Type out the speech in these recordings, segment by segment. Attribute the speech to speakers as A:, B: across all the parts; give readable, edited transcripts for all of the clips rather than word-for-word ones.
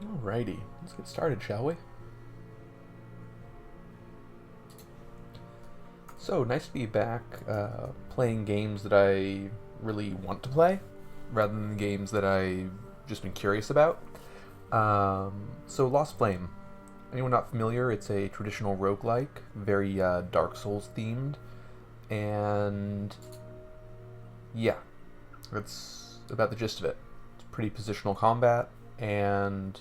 A: Alrighty, let's get started, shall we? So, nice to be back playing games that I really want to play, rather than games that I've just been curious about. So, Lost Flame. Anyone not familiar, it's a traditional roguelike, very Dark Souls themed, and yeah, that's about the gist of it. It's pretty positional combat, and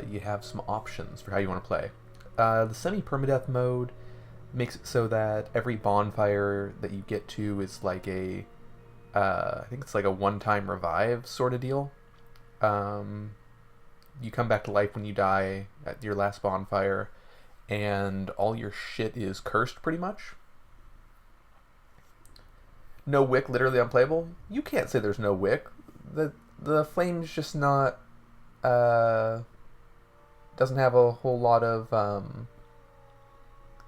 A: you have some options for how you want to play. The semi-permadeath mode makes it so that every bonfire that you get to is like I think it's like a one-time revive sort of deal. You come back to life when you die at your last bonfire, and all your shit is cursed pretty much. No wick, literally unplayable. You can't say there's no wick. The flame's just not doesn't have a whole lot of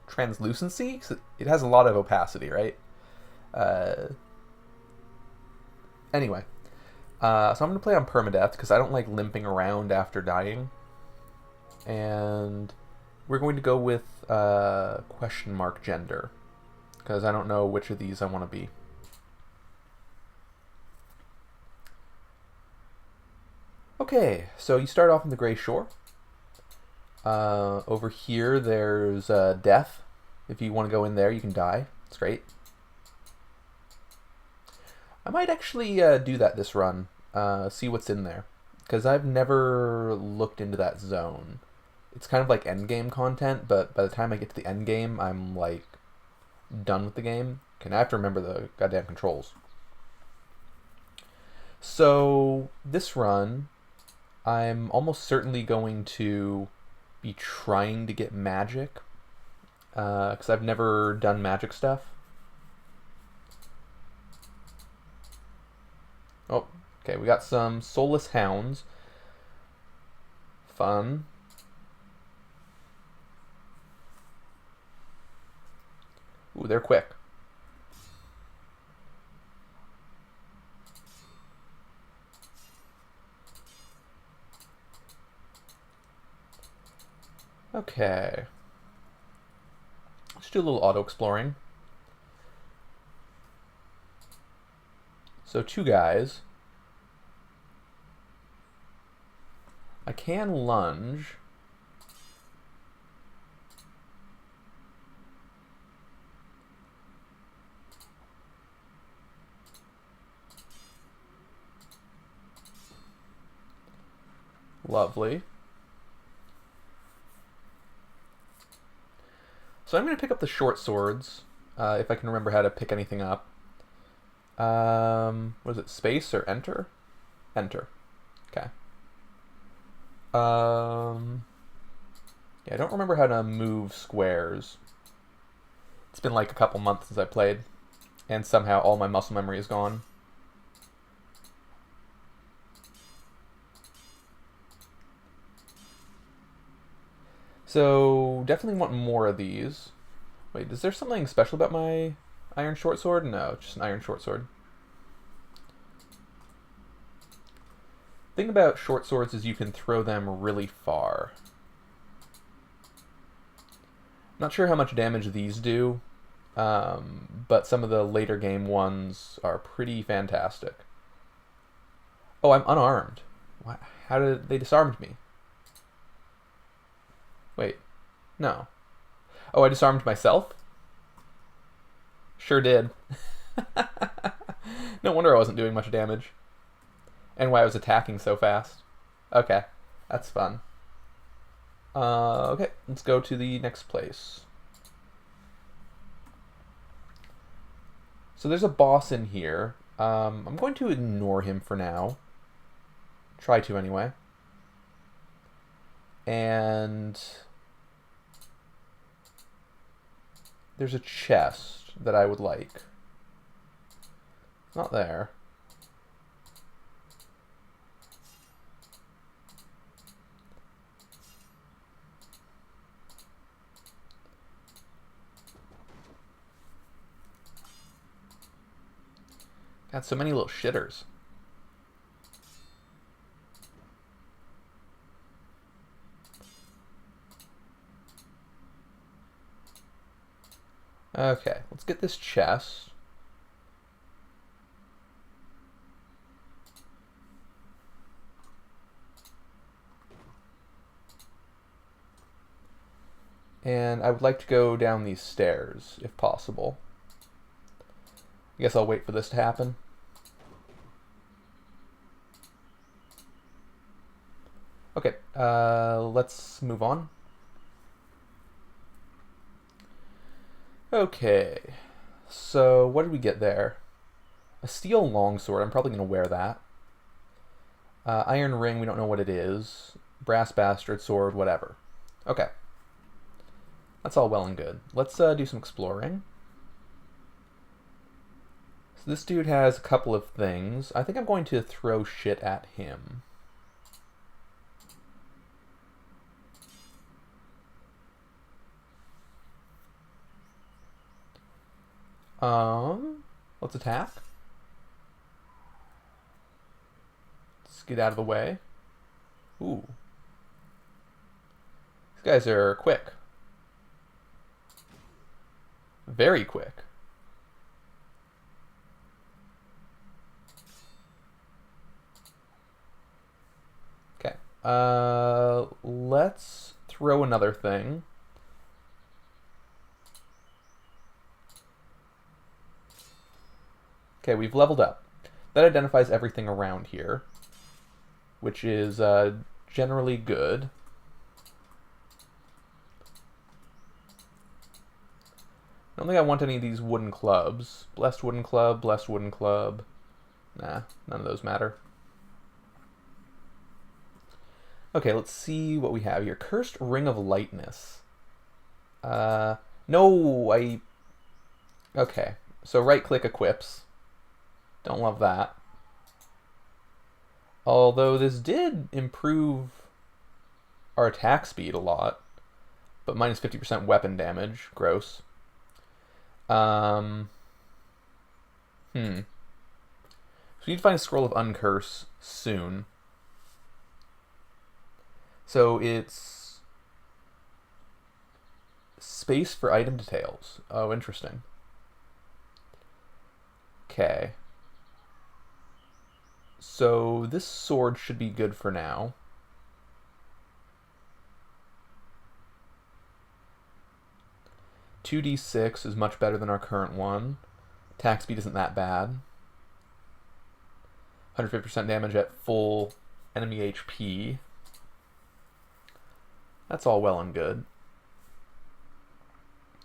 A: translucency. 'Cause it has a lot of opacity, right? Uh, anyway, so I'm gonna play on permadeath because I don't like limping around after dying, and we're going to go with question mark gender because I don't know which of these I want to be. Okay, so you start off in the Grey Shore. Over here, there's death. If you want to go in there, you can die. It's great. I might actually do that this run. See what's in there, because I've never looked into that zone. It's kind of like endgame content, but by the time I get to the endgame, I'm like done with the game. Okay, now I have to remember the goddamn controls. So this run, I'm almost certainly going to be trying to get magic, because I've never done magic stuff. Oh, okay, we got some soulless hounds. Fun. Ooh, they're quick. Okay. Let's do a little auto-exploring. So, two guys. I can lunge. Lovely. So I'm going to pick up the short swords, if I can remember how to pick anything up. Was it space or enter? Enter. Okay. Yeah, I don't remember how to move squares. It's been like a couple months since I played, and somehow all my muscle memory is gone. So, definitely want more of these. Wait, is there something special about my iron short sword? No, just an iron short sword. Thing about short swords is you can throw them really far. Not sure how much damage these do, but some of the later game ones are pretty fantastic. Oh, I'm unarmed. How did they disarmed me? Wait, no. Oh, I disarmed myself? Sure did. No wonder I wasn't doing much damage. And why I was attacking so fast. Okay, that's fun. Okay, let's go to the next place. So there's a boss in here. I'm going to ignore him for now. Try to, anyway. And there's a chest that I would like. It's not there. Got so many little shitters. Okay, let's get this chest. And I would like to go down these stairs, if possible. I guess I'll wait for this to happen. Okay, let's move on. Okay, so what did we get there? A steel longsword, I'm probably going to wear that. Iron ring, we don't know what it is. Brass bastard sword, whatever. Okay. That's all well and good. Let's do some exploring. So this dude has a couple of things. I think I'm going to throw shit at him. Let's attack. Let's get out of the way. Ooh. These guys are quick. Very quick. Okay. Let's throw another thing. Okay, we've leveled up. That identifies everything around here, which is generally good. I don't think I want any of these wooden clubs. Blessed wooden club, blessed wooden club. Nah, none of those matter. Okay, let's see what we have here. Cursed Ring of Lightness. No, Okay, so right-click equips. Don't love that. Although this did improve our attack speed a lot, but minus 50% weapon damage. Gross. So we need to find a scroll of uncurse soon. So it's space for item details. Oh, interesting. Okay. So this sword should be good for now. $2d6 is much better than our current one. Attack speed isn't that bad. 150% damage at full enemy HP. That's all well and good.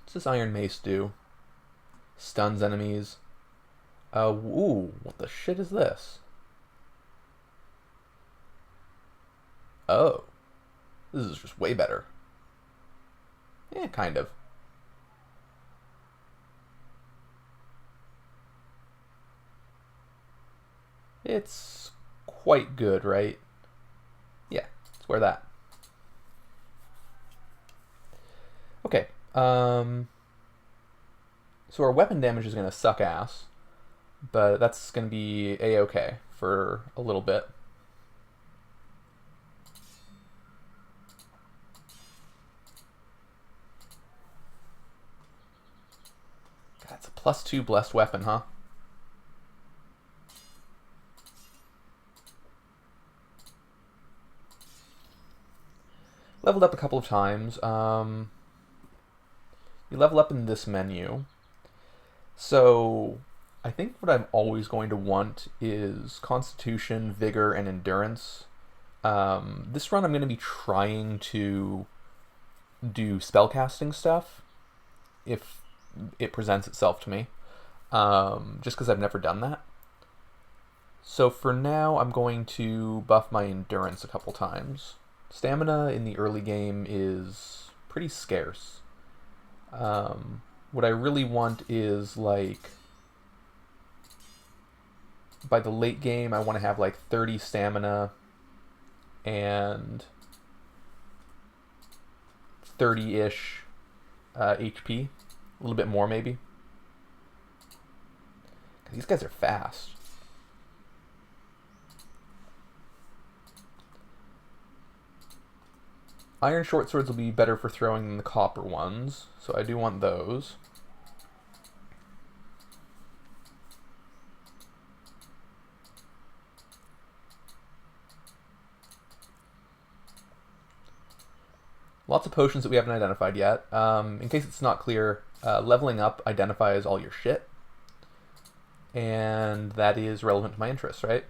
A: What's this iron mace do? Stuns enemies. Ooh, what the shit is this? Oh. This is just way better. Yeah, kind of. It's quite good, right? Yeah, let's wear that. Okay, so our weapon damage is going to suck ass, but that's going to be a-okay for a little bit. God, it's a +2 blessed weapon, huh? Leveled up a couple of times. You level up in this menu. So I think what I'm always going to want is Constitution, Vigor, and Endurance. This run I'm going to be trying to do spellcasting stuff if it presents itself to me, just because I've never done that. So for now, I'm going to buff my Endurance a couple times. Stamina in the early game is pretty scarce. What I really want is, like, by the late game, I want to have like 30 stamina and 30-ish HP. A little bit more, maybe. These guys are fast. Iron short swords will be better for throwing than the copper ones, so I do want those. Lots of potions that we haven't identified yet. In case it's not clear, leveling up identifies all your shit. And that is relevant to my interests, right?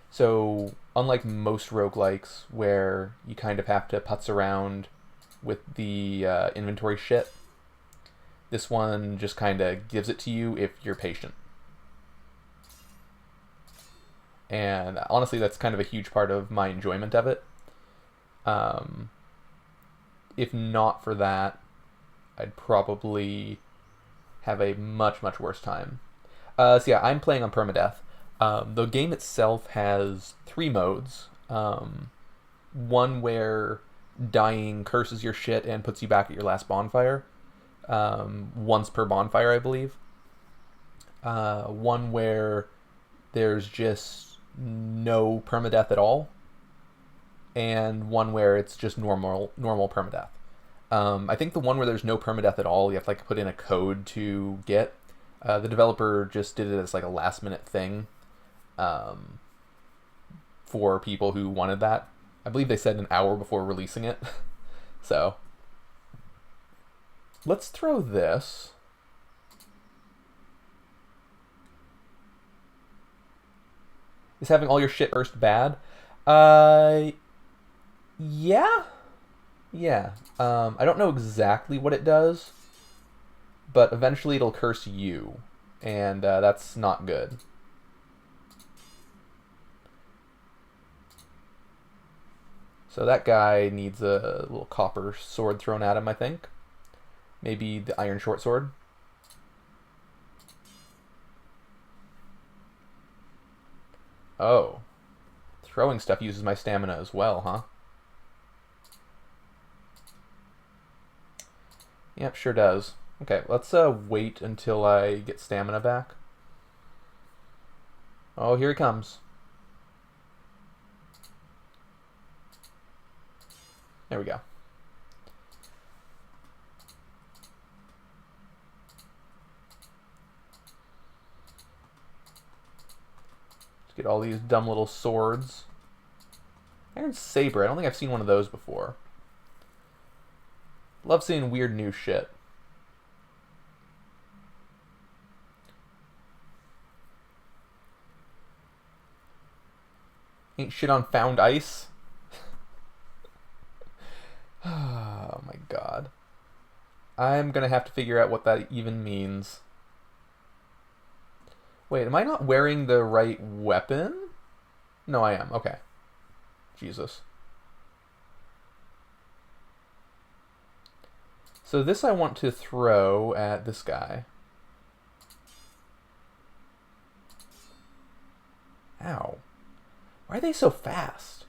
A: So, unlike most roguelikes, where you kind of have to putz around with the inventory shit, this one just kind of gives it to you if you're patient. And honestly, that's kind of a huge part of my enjoyment of it. If not for that, I'd probably have a much, much worse time. So yeah, I'm playing on permadeath. The game itself has 3 modes. One where dying curses your shit and puts you back at your last bonfire. Once per bonfire, I believe. One where there's just no permadeath at all. And one where it's just normal permadeath. I think the one where there's no permadeath at all, you have to like put in a code to get. The developer just did it as like a last minute thing for people who wanted that. I believe they said an hour before releasing it. So let's throw this. Is having all your shit first bad? Yeah. Yeah. I don't know exactly what it does, but eventually it'll curse you, and that's not good. So that guy needs a little copper sword thrown at him, I think. Maybe the iron short sword. Oh. Throwing stuff uses my stamina as well, huh? Yep, sure does. Okay, let's wait until I get stamina back. Oh, here he comes. There we go. Let's get all these dumb little swords. Iron saber. I don't think I've seen one of those before. Love seeing weird new shit. Ain't shit on found ice. Oh my god. I'm gonna have to figure out what that even means. Wait, am I not wearing the right weapon? No, I am. Okay. Jesus. So this I want to throw at this guy. Ow. Why are they so fast?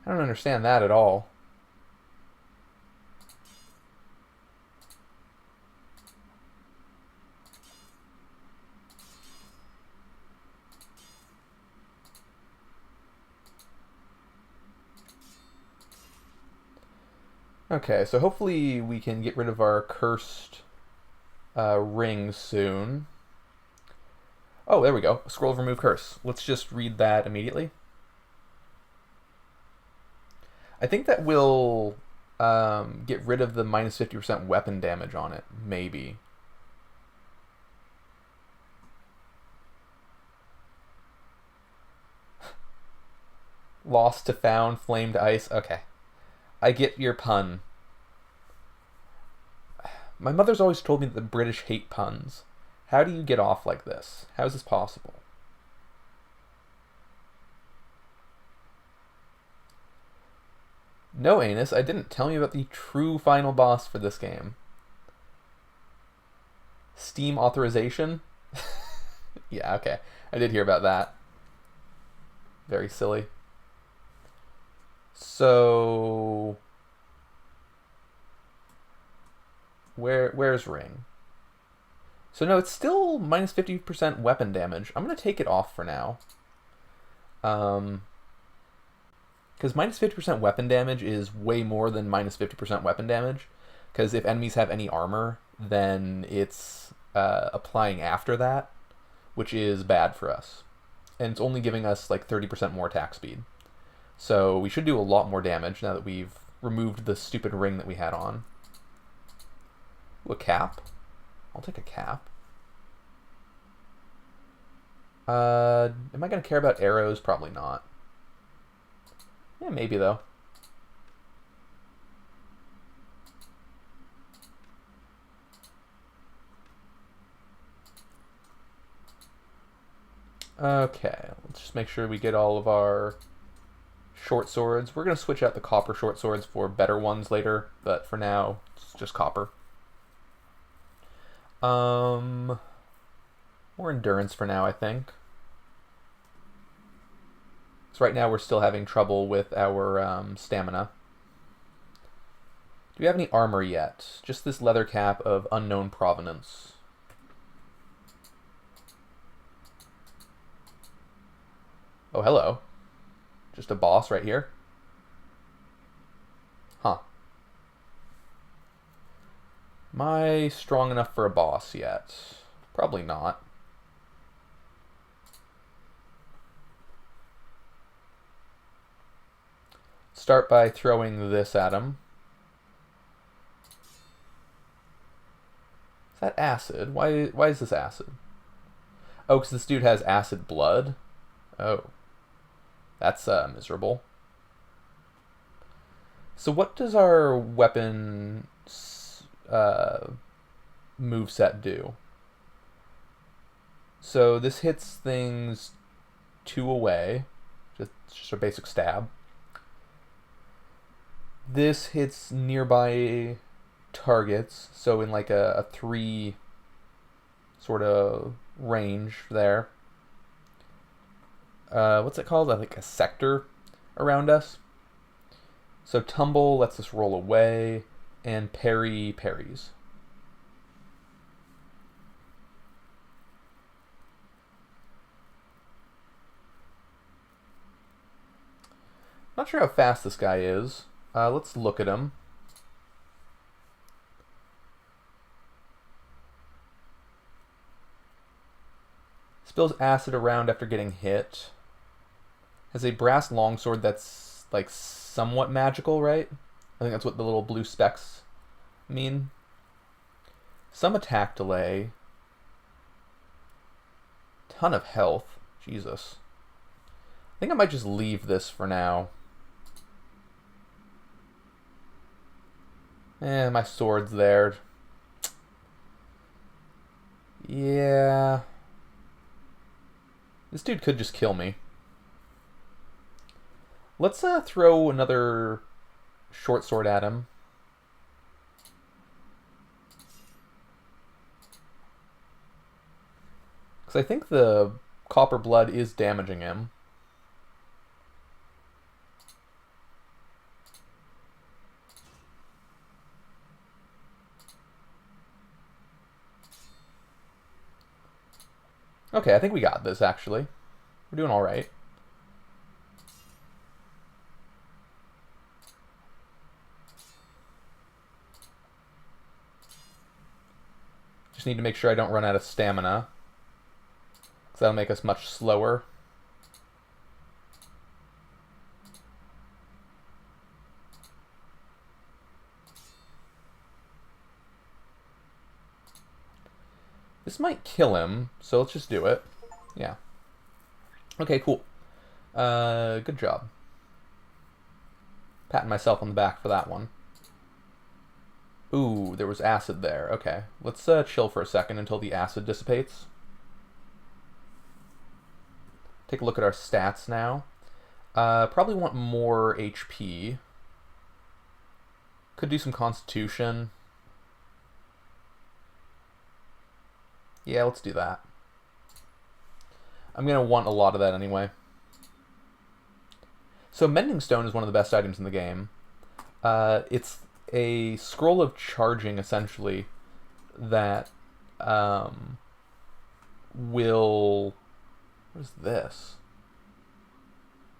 A: I don't understand that at all. Okay, so hopefully we can get rid of our cursed ring soon. Oh, there we go. Scroll of remove curse. Let's just read that immediately. I think that will get rid of the minus 50% weapon damage on it, maybe. Lost to found, flamed ice. Okay. I get your pun. My mother's always told me that the British hate puns. How do you get off like this? How is this possible? No, Anus, I didn't tell you about the true final boss for this game. Steam authorization? Yeah, okay. I did hear about that. Very silly. So where's ring? So no, it's still minus 50% weapon damage. I'm gonna take it off for now. Because minus 50% weapon damage is way more than minus 50% weapon damage. Because if enemies have any armor, then it's applying after that, which is bad for us. and it's only giving us like 30% more attack speed. So we should do a lot more damage now that we've removed the stupid ring that we had on. Ooh, a cap? I'll take a cap. Am I going to care about arrows? Probably not. Yeah, maybe though. Okay, let's just make sure we get all of our short swords. We're going to switch out the copper short swords for better ones later, but for now, it's just copper. More endurance for now, I think. So right now we're still having trouble with our stamina. Do we have any armor yet? Just this leather cap of unknown provenance. Oh, hello. Just a boss right here. Huh. Am I strong enough for a boss yet? Probably not. Start by throwing this at him. Is that acid? Why is this acid? Oh, because this dude has acid blood? Oh. That's miserable. So what does our weapon moveset do? So this hits things 2 away. Just a basic stab. This hits nearby targets, so in like a 3 sort of range there. What's it called? Like a sector around us. So tumble lets us roll away, and parry parries. Not sure how fast this guy is. Let's look at him. Spills acid around after getting hit. Has a brass longsword that's like somewhat magical, right? I think that's what the little blue specks mean. Some attack delay. Ton of health. Jesus. I think I might just leave this for now. My sword's there. Yeah. This dude could just kill me. Let's throw another short sword at him. Because I think the copper blood is damaging him. Okay, I think we got this, actually. We're doing all right. Just need to make sure I don't run out of stamina, because that'll make us much slower. This might kill him, so let's just do it. Yeah. Okay, cool. Good job. Patting myself on the back for that one. Ooh, there was acid there. Okay, let's chill for a second until the acid dissipates. Take a look at our stats now. Probably want more HP. Could do some constitution. Yeah, let's do that. I'm going to want a lot of that anyway. So Mending Stone is one of the best items in the game. It's a scroll of charging, essentially, that will... What is this?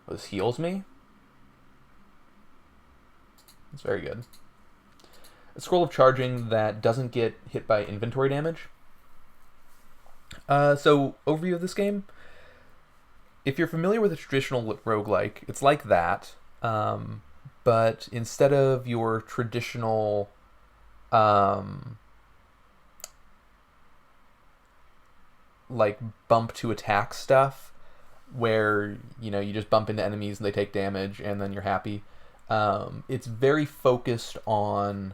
A: Oh, this heals me? That's very good. A scroll of charging that doesn't get hit by inventory damage. So, overview of this game. if you're familiar with a traditional roguelike, it's like that, but instead of your traditional um, like bump to attack stuff, where you just bump into enemies and they take damage and then you're happy. It's very focused on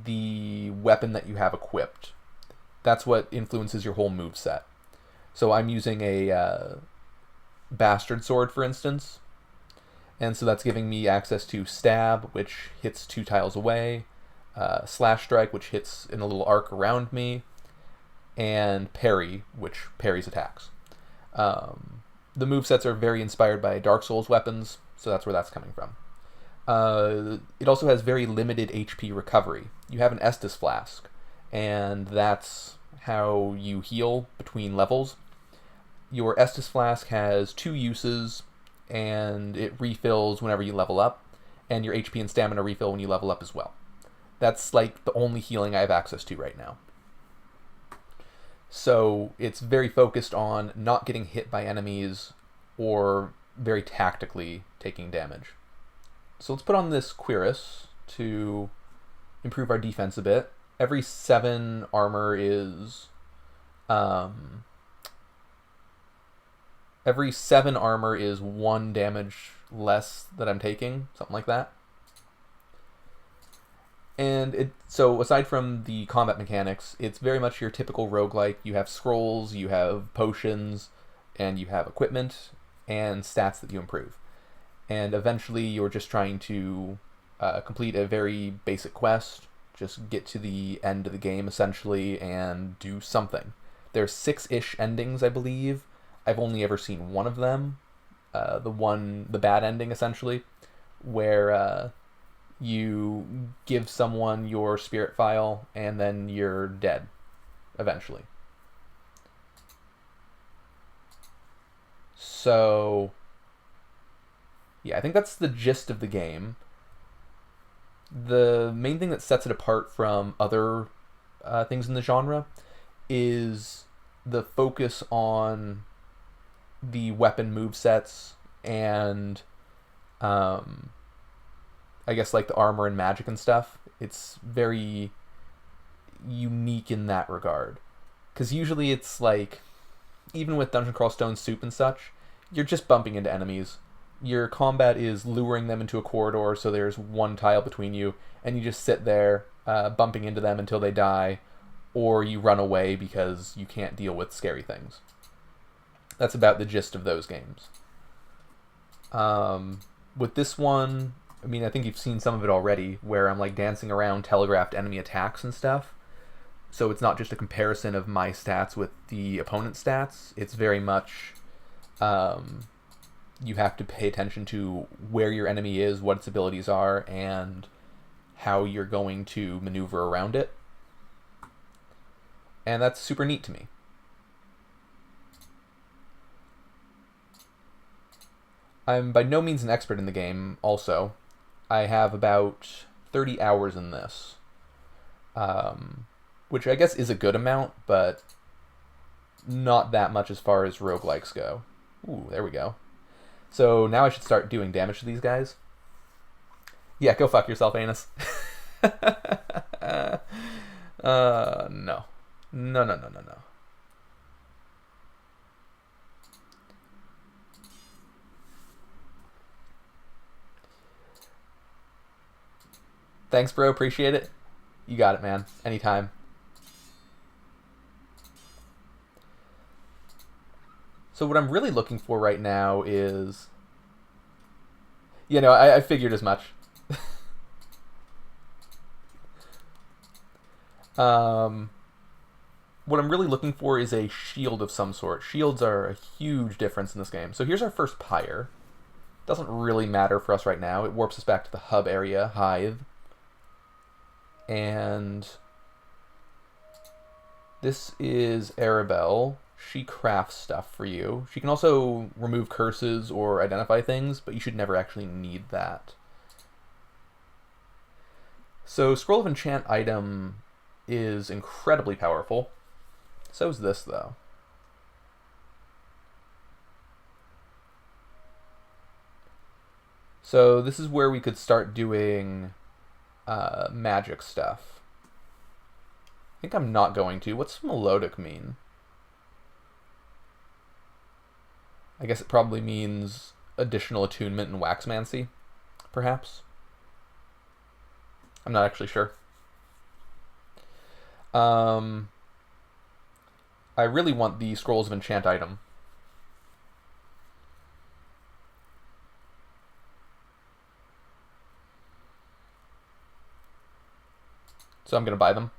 A: the weapon that you have equipped. That's what influences your whole move set. So I'm using a bastard sword, for instance, and so that's giving me access to stab, which hits 2 tiles away, slash strike, which hits in a little arc around me, and parry, which parries attacks. The movesets are very inspired by Dark Souls weapons, so that's where that's coming from. It also has very limited HP recovery. You have an Estus Flask, and that's how you heal between levels. Your Estus Flask has 2 uses, and it refills whenever you level up, and your HP and stamina refill when you level up as well. That's like the only healing I have access to right now. So it's very focused on not getting hit by enemies or very tactically taking damage. So let's put on this Cuirass to improve our defense a bit. Every 7 armor is... every 7 armor is 1 damage less that I'm taking, something like that. And so aside from the combat mechanics, it's very much your typical roguelike. You have scrolls, you have potions, and you have equipment and stats that you improve. And eventually you're just trying to complete a very basic quest, just get to the end of the game essentially and do something. There's 6-ish endings, I believe. I've only ever seen one of them, the bad ending essentially, where you give someone your spirit file and then you're dead eventually. So yeah, I think that's the gist of the game. The main thing that sets it apart from other things in the genre is the focus on the weapon movesets and I guess like the armor and magic and stuff. It's very unique in that regard. Because usually it's like, even with Dungeon Crawl Stone Soup and such, you're just bumping into enemies. Your combat is luring them into a corridor so there's 1 tile between you, and you just sit there bumping into them until they die, or you run away because you can't deal with scary things. That's about the gist of those games. With this one, I mean, I think you've seen some of it already, where I'm like dancing around telegraphed enemy attacks and stuff. So it's not just a comparison of my stats with the opponent's stats. It's very much you have to pay attention to where your enemy is, what its abilities are, and how you're going to maneuver around it. And that's super neat to me. I'm by no means an expert in the game, also. I have about 30 hours in this, which I guess is a good amount, but not that much as far as roguelikes go. Ooh, there we go. So now I should start doing damage to these guys. Yeah, go fuck yourself, Anus. No. No, no, no, no, no. Thanks, bro. Appreciate it. You got it, man. Anytime. So what I'm really looking for right now is... I figured as much. What I'm really looking for is a shield of some sort. Shields are a huge difference in this game. So here's our first pyre. Doesn't really matter for us right now. It warps us back to the hub area, Hive. And this is Arabelle. She crafts stuff for you. She can also remove curses or identify things, but you should never actually need that. So Scroll of Enchant item is incredibly powerful. So is this, though. So this is where we could start doing magic stuff. I think I'm not going to. What's melodic mean? I guess it probably means additional attunement and waxmancy, perhaps. I'm not actually sure. I really want the Scrolls of Enchant item. So I'm going to buy them.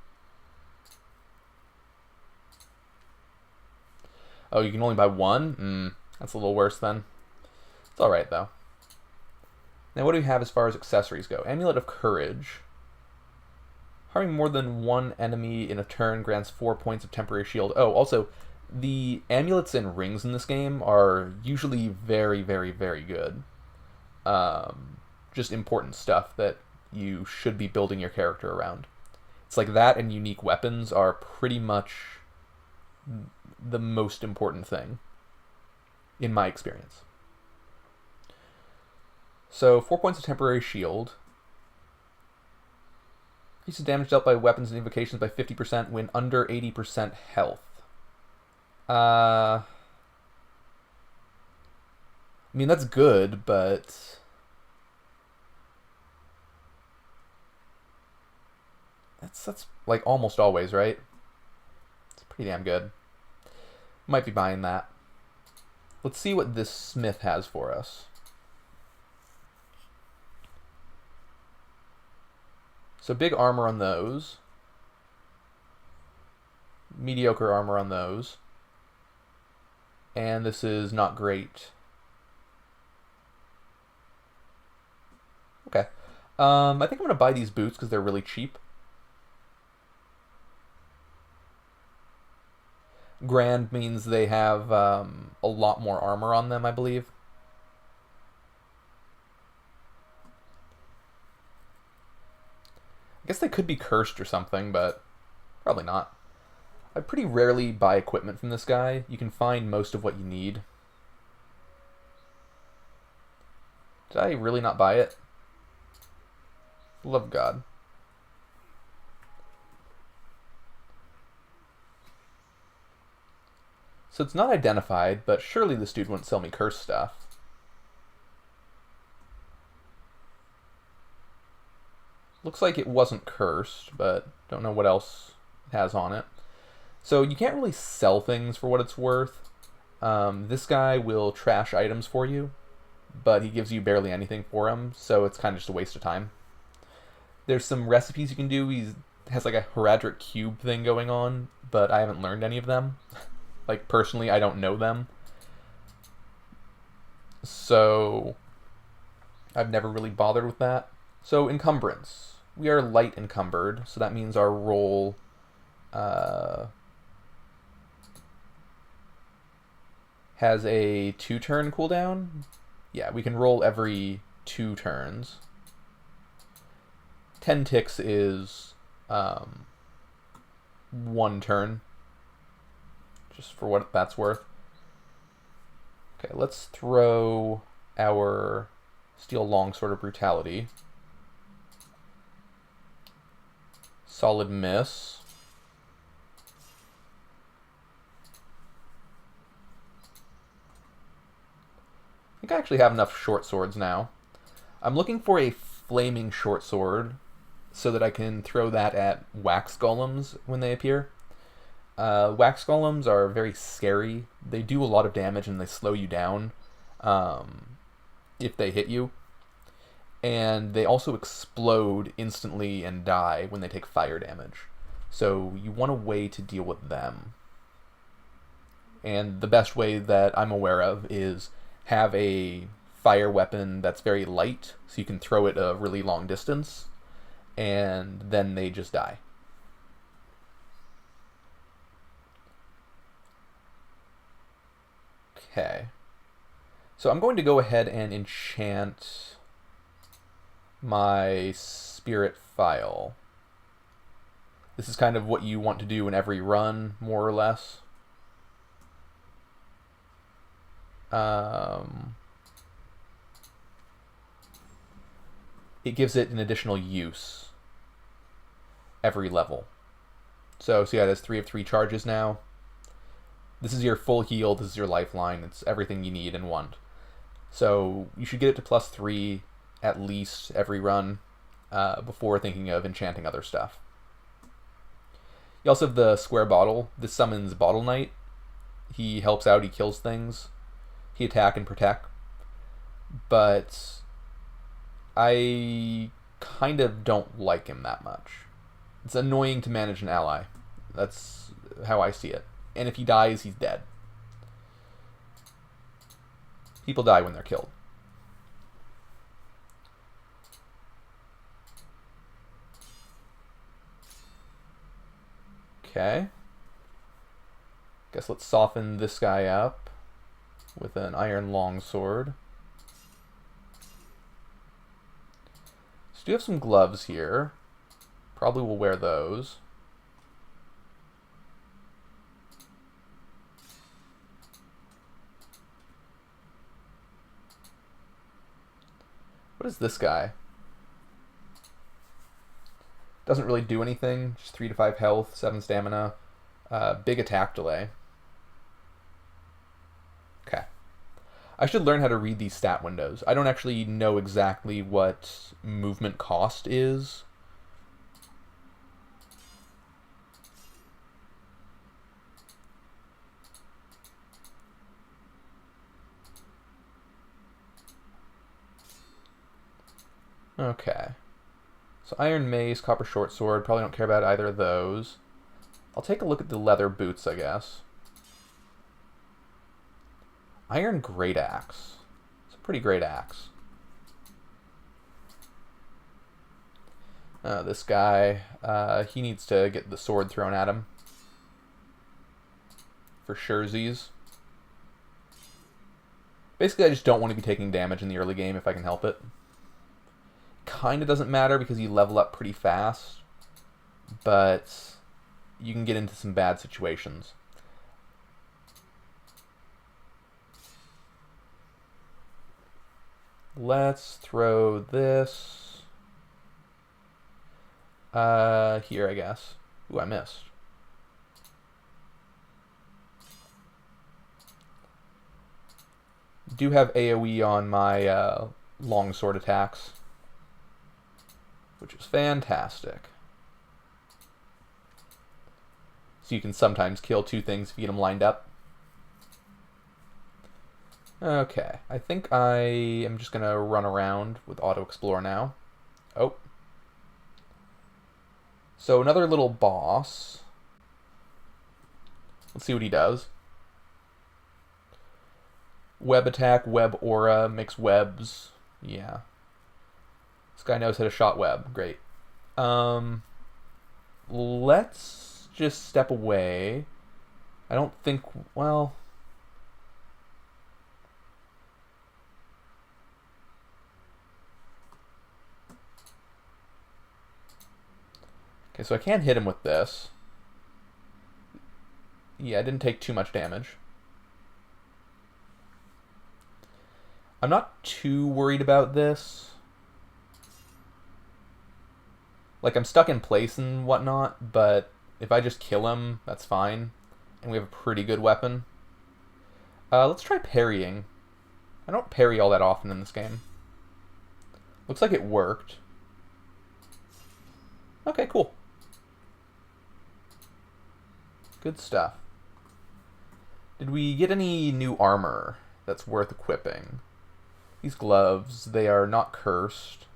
A: Oh, you can only buy one? That's a little worse then. It's alright, though. Now, what do we have as far as accessories go? Amulet of Courage. Harming more than one enemy in a turn grants 4 points of temporary shield. Oh, also, the amulets and rings in this game are usually very, very, very good. Just important stuff that you should be building your character around. It's like that and unique weapons are pretty much the most important thing, in my experience. So, 4 points of temporary shield. Increases damage dealt by weapons and invocations by 50% when under 80% health. I mean, that's good, but that's like almost always, right? It's pretty damn good. Might be buying that. Let's see what this smith has for us. So big armor on those. Mediocre armor on those. And this is not great. Okay. I think I'm going to buy these boots because they're really cheap. Grand means they have a lot more armor on them, I believe. I guess they could be cursed or something, but probably not. I pretty rarely buy equipment from this guy. You can find most of what you need. Did I really not buy it? For the love of God. So it's not identified, but surely this dude wouldn't sell me cursed stuff. Looks like it wasn't cursed, but don't know what else it has on it. So you can't really sell things for what it's worth. This guy will trash items for you, but he gives you barely anything for them, so it's kind of just a waste of time. There's some recipes you can do. He has like a Heraldric cube thing going on, but I haven't learned any of them. Like, personally, I don't know them. So I've never really bothered with that. So encumbrance. We are light encumbered, so that means our roll has a 2-turn cooldown. Yeah, we can roll every 2 turns. 10 ticks is 1 turn, just for what that's worth. Okay, let's throw our Steel Longsword of Brutality. Solid miss. I think I actually have enough short swords now. I'm looking for a flaming short sword so that I can throw that at wax golems when they appear. Wax golems are very scary. They do a lot of damage and they slow you down if they hit you. And they also explode instantly and die when they take fire damage. So you want a way to deal with them. And the best way that I'm aware of is have a fire weapon that's very light, so you can throw it a really long distance, and then they just die. Okay. So I'm going to go ahead and enchant my spirit file. This is kind of what you want to do in every run, more or less. it gives it an additional use every level. So yeah, it has 3 of 3 charges now. This is your full heal, this is your lifeline, it's everything you need and want. So you should get it to +3 at least every run before thinking of enchanting other stuff. You also have the square bottle. This summons Bottle Knight. He helps out, he kills things. He attack and protect. But I kind of don't like him that much. It's annoying to manage an ally. That's how I see it. And if he dies, he's dead. People die when they're killed. Okay. Guess let's soften this guy up with an iron longsword. So do have some gloves here. Probably will wear those. What is this guy? Doesn't really do anything. Just 3 to 5 health, 7 stamina. Big attack delay. Okay. I should learn how to read these stat windows. I don't actually know exactly what movement cost is. Okay. So iron mace, copper short sword. Probably don't care about either of those. I'll take a look at the leather boots, I guess. Iron great axe. It's a pretty great axe. This guy, he needs to get the sword thrown at him. For surezies. Basically, I just don't want to be taking damage in the early game if I can help it. Kind of doesn't matter because you level up pretty fast, but you can get into some bad situations. Let's throw this here, I guess. Ooh, I missed. Do have AoE on my longsword attacks, which is fantastic. So you can sometimes kill 2 things if you get them lined up. Okay, I think I am just gonna run around with auto explore now. Oh. So another little boss. Let's see what he does. Web attack, web aura, makes webs. Yeah. This guy knows how to shot web. Great. Let's just step away. I don't think, well... Okay, so I can hit him with this. Yeah, I didn't take too much damage. I'm not too worried about this. Like, I'm stuck in place and whatnot, but if I just kill him, that's fine. And we have a pretty good weapon. Let's try parrying. I don't parry all that often in this game. Looks like it worked. Okay, cool. Good stuff. Did we get any new armor that's worth equipping? These gloves, they are not cursed.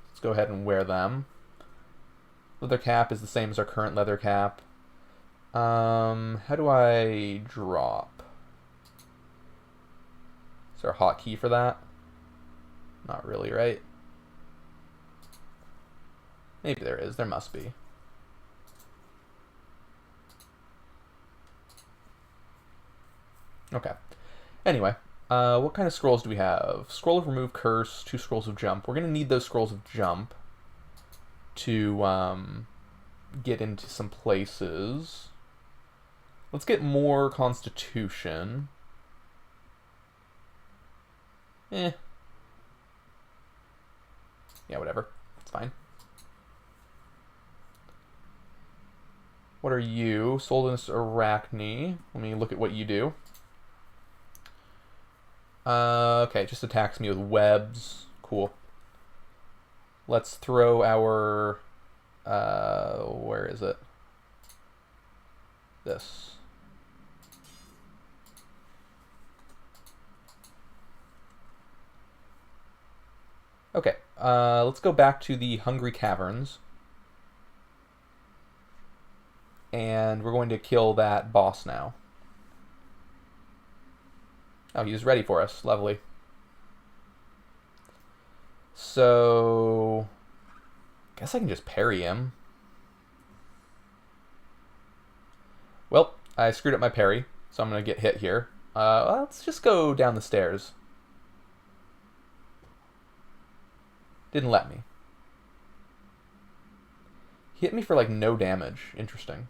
A: Let's go ahead and wear them. Leather cap is the same as our current leather cap. How do I drop? Is there a hotkey for that? Not really, right? Maybe there is. There must be. Okay. Anyway, what kind of scrolls do we have? Scroll of remove curse, 2 scrolls of jump. We're going to need those scrolls of jump to get into some places. Let's get more constitution. Yeah, whatever. It's fine. What are you? Solidus Arachne. Let me look at what you do. Okay, it just attacks me with webs. Cool. Let's throw our... where is it? This. Okay, let's go back to the Hungry Caverns. And we're going to kill that boss now. Oh, he was ready for us. Lovely. So... I guess I can just parry him. Well, I screwed up my parry, so I'm going to get hit here. Let's just go down the stairs. Didn't let me. He hit me for, like, no damage. Interesting.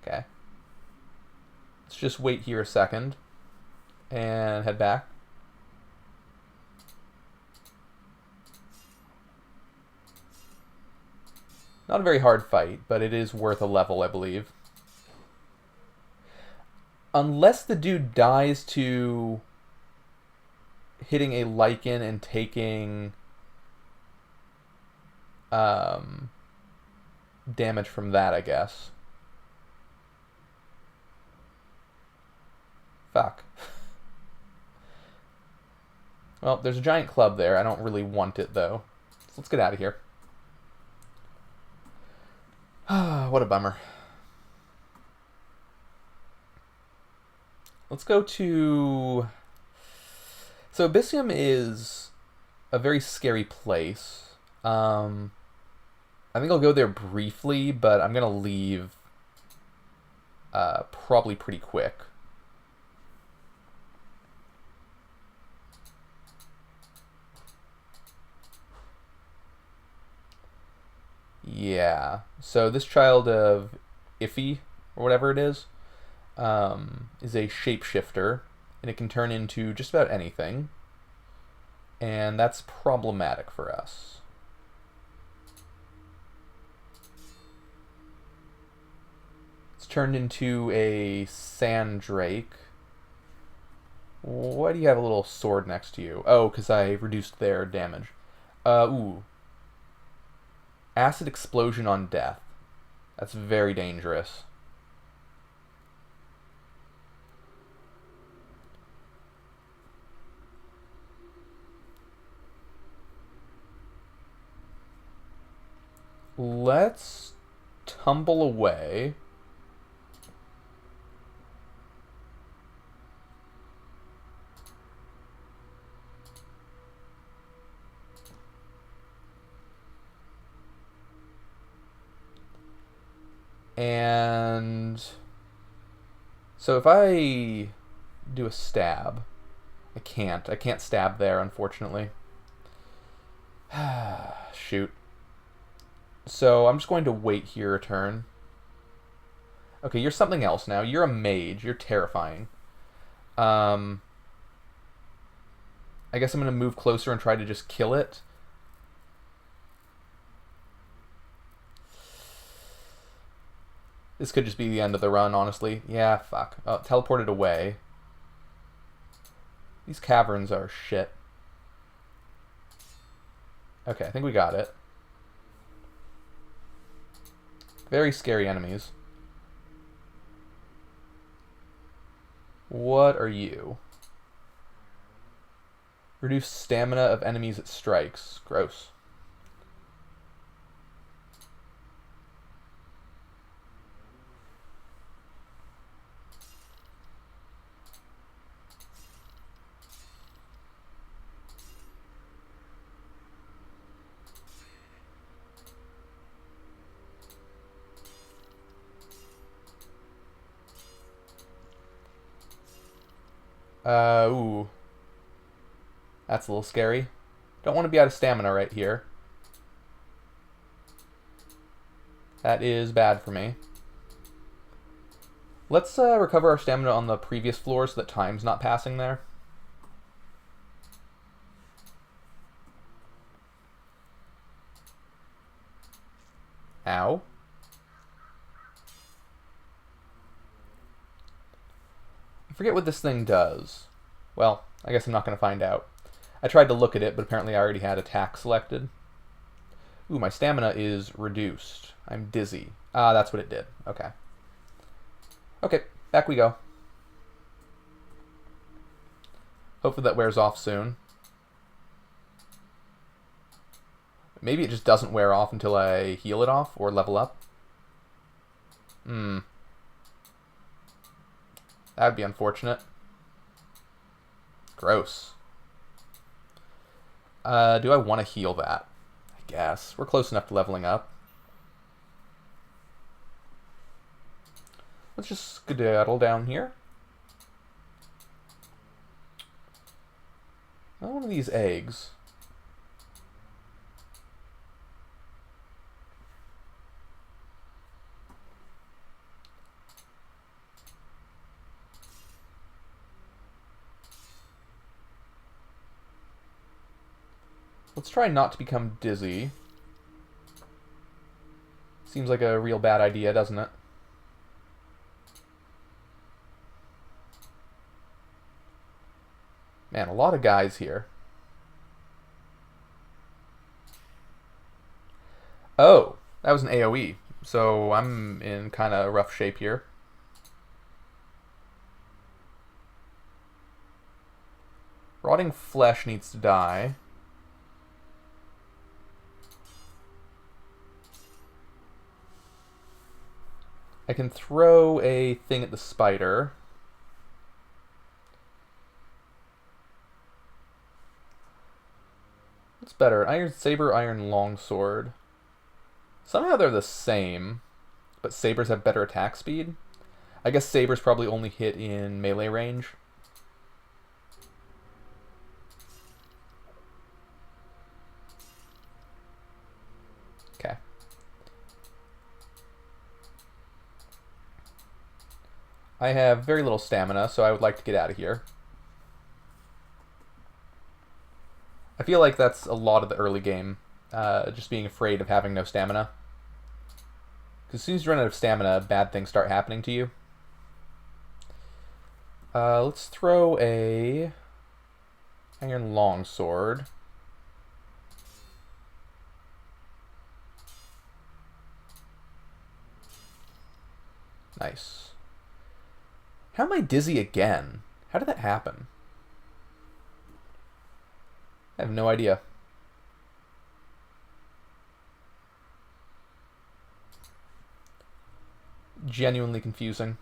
A: Okay. Let's just wait here a second. And head back. Not a very hard fight, but it is worth a level, I believe. Unless the dude dies to hitting a lichen and taking damage from that, I guess. Fuck. Well, there's a giant club there. I don't really want it, though. So let's get out of here. What a bummer. Let's go to... So Abyssium is a very scary place. I think I'll go there briefly, but I'm going to leave probably pretty quick. Yeah. So this child of Iffy, or whatever it is a shapeshifter, and it can turn into just about anything. And that's problematic for us. It's turned into a Sandrake. Why do you have a little sword next to you? Oh, because I reduced their damage. Ooh. Acid explosion on death. That's very dangerous. Let's tumble away. And so if I do a stab, I can't stab there, unfortunately. Shoot. So I'm just going to wait here a turn. Okay, you're something else now. You're a mage. You're terrifying. I guess I'm going to move closer and try to just kill it. This could just be the end of the run, honestly. Yeah, fuck. Oh, teleported away. These caverns are shit. Okay, I think we got it. Very scary enemies. What are you? Reduce stamina of enemies it strikes. Gross. Ooh. That's a little scary. Don't want to be out of stamina right here. That is bad for me. Let's recover our stamina on the previous floor so that time's not passing there. forget what this thing does. Well, I guess I'm not going to find out. I tried to look at it, but apparently I already had attack selected. Ooh, my stamina is reduced. I'm dizzy. Ah, that's what it did. Okay. Okay, back we go. Hopefully that wears off soon. Maybe it just doesn't wear off until I heal it off or level up. That would be unfortunate. Gross. Do I want to heal that? I guess. We're close enough to leveling up. Let's just skedaddle down here. I want one of these eggs. Let's try not to become dizzy. Seems like a real bad idea, doesn't it? Man, a lot of guys here. Oh, that was an AoE. So I'm in kind of rough shape here. Rotting flesh needs to die. I can throw a thing at the spider. What's better? Iron saber, iron longsword. Somehow they're the same, but sabers have better attack speed. I guess sabers probably only hit in melee range. Okay. I have very little stamina, so I would like to get out of here. I feel like that's a lot of the early game, just being afraid of having no stamina. Because as soon as you run out of stamina, bad things start happening to you. Let's throw a iron longsword. Nice. How am I dizzy again? How did that happen? I have no idea. Genuinely confusing.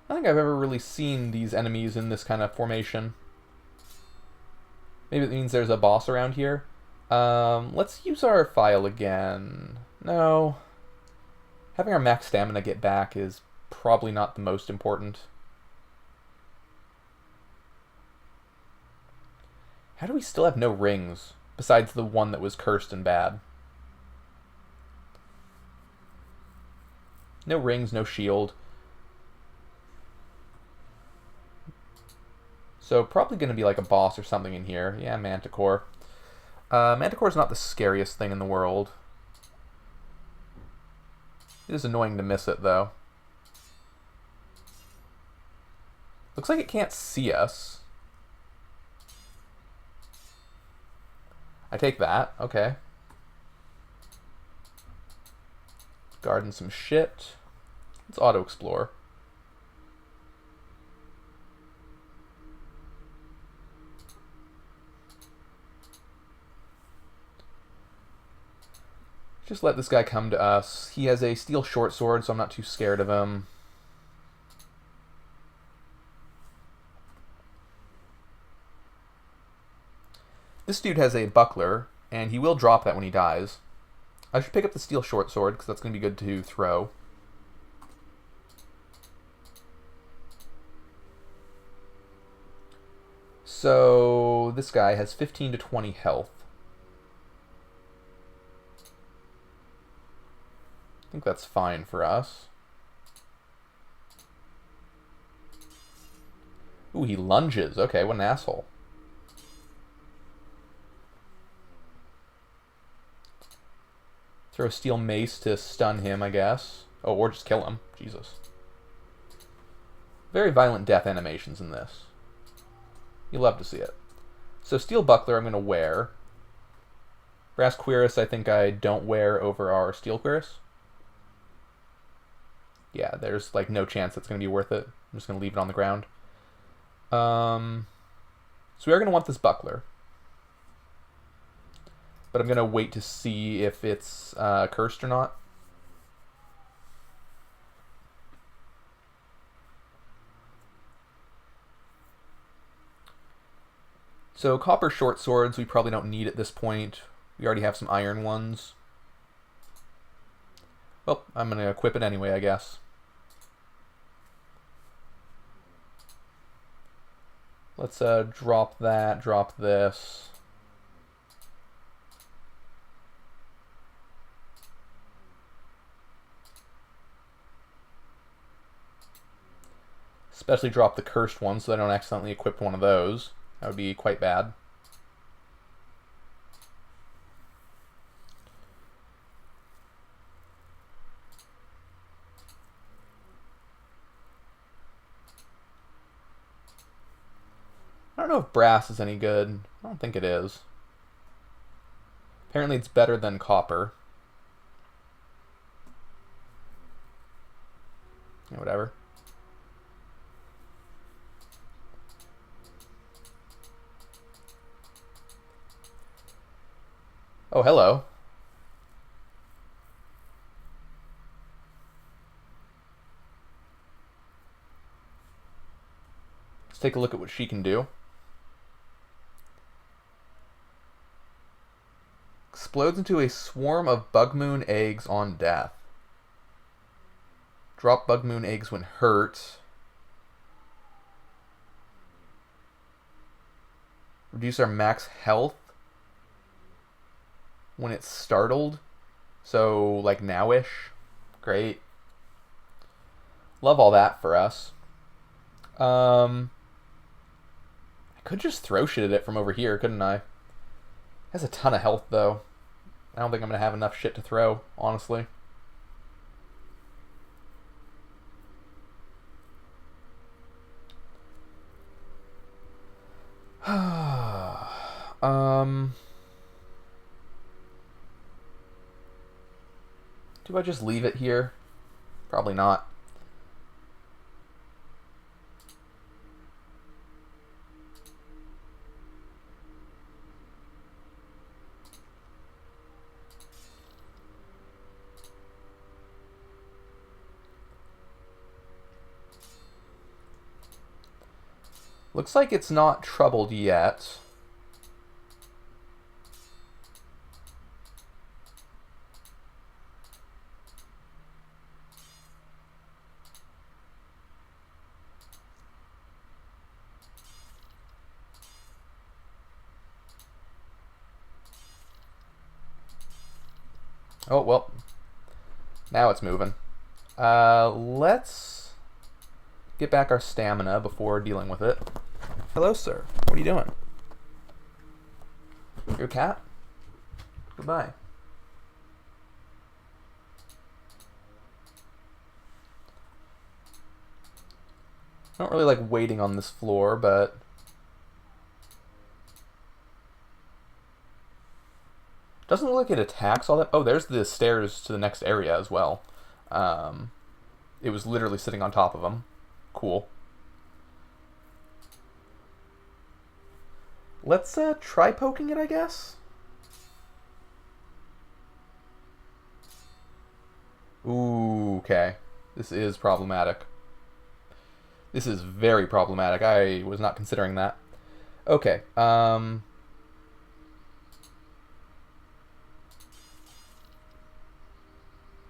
A: I don't think I've ever really seen these enemies in this kind of formation. Maybe it means there's a boss around here. Let's use our file again. No. Having our max stamina get back is probably not the most important. How do we still have no rings, besides the one that was cursed and bad? No rings, no shield. So probably going to be like a boss or something in here. Yeah, Manticore. Manticore's not the scariest thing in the world. It is annoying to miss it, though. Looks like it can't see us. I take that. Okay. Garden some shit. Let's auto-explore. Just let this guy come to us. He has a steel short sword, so I'm not too scared of him. This dude has a buckler, and he will drop that when he dies. I should pick up the steel short sword, because that's going to be good to throw. So this guy has 15 to 20 health. think that's fine for us. Ooh, he lunges. Okay, what an asshole. Throw steel mace to stun him, I guess. Oh, or just kill him. Jesus. Very violent death animations in this. You love to see it. So steel buckler I'm going to wear. Brass cuirass I think I don't wear over our steel cuirass. Yeah, there's like no chance that's going to be worth it. I'm just going to leave it on the ground. So we are going to want this buckler. But I'm going to wait to see if it's cursed or not. So copper short swords we probably don't need at this point. We already have some iron ones. Well, I'm going to equip it anyway, I guess. Let's drop that, drop this. Especially drop the cursed one so I don't accidentally equip one of those. That would be quite bad. I don't know if brass is any good. I don't think it is. Apparently it's better than copper. Yeah, whatever. Oh, hello. Let's take a look at what she can do. Explodes into a swarm of bug moon eggs on death. Drop bug moon eggs when hurt. Reduce our max health when it's startled. So, like nowish. Great. Love all that for us. I could just throw shit at it from over here, couldn't I? It has a ton of health, though. I don't think I'm going to have enough shit to throw, honestly. Do I just leave it here? Probably not. Looks like it's not troubled yet. Oh, well. Now it's moving. Let's get back our stamina before dealing with it. Hello, sir. What are you doing? You're a cat? Goodbye. I don't really like waiting on this floor, but... Doesn't look like it attacks all that... Oh, there's the stairs to the next area as well. It was literally sitting on top of them. Cool. Let's try poking it, I guess? Ooh, okay. This is problematic. This is very problematic. I was not considering that. Okay,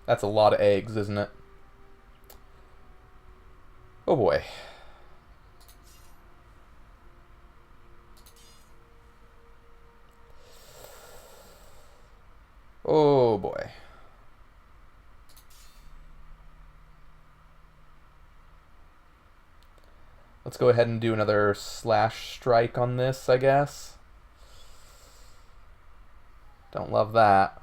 A: that's a lot of eggs, isn't it? Oh boy. Oh boy. Let's go ahead and do another slash strike on this, I guess. Don't love that.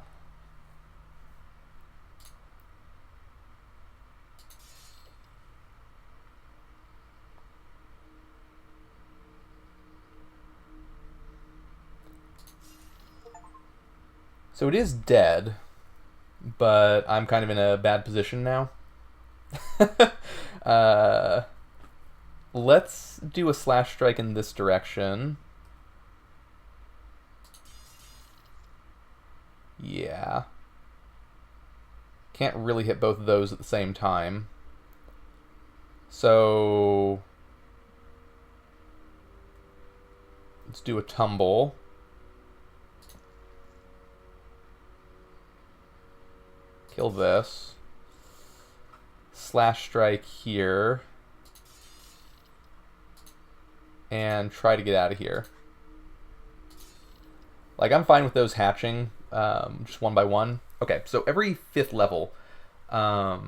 A: So it is dead, but I'm kind of in a bad position now. Let's do a slash strike in this direction. Yeah. Can't really hit both of those at the same time. So let's do a tumble. Kill this. Slash strike here. And try to get out of here. Like, I'm fine with those hatching, just one by one. Okay, so every 5th level, or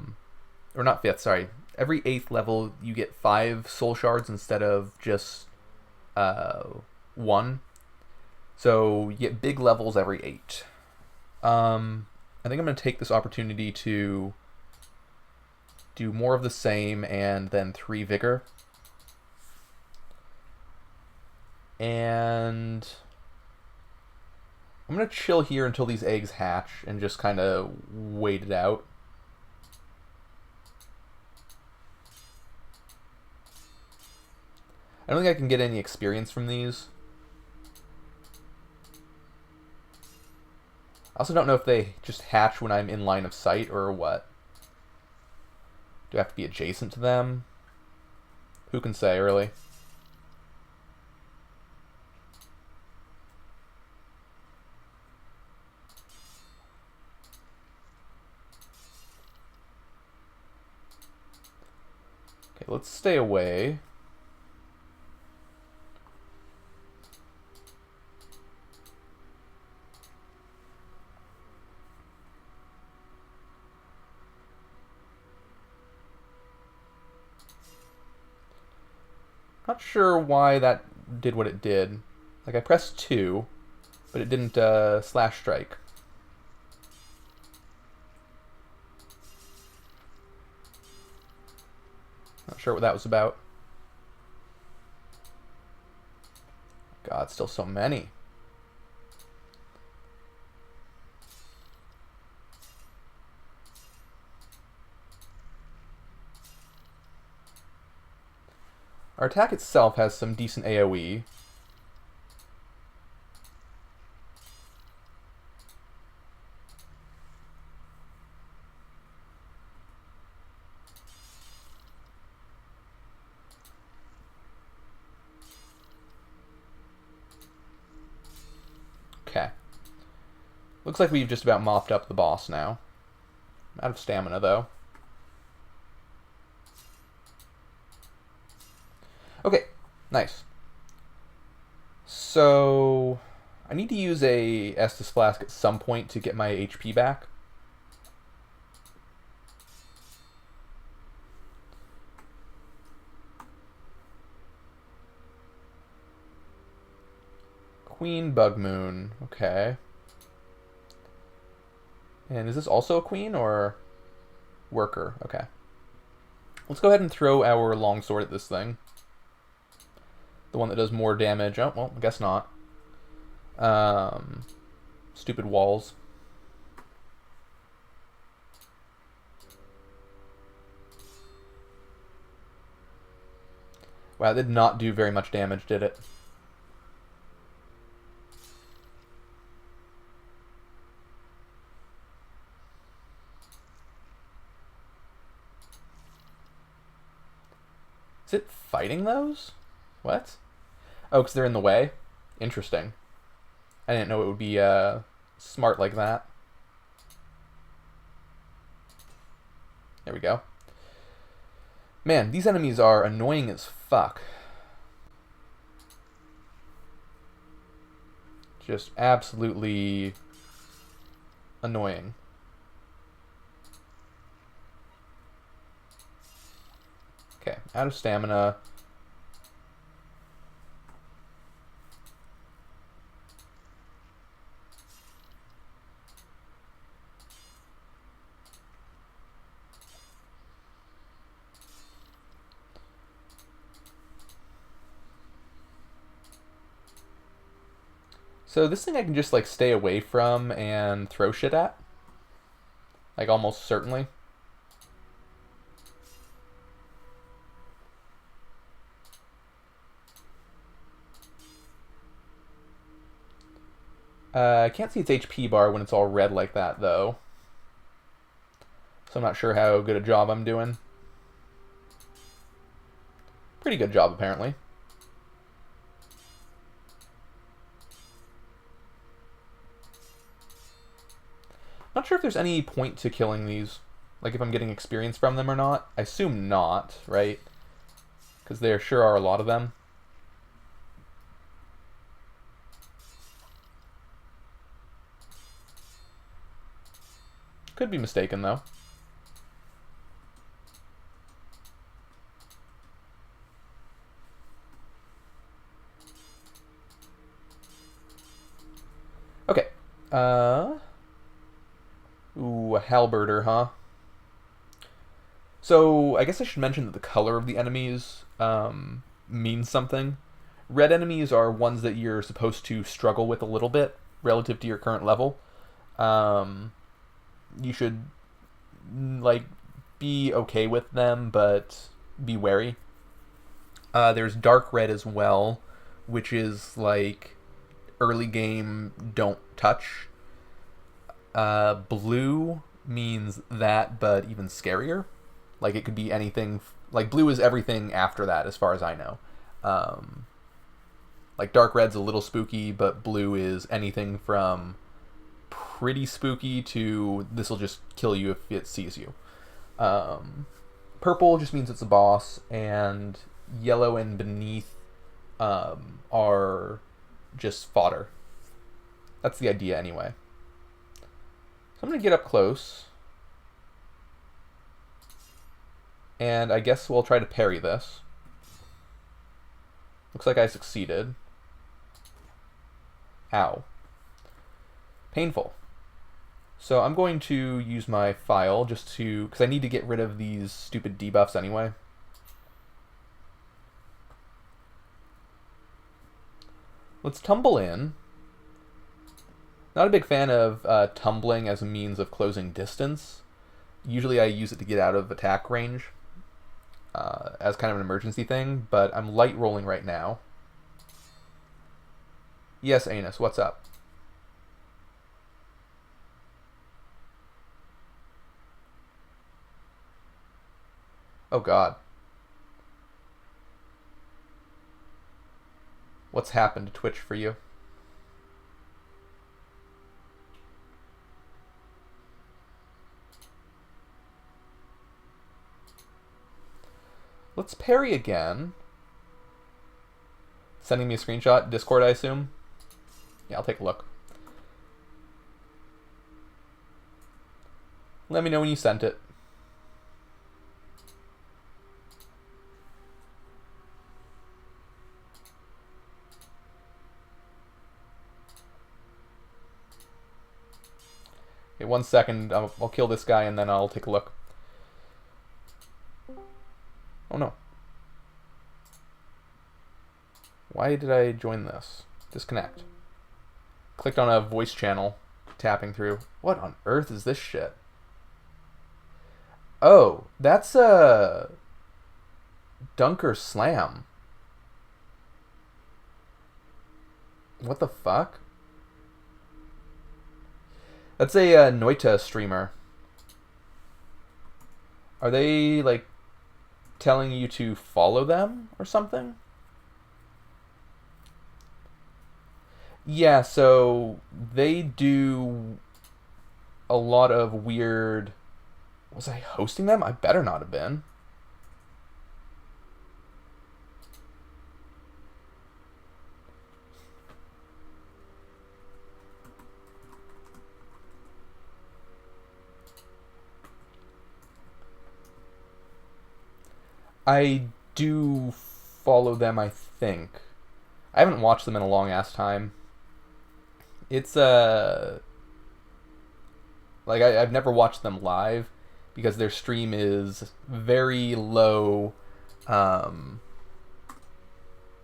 A: not 5th, sorry, every 8th level you get 5 soul shards instead of just 1. So you get big levels every 8. I think I'm going to take this opportunity to do more of the same and then 3 vigor. And I'm going to chill here until these eggs hatch and just kind of wait it out. I don't think I can get any experience from these. I also don't know if they just hatch when I'm in line of sight or what. Do I have to be adjacent to them? Who can say, really? Okay, let's stay away. Not sure why that did what it did. Like, I pressed 2, but it didn't slash strike. Not sure what that was about. God, still so many. Our attack itself has some decent AoE. Okay. Looks like we've just about mopped up the boss now. I'm out of stamina, though. Okay, nice. So I need to use a Estus Flask at some point to get my HP back. Queen Bug Moon, okay. And is this also a queen or worker? Okay. Let's go ahead and throw our longsword at this thing. The one that does more damage. Oh, well, I guess not. Stupid walls. Wow, that did not do very much damage, did it? Is it fighting those? What? Oh, because they're in the way? Interesting. I didn't know it would be smart like that. There we go. Man, these enemies are annoying as fuck. Just absolutely annoying. Okay, out of stamina. So this thing I can just like stay away from and throw shit at. Like almost certainly. I can't see its HP bar when it's all red like that though. So I'm not sure how good a job I'm doing. Pretty good job apparently. Not sure if there's any point to killing these. Like if I'm getting experience from them or not. I assume not, right? Because there sure are a lot of them. Could be mistaken though. Okay. Ooh, a halberder, huh? So, I guess I should mention that the color of the enemies means something. Red enemies are ones that you're supposed to struggle with a little bit relative to your current level. You should, like, be okay with them, but be wary. There's dark red as well, which is, like, early game don't touch. Blue means that, but even scarier. Like it could be anything. Like blue is everything after that, as far as I know. Like dark red's a little spooky, but blue is anything from pretty spooky to this will just kill you if it sees you. Purple just means it's a boss, and yellow and beneath are just fodder. That's the idea anyway. So I'm going to get up close. And I guess we'll try to parry this. Looks like I succeeded. Ow. Painful. So I'm going to use my file just to... because I need to get rid of these stupid debuffs anyway. Let's tumble in. Not a big fan of tumbling as a means of closing distance. Usually I use it to get out of attack range as kind of an emergency thing, but I'm light rolling right now. Yes, Anus, what's up? Oh god. What's happened to Twitch for you? Let's parry again. Sending me a screenshot. Discord, I assume? Yeah, I'll take a look. Let me know when you sent it. Okay, 1 second. I'll kill this guy and then I'll take a look. Oh no. Why did I join this? Disconnect. Clicked on a voice channel, tapping through. What on earth is this shit? Oh, that's a Dunker Slam. What the fuck? That's a Noita streamer. Are they like telling you to follow them or something? Yeah, so they do a lot of weird... Was I hosting them? I better not have been. I do follow them, I think. I haven't watched them in a long ass time. It's like I've never watched them live because their stream is very low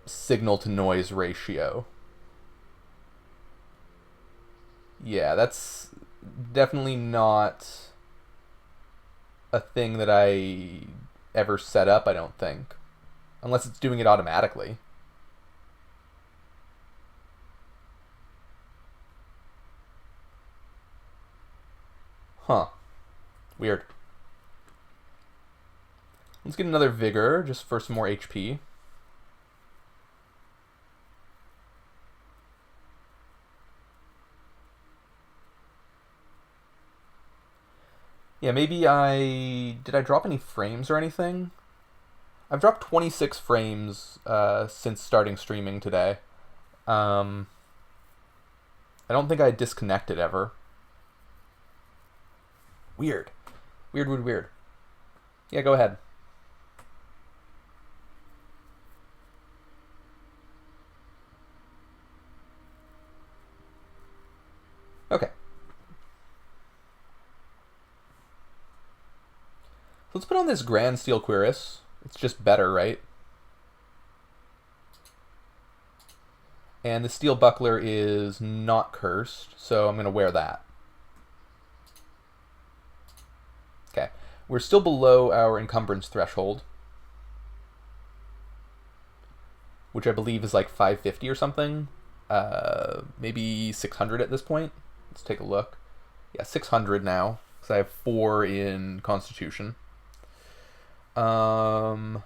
A: signal to noise ratio. Yeah, that's definitely not a thing that I ever set up, I don't think. Unless it's doing it automatically. Huh. Weird. Let's get another Vigor, just for some more HP. Yeah, maybe I... Did I drop any frames or anything? I've dropped 26 frames since starting streaming today. I don't think I disconnected ever. Weird. Weird. Yeah, go ahead. Okay. So let's put on this Grand Steel Cuirass. It's just better, right? And the Steel Buckler is not cursed, so I'm going to wear that. Okay. We're still below our encumbrance threshold, which I believe is like 550 or something. Maybe 600 at this point. Let's take a look. Yeah, 600 now, because I have 4 in Constitution. At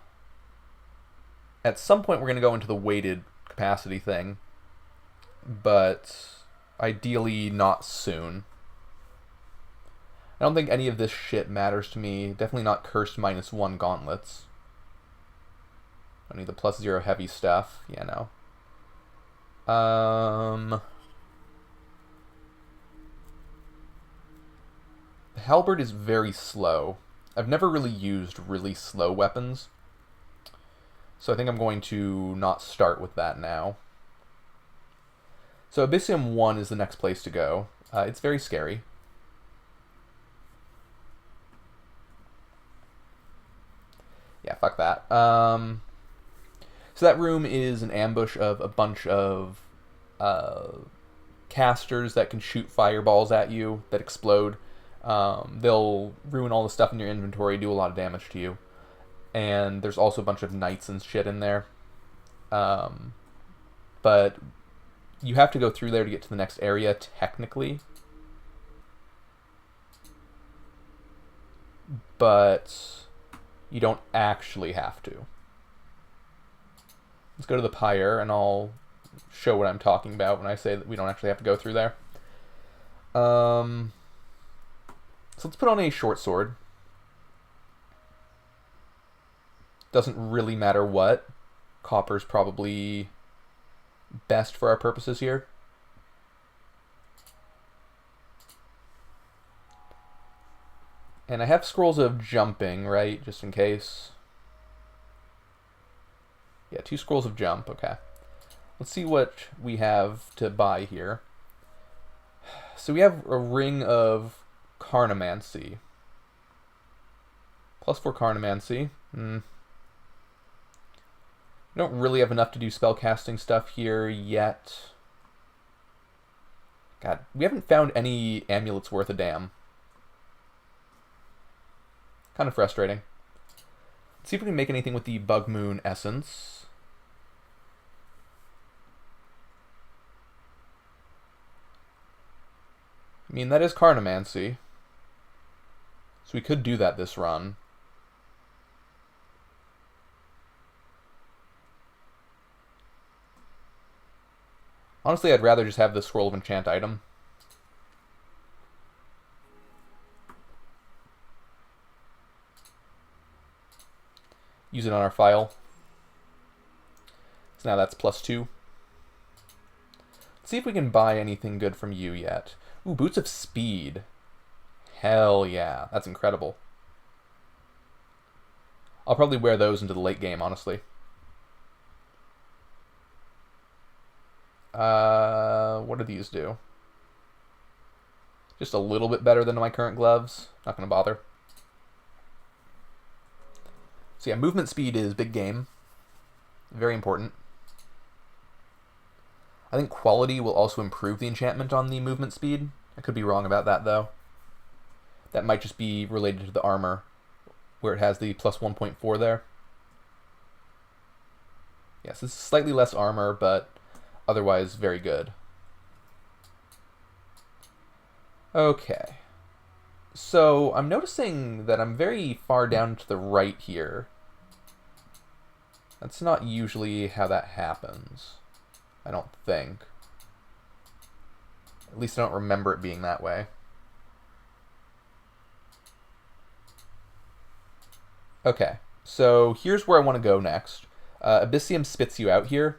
A: some point we're going to go into the weighted capacity thing, but ideally not soon. I don't think any of this shit matters to me. Definitely not cursed -1 gauntlets. I need the +0 heavy stuff. Yeah, no. The halberd is very slow. I've never really used really slow weapons, so I think I'm going to not start with that now. So Abyssium 1 is the next place to go. It's very scary. Yeah, fuck that. So that room is an ambush of a bunch of casters that can shoot fireballs at you that explode. They'll ruin all the stuff in your inventory, do a lot of damage to you. And there's also a bunch of knights and shit in there. But you have to go through there to get to the next area, technically. But you don't actually have to. Let's go to the pyre, and I'll show what I'm talking about when I say that we don't actually have to go through there. So let's put on a short sword. Doesn't really matter what. Copper's probably best for our purposes here. And I have scrolls of jumping, right? Just in case. Yeah, 2 scrolls of jump. Okay. Let's see what we have to buy here. So we have a ring of Carnomancy. +4 Carnomancy. We don't really have enough to do spellcasting stuff here yet. God, we haven't found any amulets worth a damn. Kind of frustrating. Let's see if we can make anything with the Bug Moon Essence. I mean, that is Carnomancy. So we could do that this run. Honestly, I'd rather just have the Scroll of Enchant item. Use it on our file. So now that's +2. Let's see if we can buy anything good from you yet. Ooh, Boots of Speed. Hell yeah, that's incredible. I'll probably wear those into the late game, honestly. What do these do? Just a little bit better than my current gloves. Not gonna bother. So yeah, movement speed is big game. Very important. I think quality will also improve the enchantment on the movement speed. I could be wrong about that, though. That might just be related to the armor, where it has the plus 1.4 there. Yes, this is slightly less armor, but otherwise very good. Okay. So I'm noticing that I'm very far down to the right here. That's not usually how that happens, I don't think. At least I don't remember it being that way. Okay, so here's where I want to go next. Abyssium spits you out here.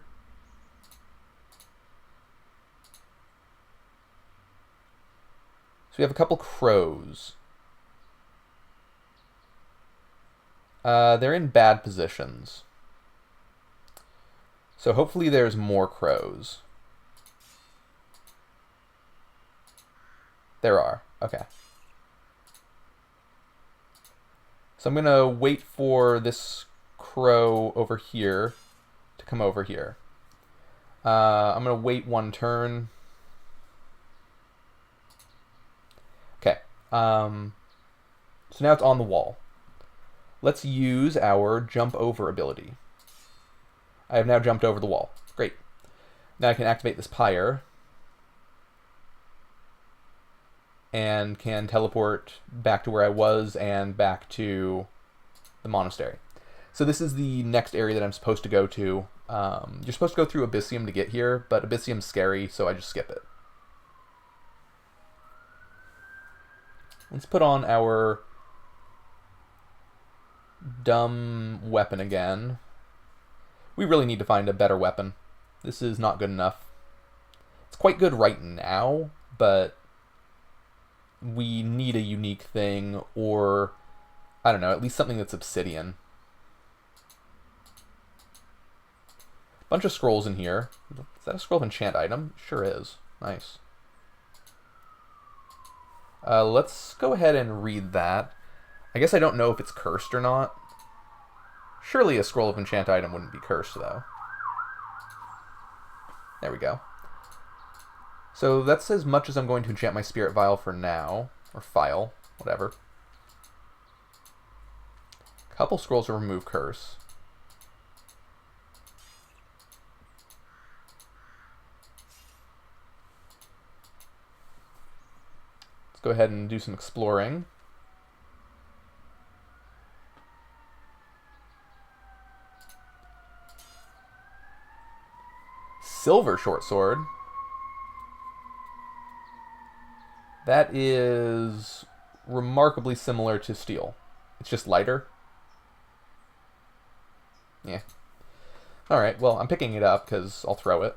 A: So we have a couple crows. They're in bad positions. So hopefully there's more crows. There are. Okay. So I'm going to wait for this crow over here to come over here. I'm going to wait one turn. Okay. So now it's on the wall. Let's use our jump over ability. I have now jumped over the wall. Great. Now I can activate this pyre and can teleport back to where I was and back to the monastery. So this is the next area that I'm supposed to go to. You're supposed to go through Abyssium to get here, but Abyssium's scary, so I just skip it. Let's put on our dumb weapon again. We really need to find a better weapon. This is not good enough. It's quite good right now, but we need a unique thing, or I don't know, at least something that's obsidian. Bunch of scrolls in here. Is that a scroll of enchant item? Sure is. Nice. Let's go ahead and read that. I guess I don't know if it's cursed or not. Surely a scroll of enchant item wouldn't be cursed, though. There we go. So that's as much as I'm going to enchant my spirit vial for now. Or file, whatever. Couple scrolls to remove curse. Let's go ahead and do some exploring. Silver short sword. That is remarkably similar to steel. It's just lighter. Yeah. Alright, well, I'm picking it up because I'll throw it.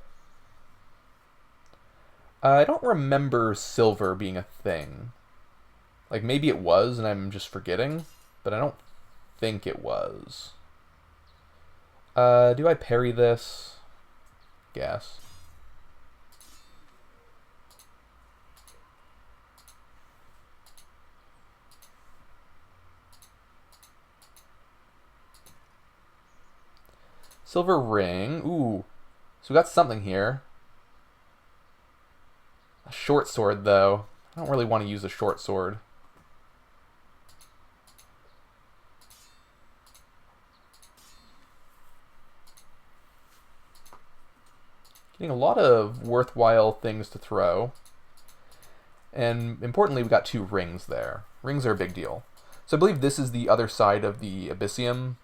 A: I don't remember silver being a thing. Like, maybe it was and I'm just forgetting, but I don't think it was. Do I parry this? Guess. Silver ring. Ooh. So we got something here. A short sword, though. I don't really want to use a short sword. Getting a lot of worthwhile things to throw. And importantly, we got 2 rings there. Rings are a big deal. So I believe this is the other side of the Abyssium.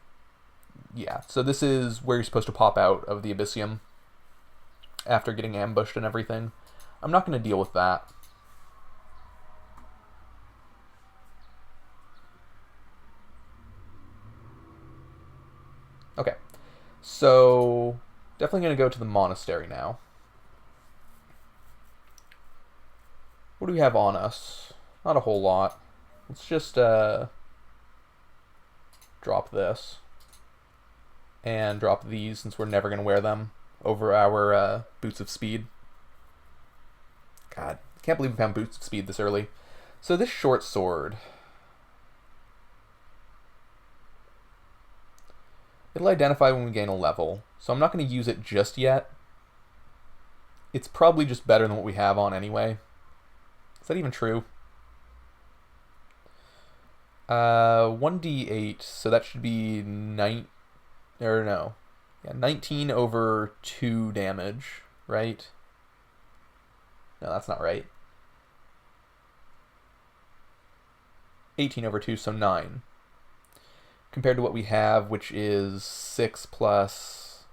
A: Yeah, so this is where you're supposed to pop out of the Abyssium after getting ambushed and everything. I'm not going to deal with that. Okay, so definitely going to go to the monastery now. What do we have on us? Not a whole lot. Let's just drop this. And drop these, since we're never going to wear them, over our boots of speed. God, I can't believe we found boots of speed this early. So this short sword. It'll identify when we gain a level. So I'm not going to use it just yet. it's probably just better than what we have on anyway. Is that even true? 1d8, so that should be 9, or no. Yeah, 19 over 2 damage, right? No, that's not right. 18 over 2, so 9. Compared to what we have, which is 6 plus...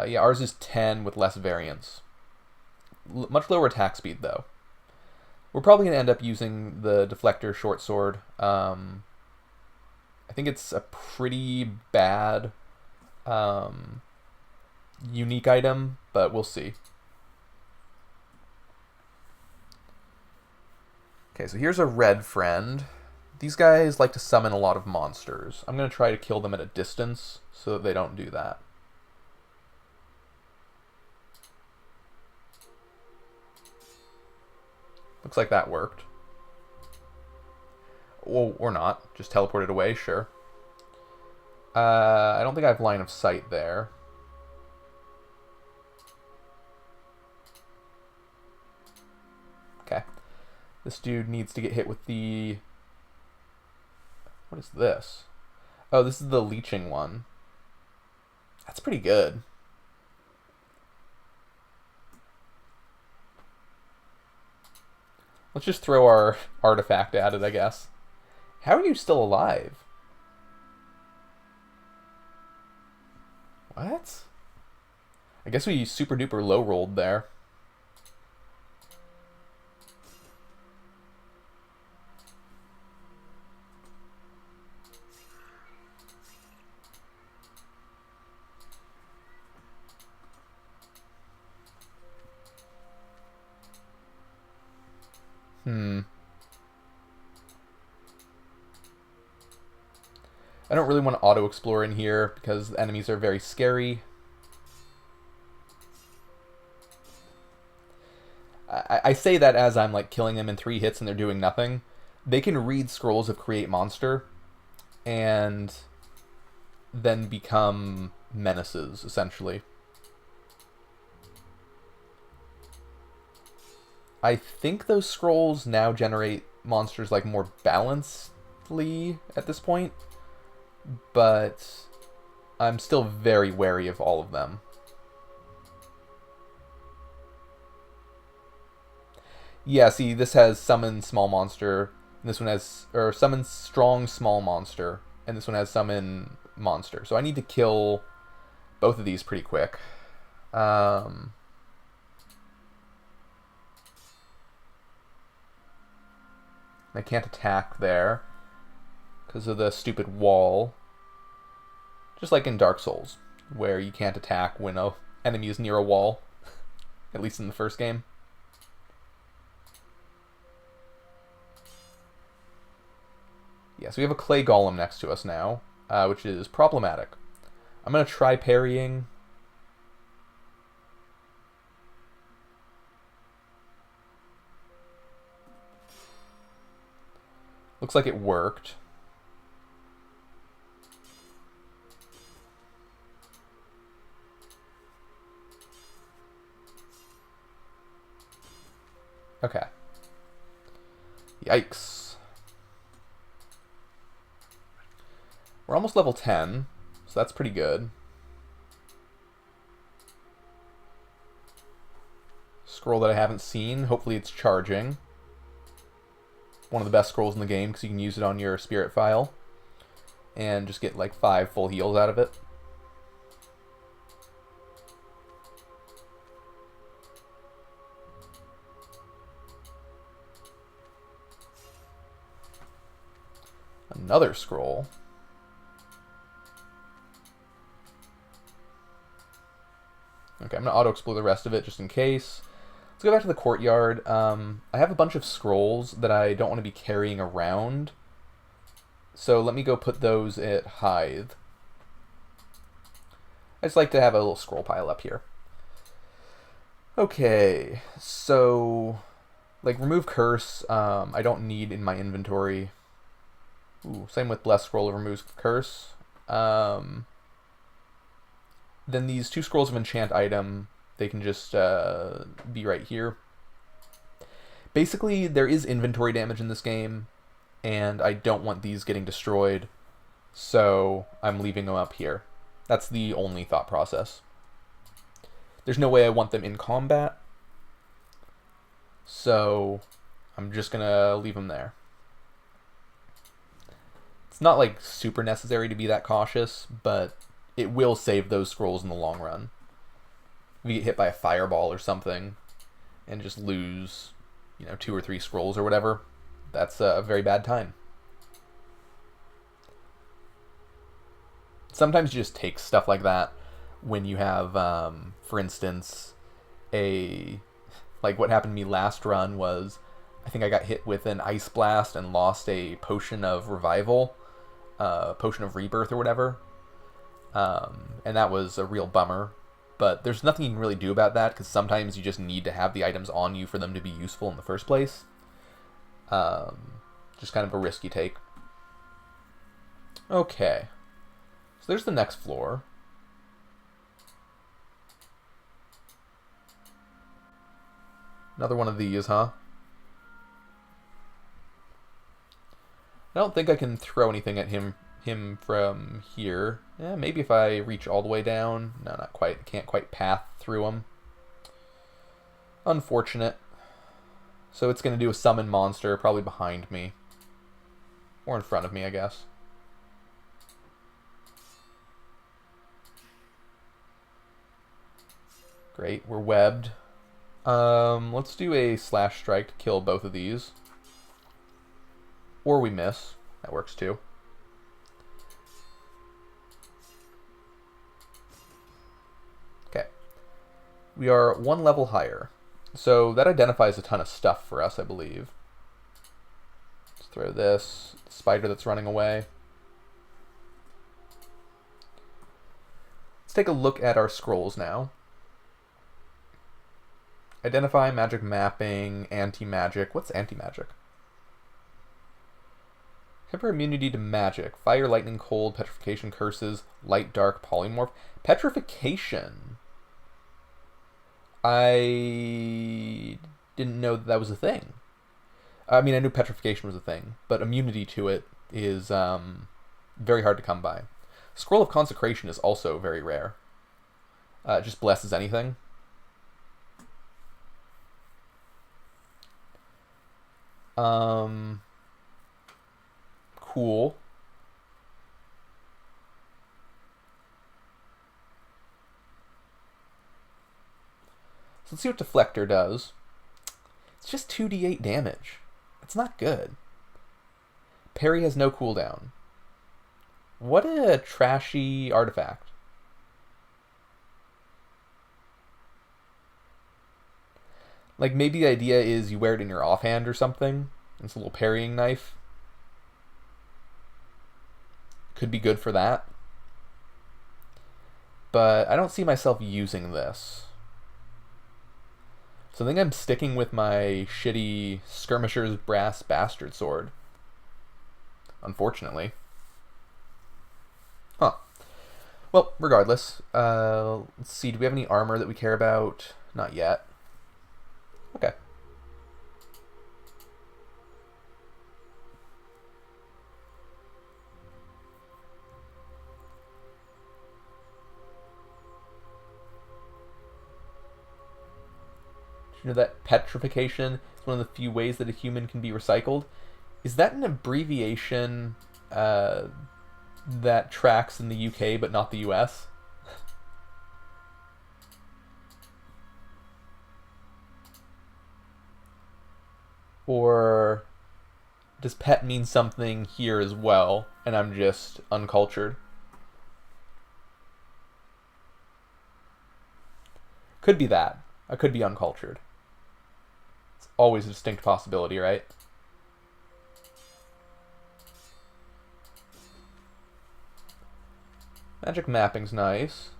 A: yeah, ours is 10 with less variance. Much lower attack speed, though. We're probably going to end up using the Deflector Short Sword. I think it's a pretty bad unique item, but we'll see. Okay, so here's a red friend. These guys like to summon a lot of monsters. I'm going to try to kill them at a distance so that they don't do that. Looks like that worked. Well, or not. Just teleported away, sure. I don't think I have line of sight there. Okay. This dude needs to get hit with the... What is this? Oh, this is the leeching one. That's pretty good. Let's just throw our artifact at it, I guess. How are you still alive? What? I guess we super duper low rolled there. I don't really want to auto-explore in here because the enemies are very scary. I say that as I'm like killing them in 3 hits and they're doing nothing. They can read scrolls of Create Monster and then become menaces, essentially. I think those scrolls now generate monsters like more balancedly at this point, but I'm still very wary of all of them. Yeah, see, this has summon small monster, and this one has, or summon strong small monster, and this one has summon monster. So I need to kill both of these pretty quick. I can't attack there because of the stupid wall. Just like in Dark Souls, where you can't attack when an enemy is near a wall, at least in the first game. Yeah, so we have a clay golem next to us now, which is problematic. I'm going to try parrying. Looks like it worked. Okay. Yikes. We're almost level 10, so that's pretty good. Scroll that I haven't seen. Hopefully it's charging. One of the best scrolls in the game because you can use it on your spirit file and just get like 5 full heals out of it. Another scroll. Okay, I'm going to auto-explore the rest of it just in case. Let's go back to the courtyard. I have a bunch of scrolls that I don't want to be carrying around. So let me go put those at Hythe. I just like to have a little scroll pile up here. Okay, so like remove curse, I don't need in my inventory. Ooh, same with blessed scroll removes curse. Then these 2 scrolls of enchant item, They can just be right here. Basically, there is inventory damage in this game, and I don't want these getting destroyed, so I'm leaving them up here. That's the only thought process. There's no way I want them in combat, so I'm just going to leave them there. It's not like super necessary to be that cautious, but it will save those scrolls in the long run. If you get hit by a fireball or something and just lose, 2 or 3 scrolls or whatever, that's a very bad time. Sometimes you just take stuff like that when you have, for instance, like what happened to me last run was, I think I got hit with an ice blast and lost a potion of revival, potion of rebirth or whatever, and that was a real bummer. But there's nothing you can really do about that, because sometimes you just need to have the items on you for them to be useful in the first place. Just kind of a risk you take. Okay. So there's the next floor. Another one of these, huh? I don't think I can throw anything at him from here. Yeah, maybe if I reach all the way down. No, not quite. Can't quite path through him. Unfortunate. So it's going to do a summon monster probably behind me. Or in front of me, I guess. Great, we're webbed. Let's do a slash strike to kill both of these. Or we miss. That works too. Okay. We are 1 level higher. So that identifies a ton of stuff for us, I believe. Let's throw this. Spider that's running away. Let's take a look at our scrolls now. Identify, magic mapping, anti-magic. What's anti-magic? Temporary immunity to magic. Fire, lightning, cold, petrification, curses, light, dark, polymorph. Petrification. I didn't know that was a thing. I mean, I knew petrification was a thing, but immunity to it is very hard to come by. Scroll of Consecration is also very rare. It just blesses anything. Cool. So let's see what Deflector does. It's just 2d8 damage. It's not good. Parry has no cooldown. What a trashy artifact. Like, maybe the idea is you wear it in your offhand or something. It's a little parrying knife. Could be good for that. But I don't see myself using this. So I think I'm sticking with my shitty Skirmisher's Brass Bastard Sword. Unfortunately. Huh. Well, regardless. Let's see, do we have any armor that we care about? Not yet. Okay. You know that petrification is one of the few ways that a human can be recycled? Is that an abbreviation that tracks in the UK but not the US? Or does pet mean something here as well, and I'm just uncultured? Could be that. I could be uncultured. It's always a distinct possibility, right? Magic mapping's nice.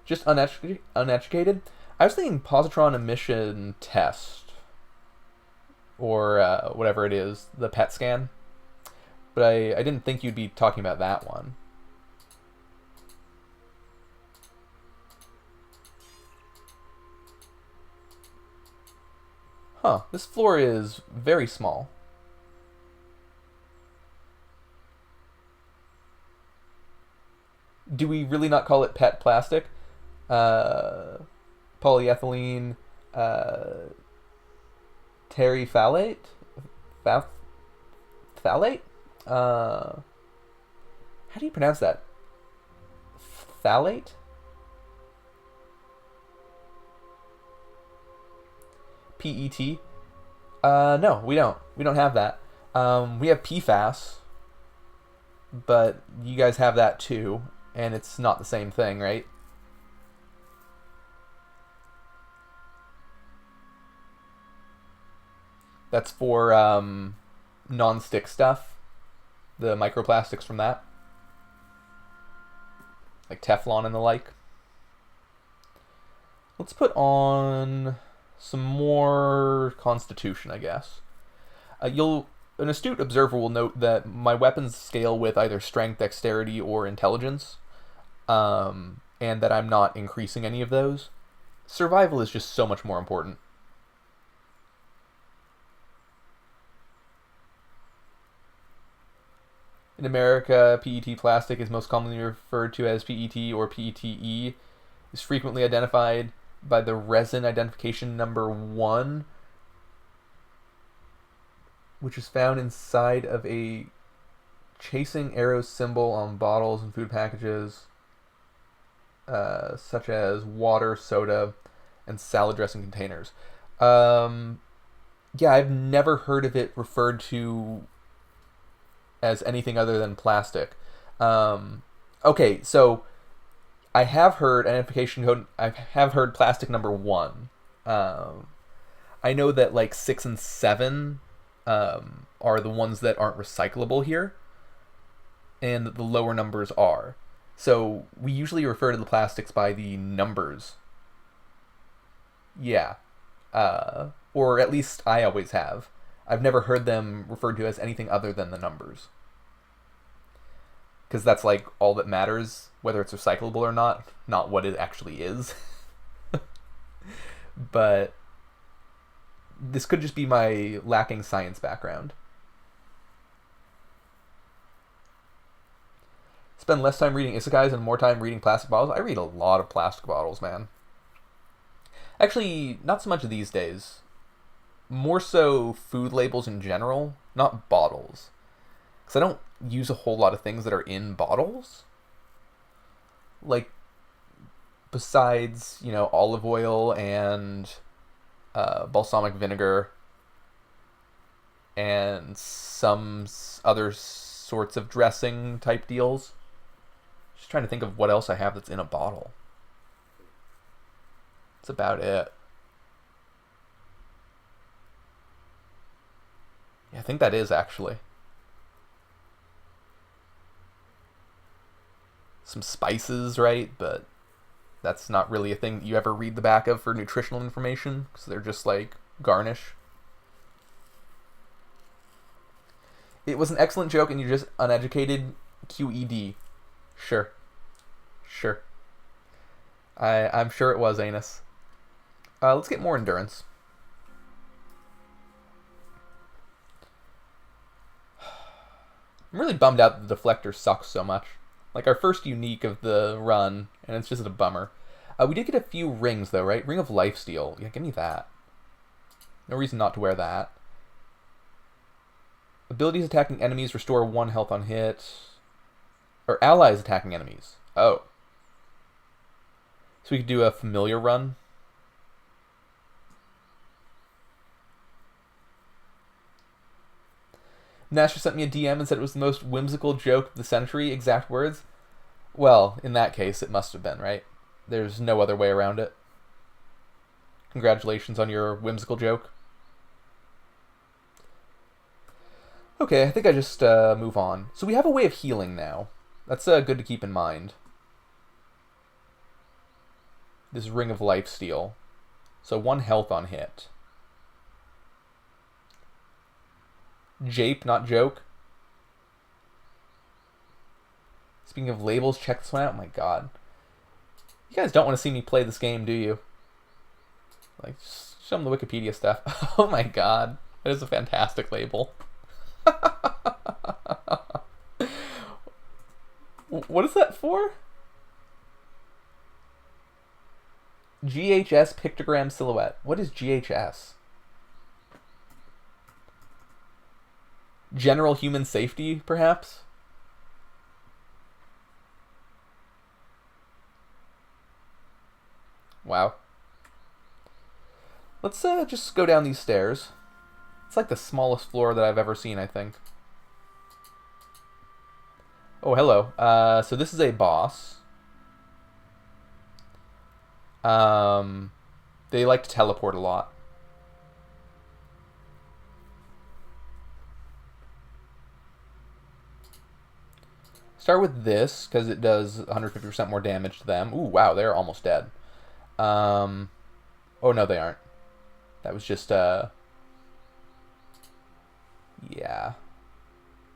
A: Just uneducated? I was thinking positron emission test. Or whatever it is, the PET scan. But I didn't think you'd be talking about that one. Huh, this floor is very small. Do we really not call it PET plastic? Uh, Polyethylene, uh, terephthalate? Pha- Phthalate? How do you pronounce that? Phthalate? PET? No, we don't. We don't have that. We have PFAS, but you guys have that too, and it's not the same thing, right? That's for non-stick stuff, the microplastics from that, like Teflon and the like. Let's put on some more Constitution, I guess. An astute observer will note that my weapons scale with either strength, dexterity, or intelligence, and that I'm not increasing any of those. Survival is just so much more important. In America, PET plastic is most commonly referred to as PET or PETE, is frequently identified by the resin identification number 1, which is found inside of a chasing arrow symbol on bottles and food packages, such as water, soda, and salad dressing containers. Yeah, I've never heard of it referred to as anything other than plastic. Okay, so I have heard identification code. I have heard plastic number 1. I know that like 6 and 7 are the ones that aren't recyclable here, and the lower numbers are. So we usually refer to the plastics by the numbers. Yeah, or at least I always have. I've never heard them referred to as anything other than the numbers. Because that's like all that matters, whether it's recyclable or not what it actually is. But this could just be my lacking science background. Spend less time reading isekais and more time reading plastic bottles. I read a lot of plastic bottles, man. Actually, not so much these days. More so food labels in general, not bottles. Because I don't use a whole lot of things that are in bottles. Like, besides, olive oil and balsamic vinegar and some other sorts of dressing type deals. Just trying to think of what else I have that's in a bottle. That's about it. Yeah, I think that is actually. Some spices, right? But that's not really a thing that you ever read the back of for nutritional information, because they're just like garnish. It was an excellent joke and you're just uneducated. QED. Sure. I'm sure it was, Anus. Let's get more endurance. I'm really bummed out that the deflector sucks so much. Like our first unique of the run, and it's just a bummer. We did get a few rings though, right? Ring of Lifesteal. Yeah, give me that. No reason not to wear that. Abilities attacking enemies restore 1 health on hit. Or allies attacking enemies. Oh. So we could do a familiar run. Nasher sent me a DM and said it was the most whimsical joke of the century, exact words. Well, in that case, it must have been, right? There's no other way around it. Congratulations on your whimsical joke. Okay, I think I just move on. So we have a way of healing now. That's good to keep in mind. This Ring of Lifesteal. So 1 health on hit. Jape, not joke. Speaking of labels, check this one out. Oh my god. You guys don't want to see me play this game, do you? Like, Show them the Wikipedia stuff. Oh my god. That is a fantastic label. What is that for? GHS pictogram silhouette. What is GHS? General human safety, perhaps? Wow. Let's just go down these stairs. It's like the smallest floor that I've ever seen, I think. Oh, hello. So this is a boss. They like to teleport a lot. Start with this, because it does 150% more damage to them. Ooh, wow, they're almost dead. Oh, no, they aren't. That was just, yeah.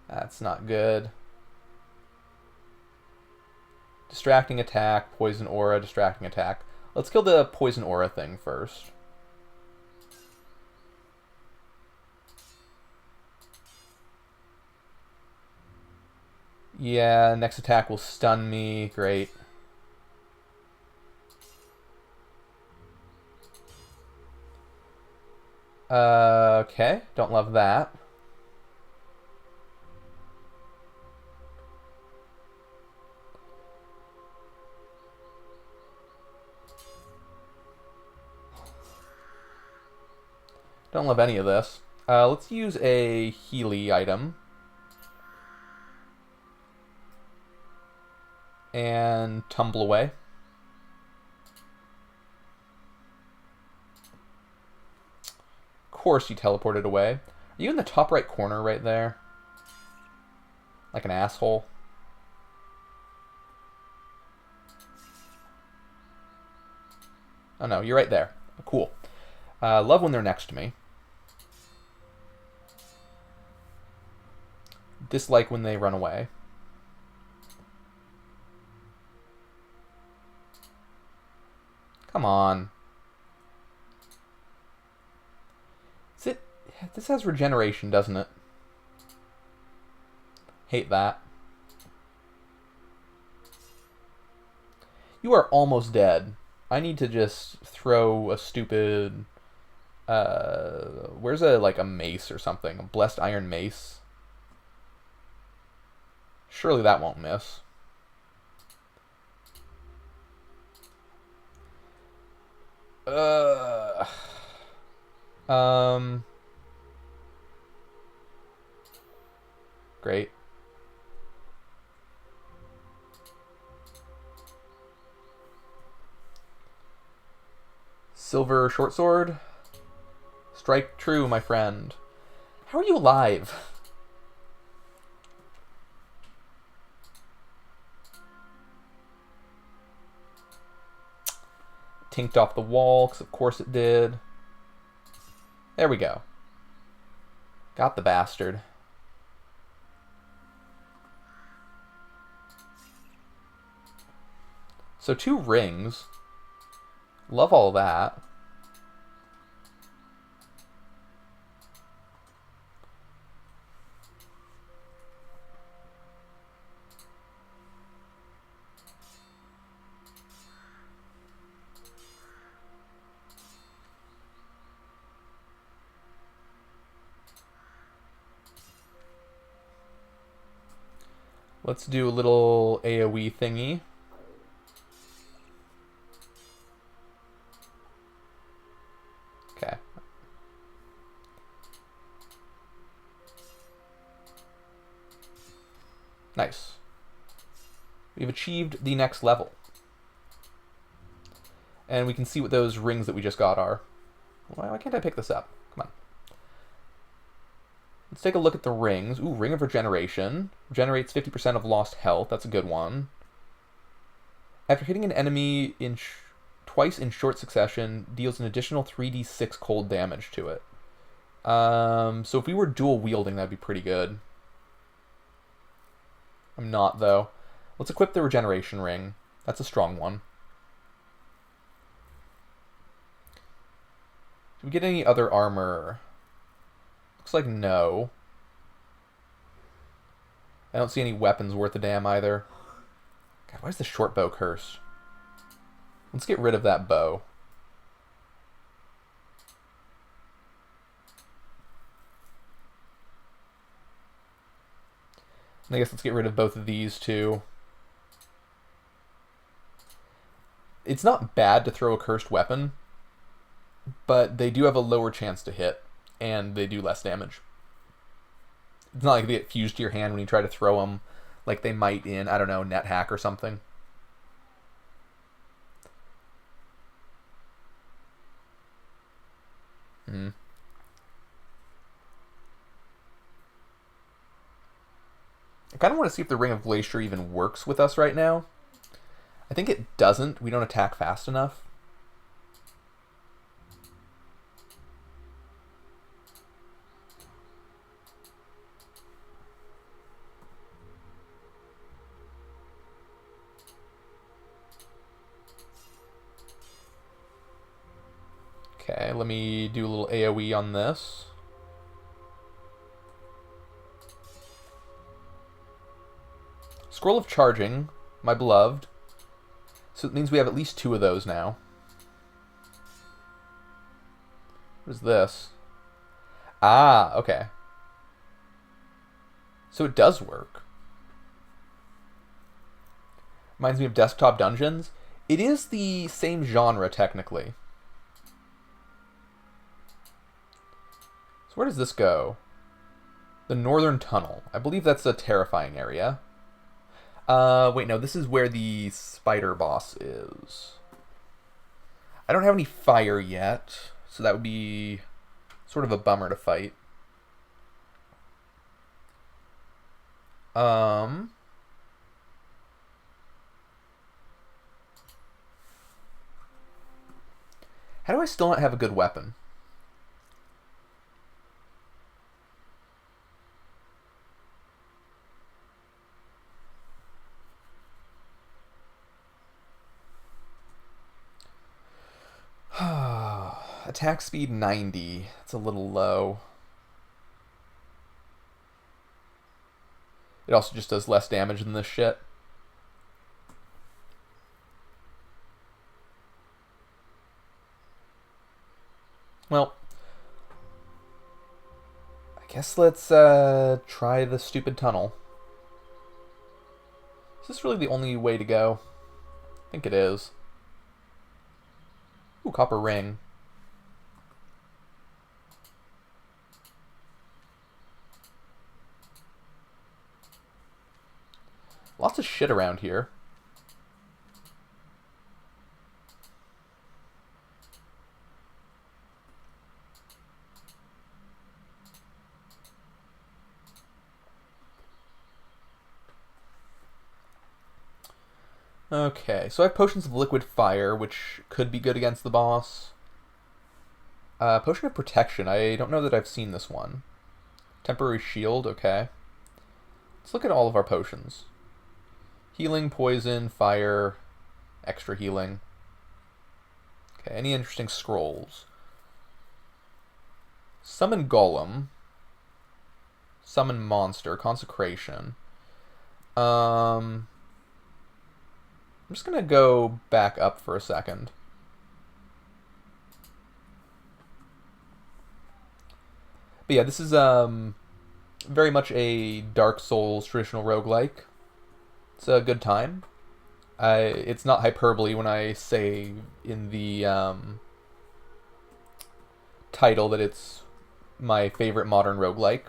A: That's not good. Distracting attack, poison aura, distracting attack. Let's kill the poison aura thing first. Yeah, next attack will stun me. Great. Okay, don't love that. Don't love any of this. Let's use a Healy item. And tumble away. Of course you teleported away. Are you in the top right corner right there? Like an asshole? Oh no, you're right there. Cool. Love when they're next to me. Dislike when they run away. Come on. Is it... This has regeneration, doesn't it? Hate that. You are almost dead. I need to just throw a stupid... where's like a mace or something? A blessed iron mace? Surely that won't miss. Great. Silver short sword. Strike true, my friend. How are you alive? Tinked off the wall, because of course it did. There we go. Got the bastard. So 2 rings. Love all that. Let's do a little AoE thingy. Okay. Nice. We've achieved the next level. And we can see what those rings that we just got are. Why can't I pick this up? Come on. Let's take a look at the rings. Ooh, Ring of Regeneration. Regenerates 50% of lost health. That's a good one. After hitting an enemy twice in short succession, deals an additional 3d6 cold damage to it. So if we were dual wielding, that'd be pretty good. I'm not, though. Let's equip the Regeneration Ring. That's a strong one. we get any other armor? Looks like no. I don't see any weapons worth a damn either. God, why is the short bow cursed? Let's get rid of that bow. And I guess let's get rid of both of these too. It's not bad to throw a cursed weapon, but they do have a lower chance to hit, and they do less damage. It's not like they get fused to your hand when you try to throw them like they might in, I don't know, NetHack or something. I kind of want to see if the Ring of Glacier even works with us right now. I think it doesn't. We don't attack fast enough. Okay, let me do a little AoE on this. Scroll of Charging, my beloved. So it means we have at least 2 of those now. What is this? Ah, okay. So it does work. Reminds me of Desktop Dungeons. It is the same genre, technically. So where does this go? The Northern Tunnel. I believe that's a terrifying area. Wait, no, this is where the spider boss is. I don't have any fire yet, so that would be sort of a bummer to fight. How do I still not have a good weapon? Attack speed 90. It's a little low. It also just does less damage than this shit. Well, I guess let's try the stupid tunnel. Is this really the only way to go? I think it is. Ooh, copper ring. Lots of shit around here. Okay, so I have Potions of Liquid Fire, which could be good against the boss. Potion of Protection, I don't know that I've seen this one. Temporary Shield, okay. Let's look at all of our potions. Healing, Poison, Fire, Extra Healing. Okay, any interesting scrolls? Summon Golem. Summon Monster, Consecration. I'm just gonna go back up for a second. But yeah, this is very much a Dark Souls traditional roguelike. It's a good time. It's not hyperbole when I say in the title that it's my favorite modern roguelike.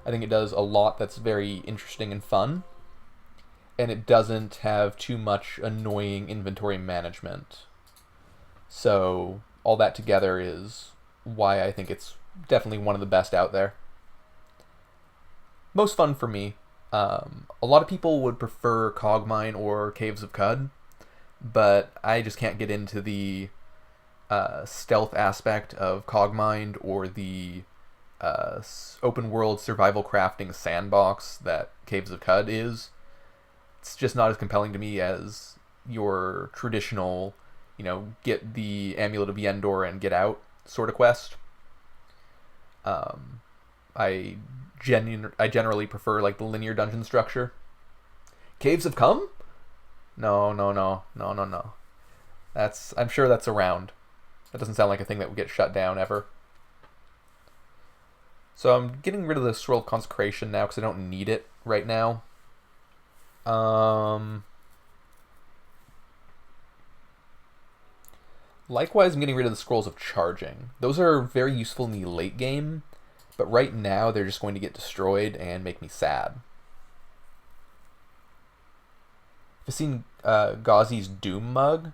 A: I think it does a lot that's very interesting and fun. And it doesn't have too much annoying inventory management. So all that together is why I think it's definitely one of the best out there. Most fun for me. A lot of people would prefer Cogmine or Caves of Cud, but I just can't get into the stealth aspect of Cogmine or the open world survival crafting sandbox that Caves of Cud is. It's just not as compelling to me as your traditional, get the Amulet of Yendor and get out. sort of quest. I generally prefer like the linear dungeon structure. Caves have come? No. I'm sure that's around. That doesn't sound like a thing that would get shut down ever. So I'm getting rid of the Scroll of Consecration now because I don't need it right now. Likewise, I'm getting rid of the Scrolls of Charging. Those are very useful in the late game, but right now they're just going to get destroyed and make me sad. I've seen Gauzy's Doom mug.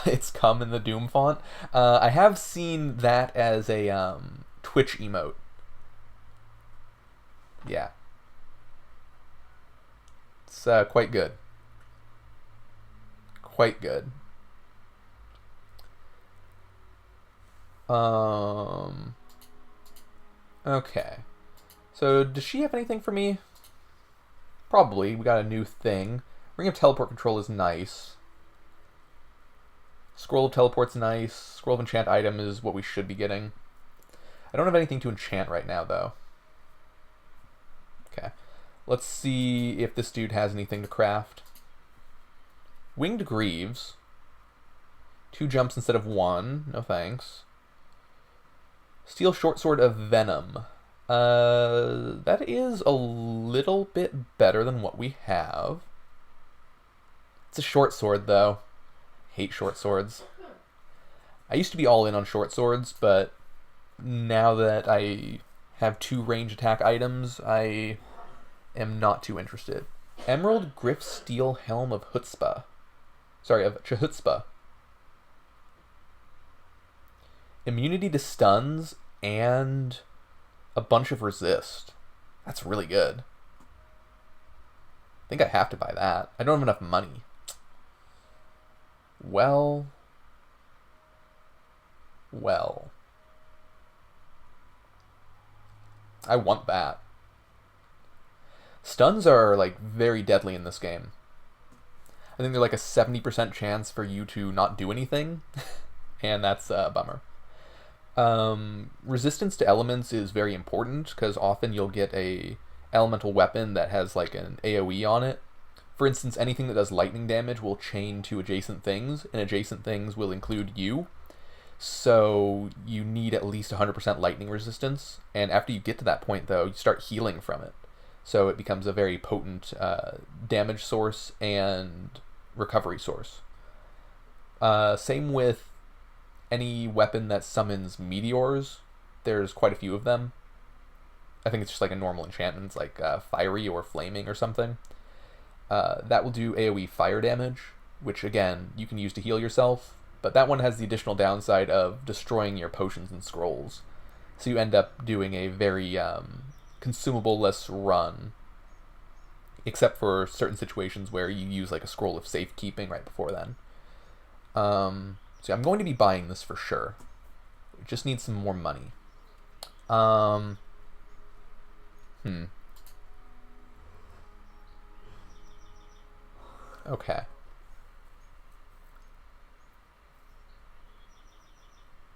A: It's come in the Doom font. I have seen that as a Twitch emote. Yeah. It's quite good. Quite good. Okay. So, does she have anything for me? Probably. We got a new thing. Ring of Teleport Control is nice. Scroll of Teleport's nice. Scroll of Enchant item is what we should be getting. I don't have anything to enchant right now, though. Okay. Let's see if this dude has anything to craft. Winged Greaves. 2 jumps instead of 1. No thanks. Steel Shortsword of Venom. That is a little bit better than what we have. It's a short sword, though. Hate short swords. I used to be all in on short swords, but now that I have 2 range attack items, I am not too interested. Emerald Griff Steel Helm of Chutzpah. Sorry, of Chutzpah. Immunity to stuns and a bunch of resist. That's really good. I think I have to buy that. I don't have enough money. Well. I want that. Stuns are like very deadly in this game. I think they're like a 70% chance for you to not do anything, and that's a bummer. Resistance to elements is very important because often you'll get a elemental weapon that has like an AoE on it. For instance, anything that does lightning damage will chain to adjacent things, and adjacent things will include you. So you need at least 100% lightning resistance, and after you get to that point, though, you start healing from it. So it becomes a very potent damage source and recovery source. Same with any weapon that summons meteors. There's quite a few of them. I think it's just like a normal enchantment. It's like fiery or flaming or something. That will do AoE fire damage, which again, you can use to heal yourself, but that one has the additional downside of destroying your potions and scrolls. So you end up doing a very consumable-less run, except for certain situations where you use like a scroll of safekeeping right before then. So I'm going to be buying this for sure. We just need some more money. Okay.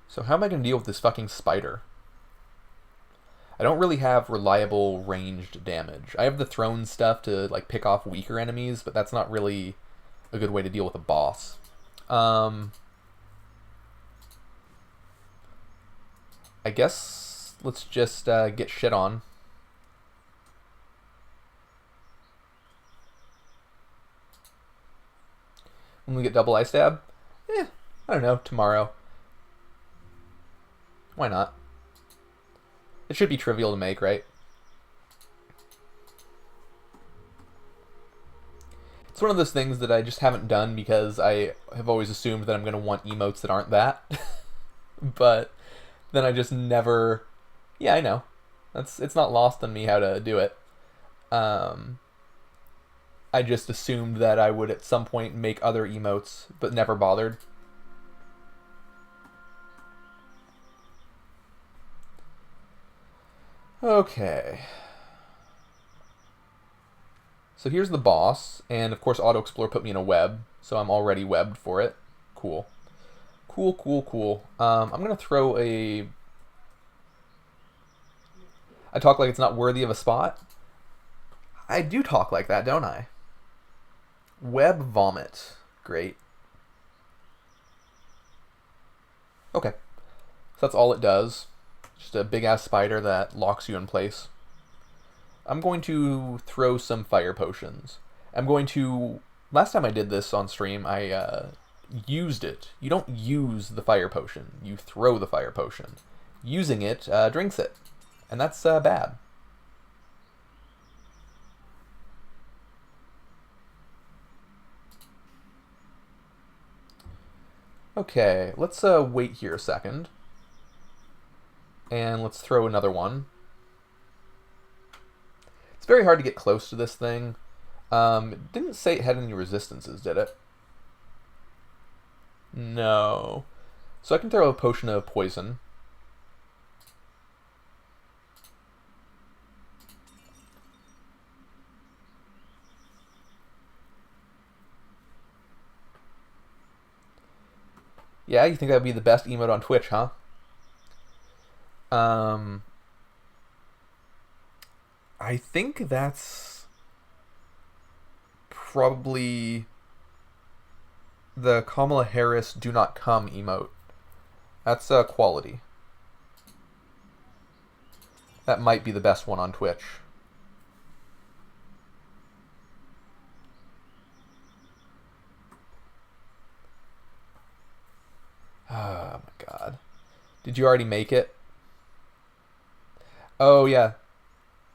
A: So how am I going to deal with this fucking spider? I don't really have reliable ranged damage. I have the thrown stuff to like pick off weaker enemies, but that's not really a good way to deal with a boss. I guess let's just get shit on. When we get double eye stab? I don't know, tomorrow. Why not? It should be trivial to make, right? It's one of those things that I just haven't done because I have always assumed that I'm going to want emotes that aren't that. But then I just never... Yeah, I know. It's not lost on me how to do it. I just assumed that I would at some point make other emotes, but never bothered. Okay. So here's the boss, and of course Auto Explore put me in a web, so I'm already webbed for it. Cool. Cool, cool, cool. I'm gonna throw a... I talk like it's not worthy of a spot. I do talk like that, don't I? Web vomit. Great. Okay. So that's all it does. Just a big-ass spider that locks you in place. I'm going to throw some fire potions. I'm going to... Last time I did this on stream, I used it. You don't use the fire potion. You throw the fire potion. Using it drinks it. And that's bad. Okay, let's wait here a second. And let's throw another one. It's very hard to get close to this thing. It didn't say it had any resistances, did it? No. So I can throw a potion of poison. Yeah, you think that would be the best emote on Twitch, huh? I think that's probably the Kamala Harris "Do Not Come" emote. That's quality. That might be the best one on Twitch. Oh my god. Did you already make it? Oh yeah.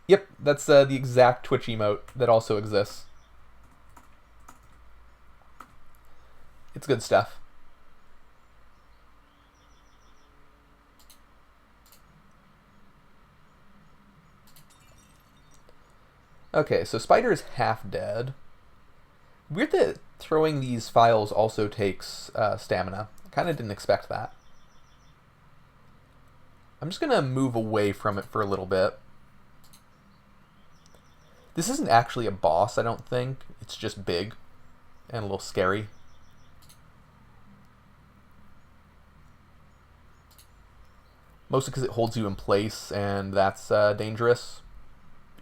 A: Yep, that's the exact Twitch emote that also exists. It's good stuff. Okay, so Spider is half dead. Weird that throwing these files also takes stamina. I kind of didn't expect that. I'm just going to move away from it for a little bit. This isn't actually a boss, I don't think. It's just big and a little scary. Mostly because it holds you in place, and that's dangerous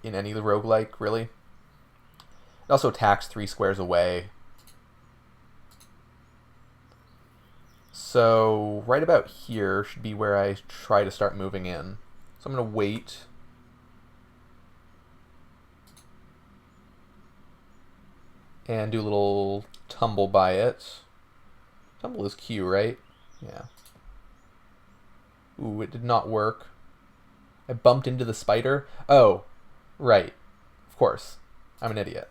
A: in any roguelike, really. It also attacks 3 squares away. So right about here should be where I try to start moving in. So I'm going to wait. And do a little tumble by it. Tumble is Q, right? Yeah. Ooh, it did not work. I bumped into the spider. Oh, right. Of course. I'm an idiot.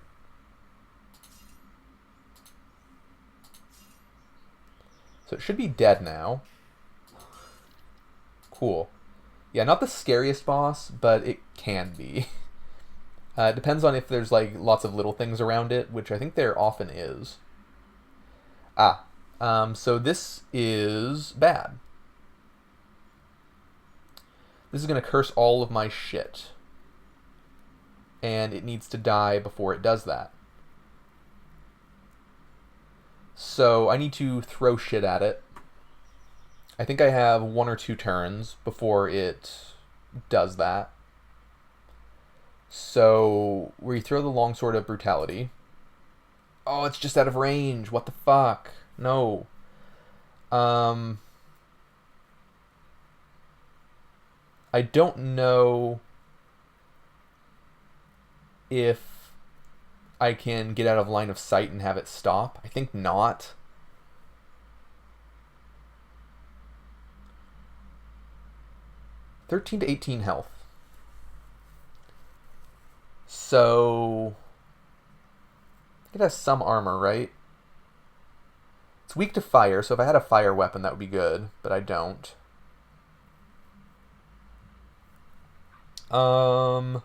A: So it should be dead now. Cool. Yeah, not the scariest boss, but it can be. It depends on if there's like lots of little things around it, which I think there often is. So this is bad. This is going to curse all of my shit. And it needs to die before it does that. So I need to throw shit at it. I think I have 1 or 2 turns before it does that. So we throw the longsword of brutality. Oh, it's just out of range. What the fuck? No. I don't know if I can get out of line of sight and have it stop. I think not. $13 to 18 health. So it has some armor, right? It's weak to fire, so if I had a fire weapon, that would be good, but I don't. How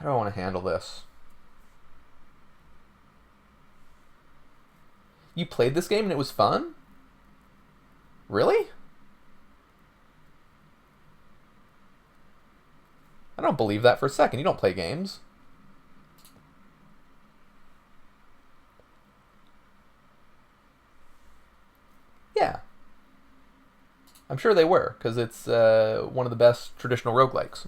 A: do I want to handle this? You played this game and it was fun? Really? I don't believe that for a second. You don't play games. I'm sure they were, because it's one of the best traditional roguelikes.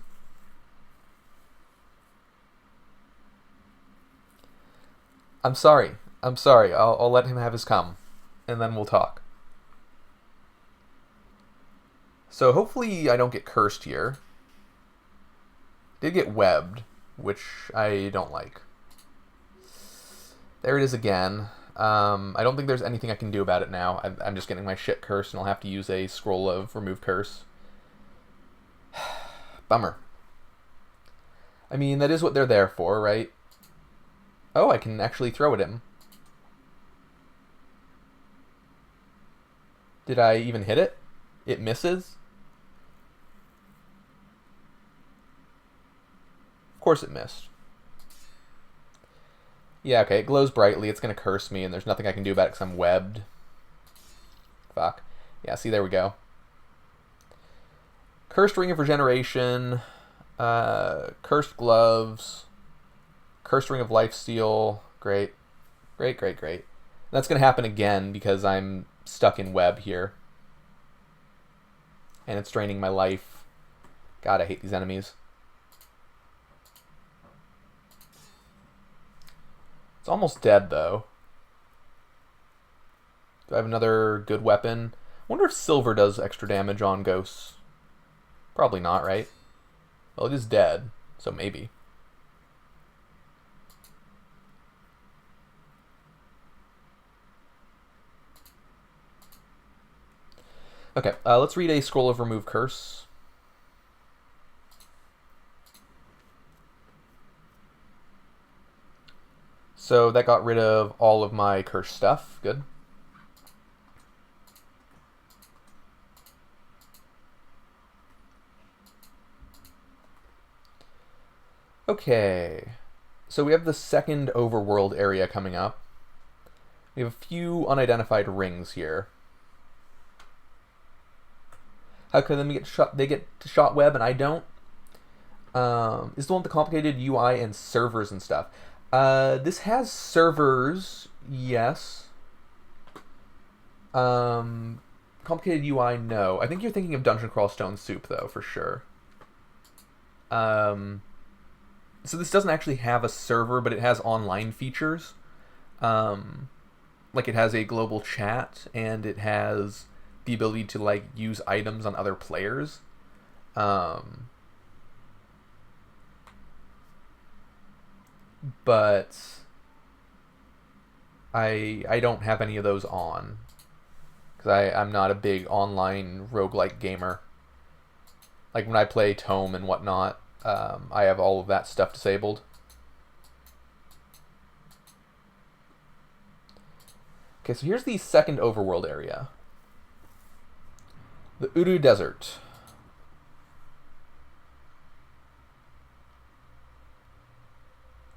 A: I'm sorry. I'm sorry. I'll let him have his cum, and then we'll talk. So hopefully I don't get cursed here. Did get webbed, which I don't like. There it is again. I don't think there's anything I can do about it now. I'm just getting my shit cursed, and I'll have to use a scroll of remove curse. Bummer. I mean, that is what they're there for, right? Oh, I can actually throw at him. Did I even hit it? It misses? Of course it missed. Yeah, okay, it glows brightly. It's going to curse me, and there's nothing I can do about it because I'm webbed. Fuck. Yeah, see, there we go. Cursed Ring of Regeneration. Cursed Gloves. Cursed Ring of Lifesteal. Great. Great, great, great. That's going to happen again because I'm stuck in web here. And it's draining my life. God, I hate these enemies. It's almost dead, though. Do I have another good weapon? I wonder if silver does extra damage on ghosts. Probably not, right? Well, it is dead, so maybe. Okay, let's read a scroll of remove curse. So that got rid of all of my curse stuff. Good. Okay. So we have the second overworld area coming up. We have a few unidentified rings here. How come they get to shot web and I don't? Is the one with the complicated UI and servers and stuff. This has servers, yes. Complicated UI, no. I think you're thinking of Dungeon Crawl Stone Soup, though, for sure. So this doesn't actually have a server, but it has online features. Like it has a global chat, and it has the ability to like use items on other players. But I don't have any of those on because I'm not a big online roguelike gamer. Like when I play Tome and whatnot, I have all of that stuff disabled. Okay, so here's the second overworld area. The Uru Desert.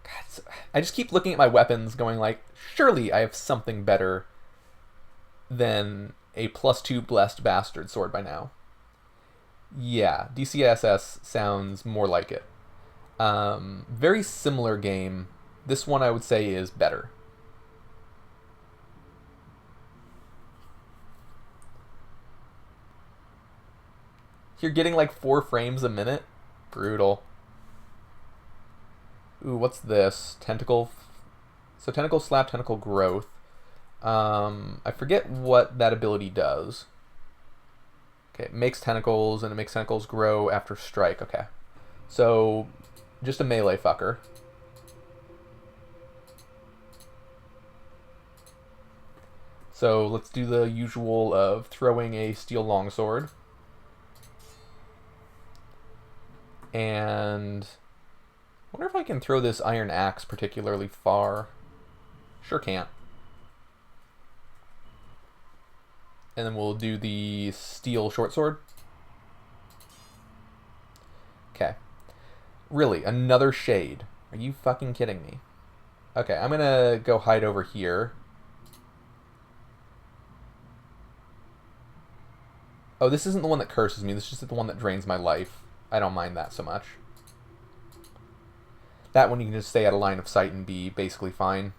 A: God, I just keep looking at my weapons going like, surely I have something better than a +2 Blessed Bastard sword by now. Yeah, DCSS sounds more like it. Very similar game. This one I would say is better. You're getting like 4 frames a minute? Brutal. Ooh, what's this? Tentacle. So Tentacle Slap, Tentacle Growth. I forget what that ability does. Okay, it makes tentacles, and it makes tentacles grow after strike. Okay. So, just a melee fucker. So, let's do the usual of throwing a steel longsword. And I wonder if I can throw this iron axe particularly far. Sure can't. And then we'll do the steel short sword. Okay. Really, another shade. Are you fucking kidding me? Okay, I'm gonna go hide over here. Oh, this isn't the one that curses me. This is just the one that drains my life. I don't mind that so much. That one you can just stay out of line of sight and be basically fine.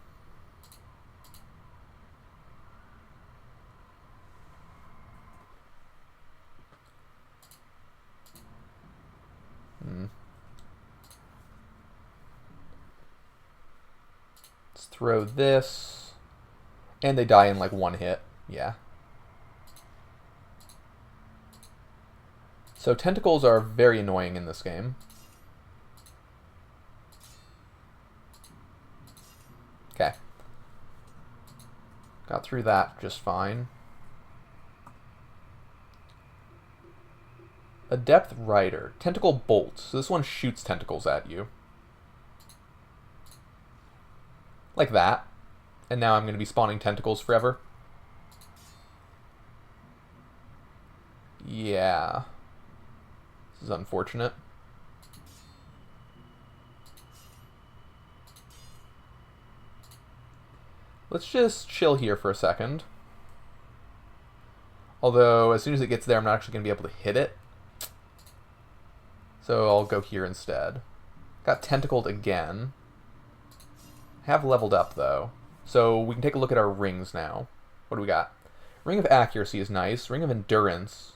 A: throw this. And they die in like one hit. Yeah. So tentacles are very annoying in this game. Okay. Got through that just fine. Adept Rider. Tentacle Bolt. So this one shoots tentacles at you. Like that. And now I'm going to be spawning tentacles forever. Yeah. This is unfortunate. Let's just chill here for a second. Although, as soon as it gets there, I'm not actually going to be able to hit it. So I'll go here instead. Got tentacled again. Have leveled up, though. So we can take a look at our rings now. What do we got? Ring of Accuracy is nice. Ring of Endurance.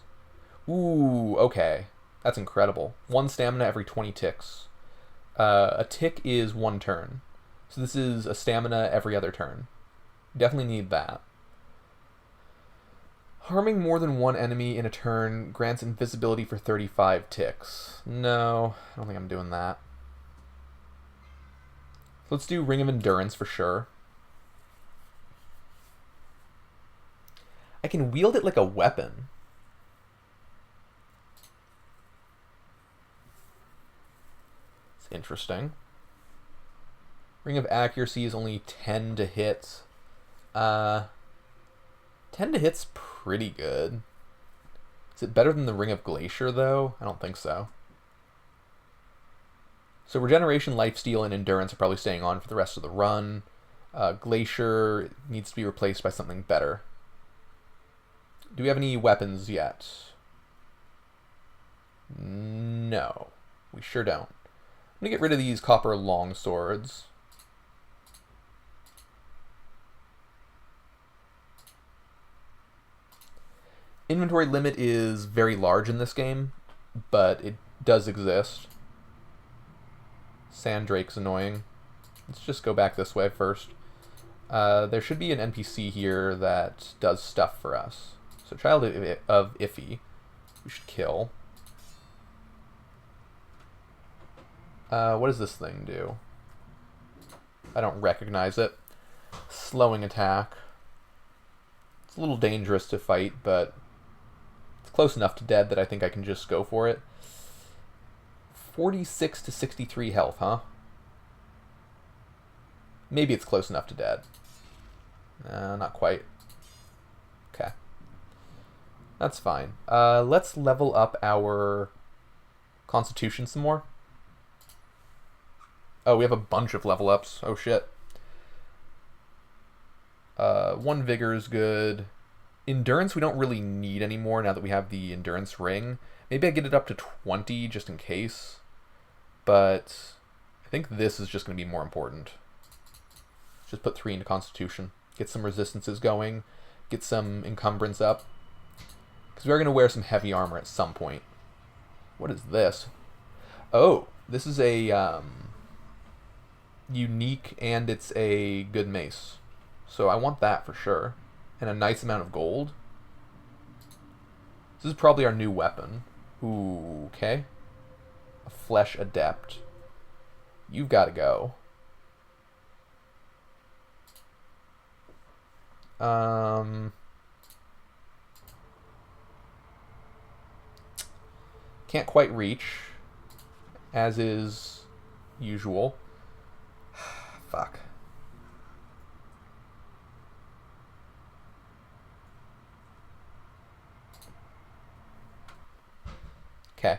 A: Ooh, okay. That's incredible. 1 stamina every 20 ticks. A tick is 1 turn. So this is a stamina every other turn. Definitely need that. Harming more than 1 enemy in a turn grants invisibility for 35 ticks. No, I don't think I'm doing that. So let's do Ring of Endurance for sure. I can wield it like a weapon. It's interesting. Ring of Accuracy is only 10 to hit. 10 to hit's pretty good. Is it better than the Ring of Glacier, though? I don't think so. So Regeneration, Lifesteal, and Endurance are probably staying on for the rest of the run. Glacier needs to be replaced by something better. Do we have any weapons yet? No. We sure don't. I'm going to get rid of these copper longswords. Inventory limit is very large in this game, but it does exist. Sandrake's annoying. Let's just go back this way first. There should be an NPC here that does stuff for us. So Child of Iffy, we should kill. What does this thing do? I don't recognize it. Slowing attack. It's a little dangerous to fight, but it's close enough to dead that I think I can just go for it. 46 to 63 health, huh? Maybe it's close enough to dead. Not quite. Okay. That's fine. Let's level up our Constitution some more. Oh, we have a bunch of level ups. Oh, shit. 1 Vigor is good. Endurance we don't really need anymore now that we have the Endurance Ring. Maybe I get it up to 20 just in case. But I think this is just going to be more important. Just put 3 into Constitution. Get some resistances going. Get some encumbrance up. Because we are going to wear some heavy armor at some point. What is this? Oh, this is a unique and it's a good mace. So I want that for sure. And a nice amount of gold. This is probably our new weapon. Ooh, okay. A Flesh Adept. You've got to go. Can't quite reach, as is usual. Fuck. Okay,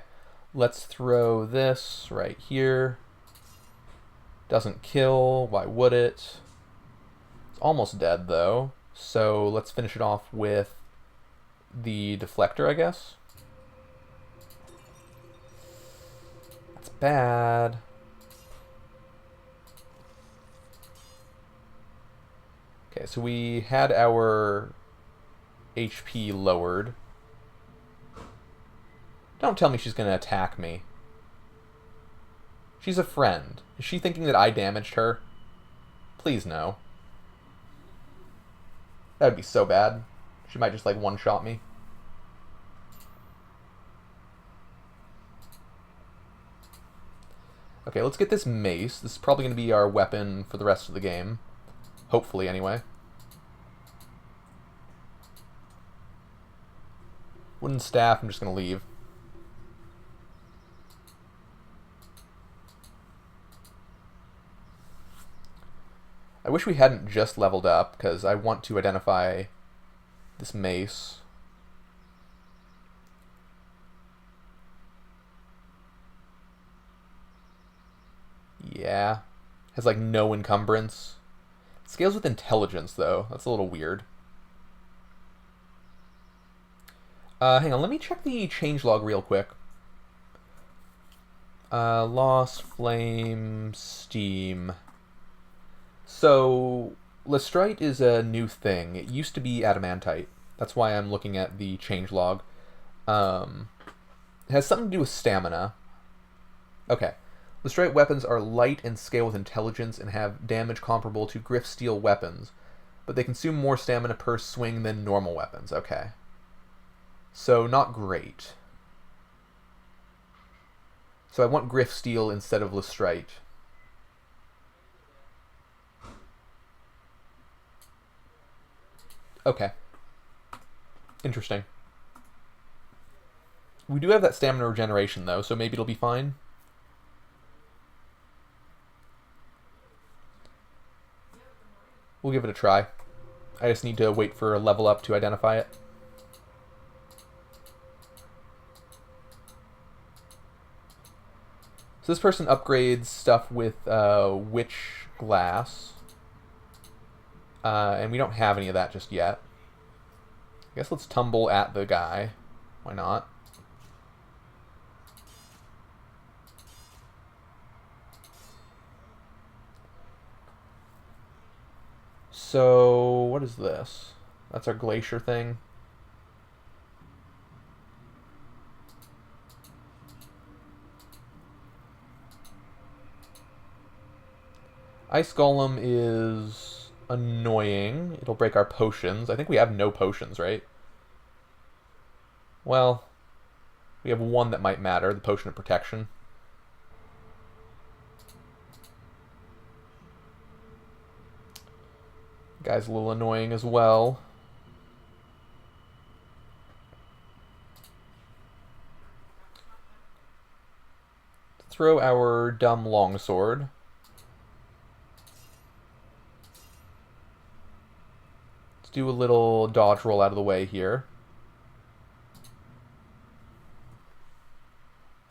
A: let's throw this right here. Doesn't kill, why would it? It's almost dead though, so let's finish it off with the deflector, I guess. That's bad. Okay, so we had our HP lowered. Don't tell me she's going to attack me. She's a friend. Is she thinking that I damaged her? Please no. That would be so bad. She might just, like, one-shot me. Okay, let's get this mace. This is probably going to be our weapon for the rest of the game. Hopefully, anyway. Wooden staff, I'm just going to leave. I wish we hadn't just leveled up, because I want to identify this mace. Yeah. Has, like, no encumbrance. Scales with intelligence, though. That's a little weird. Hang on, let me check the changelog real quick. Lost Flame Steam. So, Lestrite is a new thing. It used to be adamantite. That's why I'm looking at the changelog. It has something to do with stamina. Okay. Lestrite weapons are light and scale with intelligence and have damage comparable to Griff Steel weapons, but they consume more stamina per swing than normal weapons. Okay. So, not great. So I want Griff Steel instead of Lestrite. Okay. Interesting. We do have that stamina regeneration, though, so maybe it'll be fine. We'll give it a try. I just need to wait for a level up to identify it. So this person upgrades stuff with witch glass. And we don't have any of that just yet. I guess let's tumble at the guy. Why not? So, what is this? That's our glacier thing. Ice Golem is annoying. It'll break our potions. I think we have no potions, right? Well, we have one that might matter, the Potion of Protection. Guy's a little annoying as well. Throw our dumb longsword. Let's do a little dodge roll out of the way here.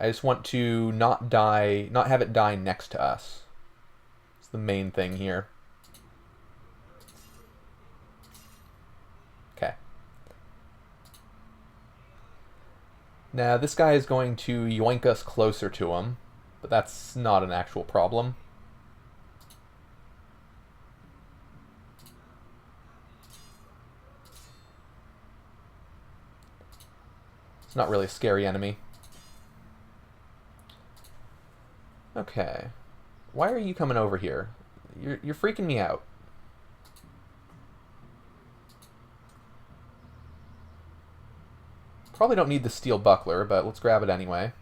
A: I just want to not die, not have it die next to us. It's the main thing here. Okay. Now this guy is going to yoink us closer to him, but that's not an actual problem. It's not really a scary enemy. Okay. Why are you coming over here? You're freaking me out. Probably don't need the steel buckler, but let's grab it anyway.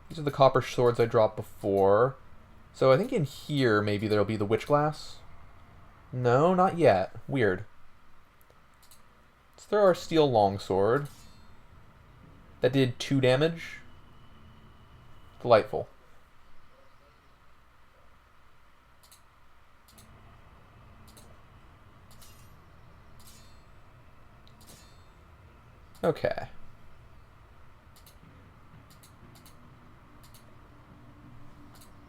A: These are the copper swords I dropped before. So I think in here maybe there'll be the witch glass. No, not yet. Weird. Let's throw our steel longsword. That did 2 damage. Delightful. Okay.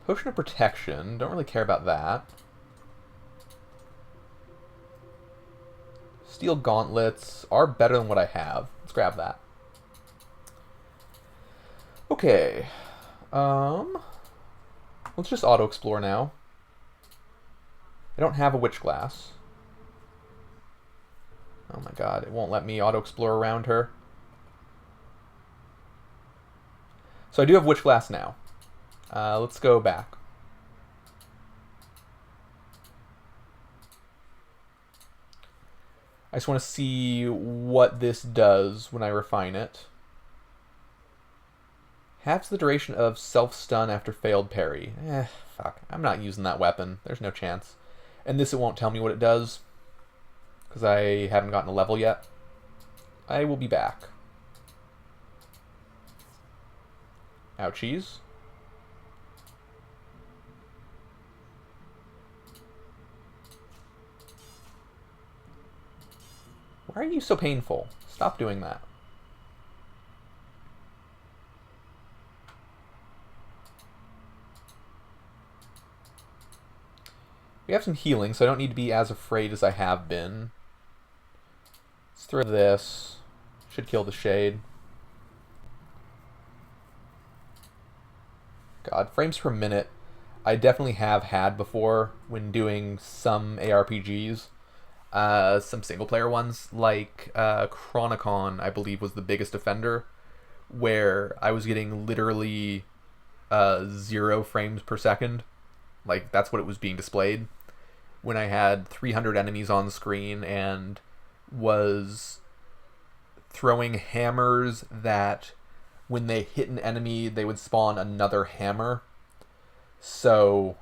A: Potion of Protection. Don't really care about that. Steel gauntlets are better than what I have. Let's grab that. Okay. Let's just auto-explore now. I don't have a witch glass. Oh my god, it won't let me auto-explore around her. So I do have Witch Glass now. Let's go back. I just want to see what this does when I refine it. Halves the duration of self-stun after failed parry. Fuck. I'm not using that weapon. There's no chance. And this, it won't tell me what it does, because I haven't gotten a level yet. I will be back. Ouchies. Why are you so painful? Stop doing that. We have some healing, so I don't need to be as afraid as I have been. Let's throw this. Should kill the shade. God, frames per minute I definitely have had before when doing some ARPGs. Some single-player ones, like Chronicon, I believe, was the biggest offender, where I was getting literally 0 frames per second. Like, that's what it was being displayed. When I had 300 enemies on screen and was throwing hammers that, when they hit an enemy, they would spawn another hammer. So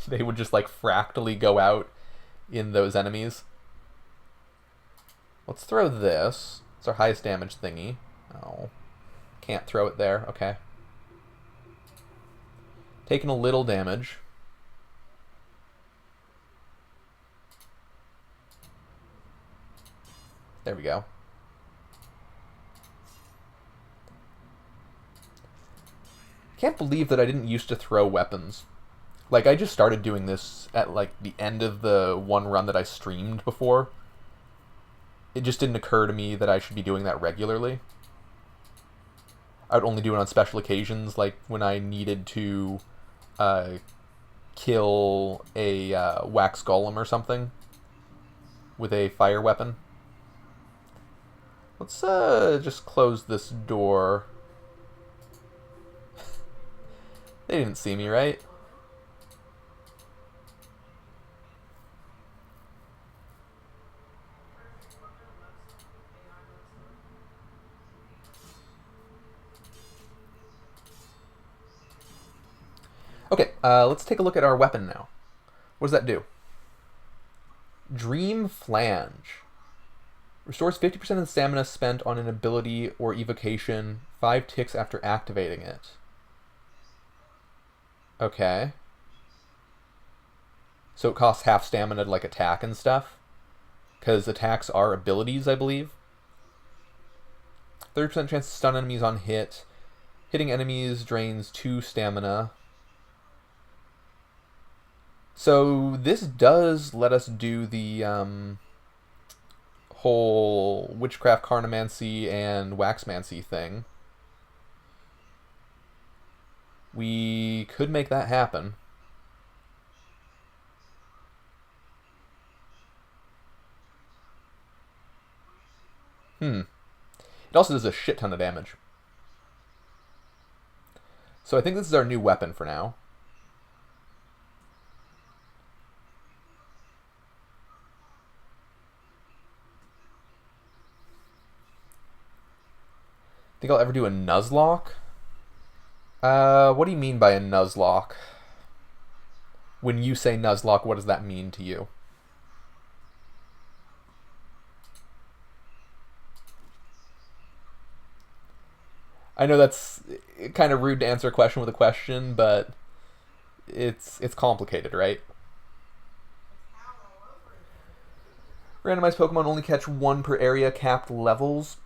A: they would just, like, fractally go out in those enemies. Let's throw this. It's our highest damage thingy. Oh. Can't throw it there. Okay. Taking a little damage. There we go. Can't believe that I didn't used to throw weapons. Like, I just started doing this at, like, the end of the one run that I streamed before. It just didn't occur to me that I should be doing that regularly. I would only do it on special occasions, like when I needed to kill a wax golem or something with a fire weapon. Let's just close this door. They didn't see me, right? Okay, let's take a look at our weapon now. What does that do? Dreamflange. Restores 50% of the stamina spent on an ability or evocation 5 ticks after activating it. Okay. So it costs half stamina to, like, attack and stuff? Because attacks are abilities, I believe. 30% chance to stun enemies on hit. Hitting enemies drains 2 stamina. So this does let us do the whole witchcraft, carnomancy, and waxmancy thing. We could make that happen. It also does a shit ton of damage. So I think this is our new weapon for now. Think I'll ever do a Nuzlocke? What do you mean by a Nuzlocke? When you say Nuzlocke, what does that mean to you? I know that's kind of rude to answer a question with a question, but it's complicated, right? Randomized Pokemon only catch 1 per area capped levels.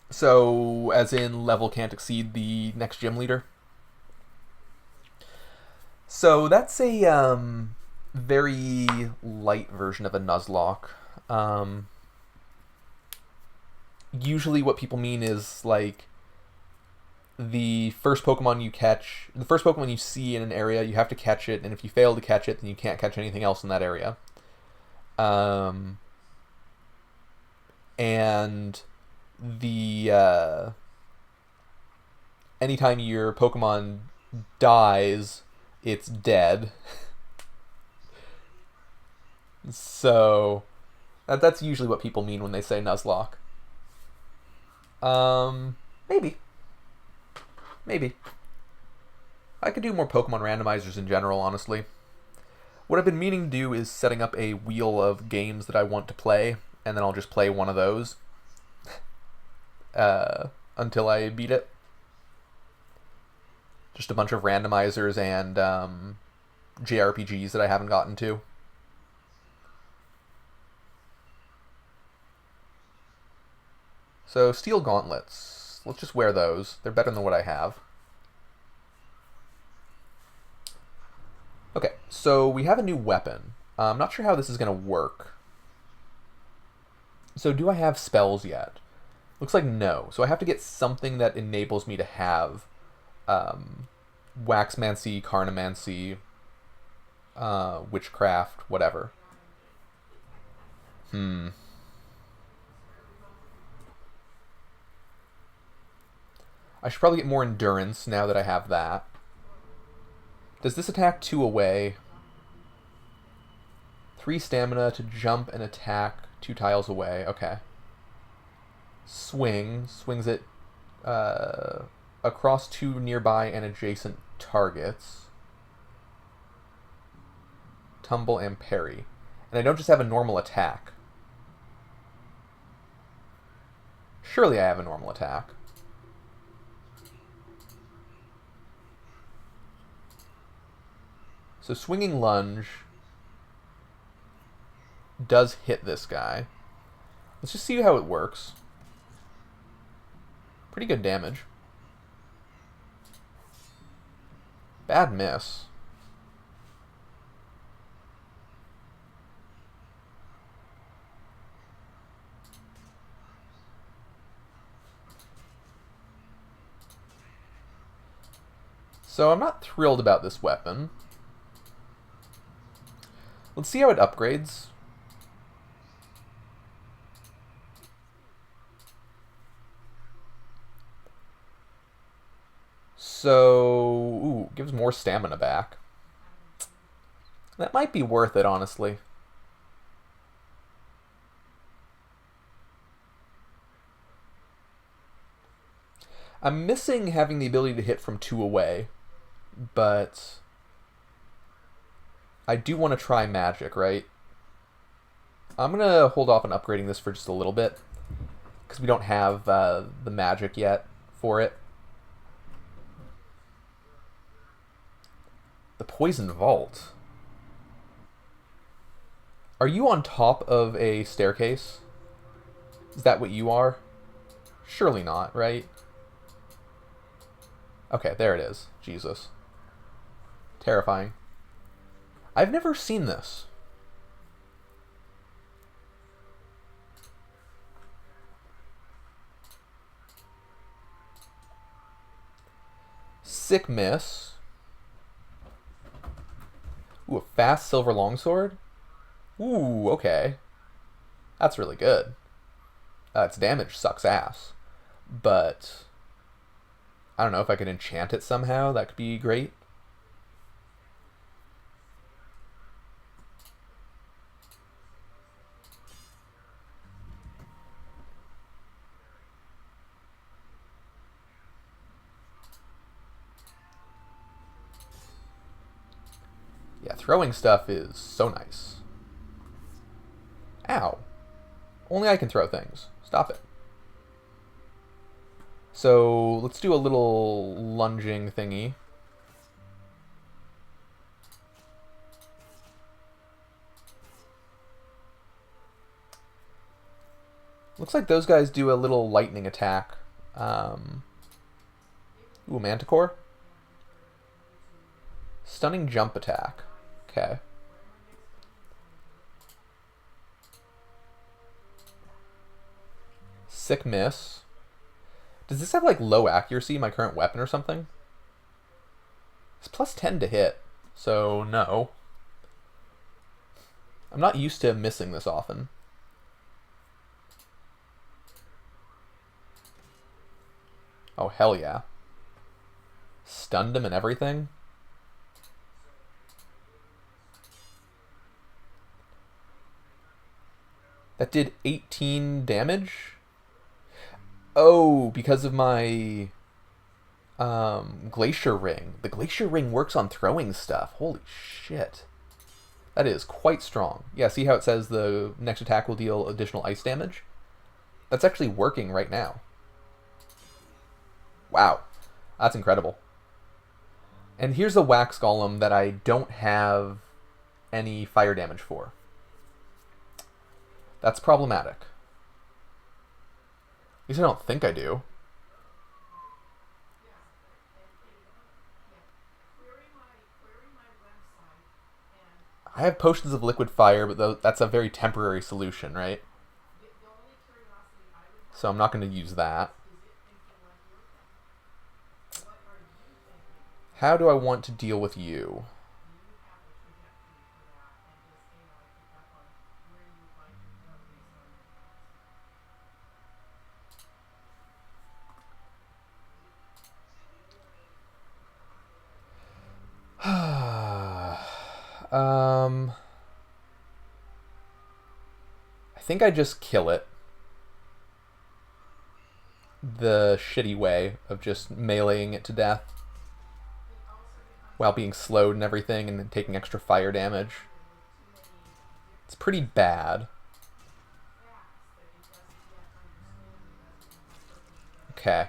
A: So, as in, level can't exceed the next gym leader. So, that's a very light version of a Nuzlocke. Usually what people mean is, like, the first Pokemon you catch, the first Pokemon you see in an area, you have to catch it, and if you fail to catch it, then you can't catch anything else in that area. And the anytime your Pokemon dies, it's dead. So that's usually what people mean when they say Nuzlocke. Maybe. Maybe. I could do more Pokemon randomizers in general, honestly. What I've been meaning to do is setting up a wheel of games that I want to play, and then I'll just play one of those until I beat it. Just a bunch of randomizers and JRPGs that I haven't gotten to. So, Steel Gauntlets. Let's just wear those. They're better than what I have. Okay, so we have a new weapon. I'm not sure how this is going to work. So do I have spells yet? Looks like no. So I have to get something that enables me to have Waxmancy, Carnomancy, Witchcraft, whatever. I should probably get more Endurance now that I have that. Does this attack 2 away? 3 stamina to jump and attack 2 tiles away. Okay. Swing. Swings it across 2 nearby and adjacent targets. Tumble and parry. And I don't just have a normal attack. Surely I have a normal attack. So Swinging Lunge does hit this guy. Let's just see how it works. Pretty good damage. Bad miss. So I'm not thrilled about this weapon. Let's see how it upgrades. So, gives more stamina back. That might be worth it, honestly. I'm missing having the ability to hit from 2 away, but I do want to try magic, right? I'm going to hold off on upgrading this for just a little bit, because we don't have the magic yet for it. The Poison Vault. Are you on top of a staircase? Is that what you are? Surely not, right? Okay, there it is. Jesus. Terrifying. I've never seen this. Sick miss. Ooh, a fast silver longsword? Ooh, okay. That's really good. Its damage sucks ass. But I don't know if I could enchant it somehow. That could be great. Yeah, throwing stuff is so nice. Ow. Only I can throw things. Stop it. So, let's do a little lunging thingy. Looks like those guys do a little lightning attack. Ooh, Manticore? Stunning jump attack. Okay. Sick miss. Does this have like low accuracy, my current weapon or something? It's plus 10 to hit, so no. I'm not used to missing this often. Oh, hell yeah. Stunned him and everything. That did 18 damage? Oh, because of my Glacier Ring. The Glacier Ring works on throwing stuff. Holy shit. That is quite strong. Yeah, see how it says the next attack will deal additional ice damage? That's actually working right now. Wow. That's incredible. And here's a Wax Golem that I don't have any fire damage for. That's problematic. At least I don't think I do. I have potions of liquid fire, but that's a very temporary solution, right? So I'm not going to use that. How do I want to deal with you? I think I just kill it. The shitty way of just meleeing it to death while being slowed and everything and then taking extra fire damage. It's pretty bad. Okay.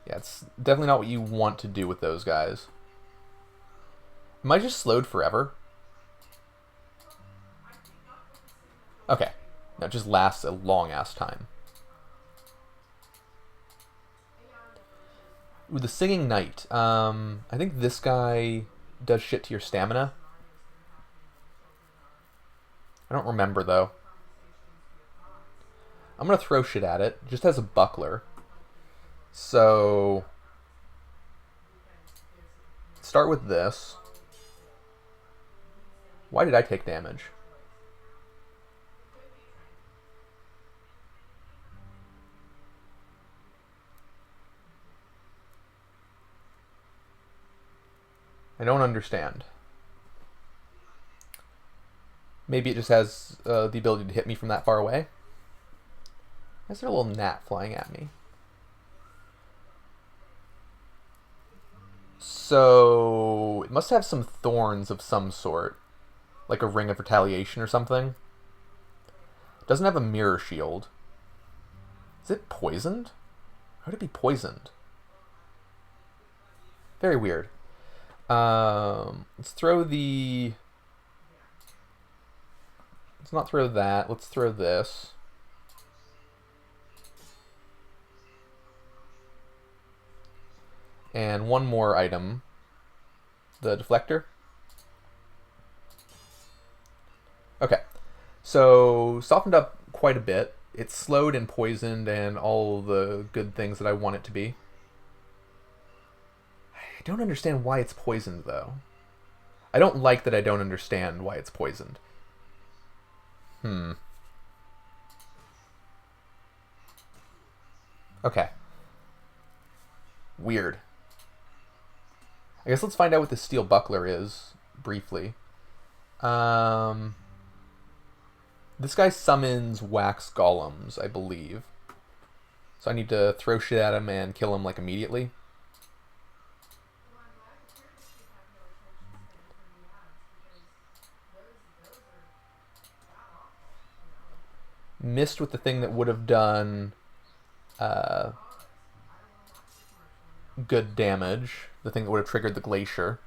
A: Yeah, it's definitely not what you want to do with those guys. Am I just slowed forever? Okay. No, it just lasts a long-ass time. Ooh, the Singing Knight. I think this guy does shit to your stamina. I don't remember, though. I'm going to throw shit at it. It just has a buckler. So... start with this. Why did I take damage? I don't understand. Maybe it just has the ability to hit me from that far away. Why is there a little gnat flying at me? So it must have some thorns of some sort. Like a ring of retaliation or something. It doesn't have a mirror shield. Is it poisoned? How would it be poisoned? Very weird. Let's throw the... let's not throw that. Let's throw this. And one more item. The deflector. Okay. So, softened up quite a bit. It's slowed and poisoned and all the good things that I want it to be. I don't understand why it's poisoned, though. I don't like that I don't understand why it's poisoned. Okay. Weird. I guess let's find out what the steel buckler is, briefly. This guy summons wax golems, I believe. So I need to throw shit at him and kill him, like, immediately. Missed with the thing that would have done good damage. The thing that would have triggered the glacier.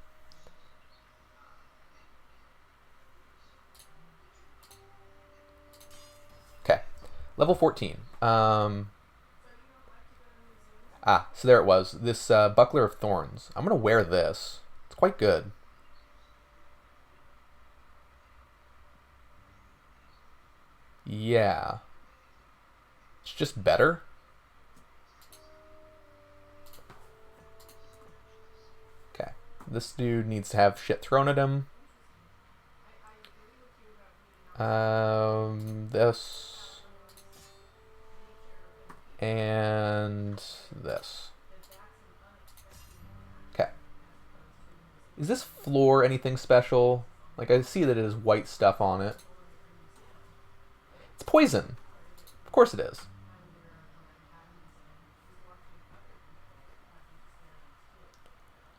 A: Okay. Level 14. So there it was. This Buckler of Thorns. I'm going to wear this. It's quite good. Yeah. It's just better. Okay. This dude needs to have shit thrown at him. This. And this. Is this floor anything special? Like, I see that it has white stuff on it. It's poison. Of course it is.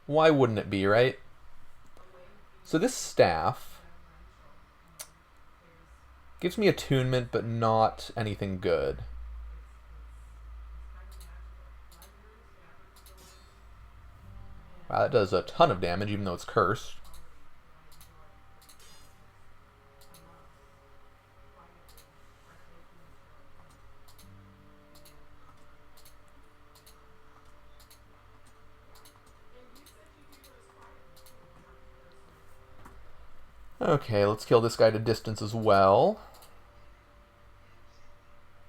A: Why wouldn't it be, right? So this staff gives me attunement, but not anything good. Wow, that does a ton of damage, even though it's cursed. Okay, let's kill this guy to distance as well.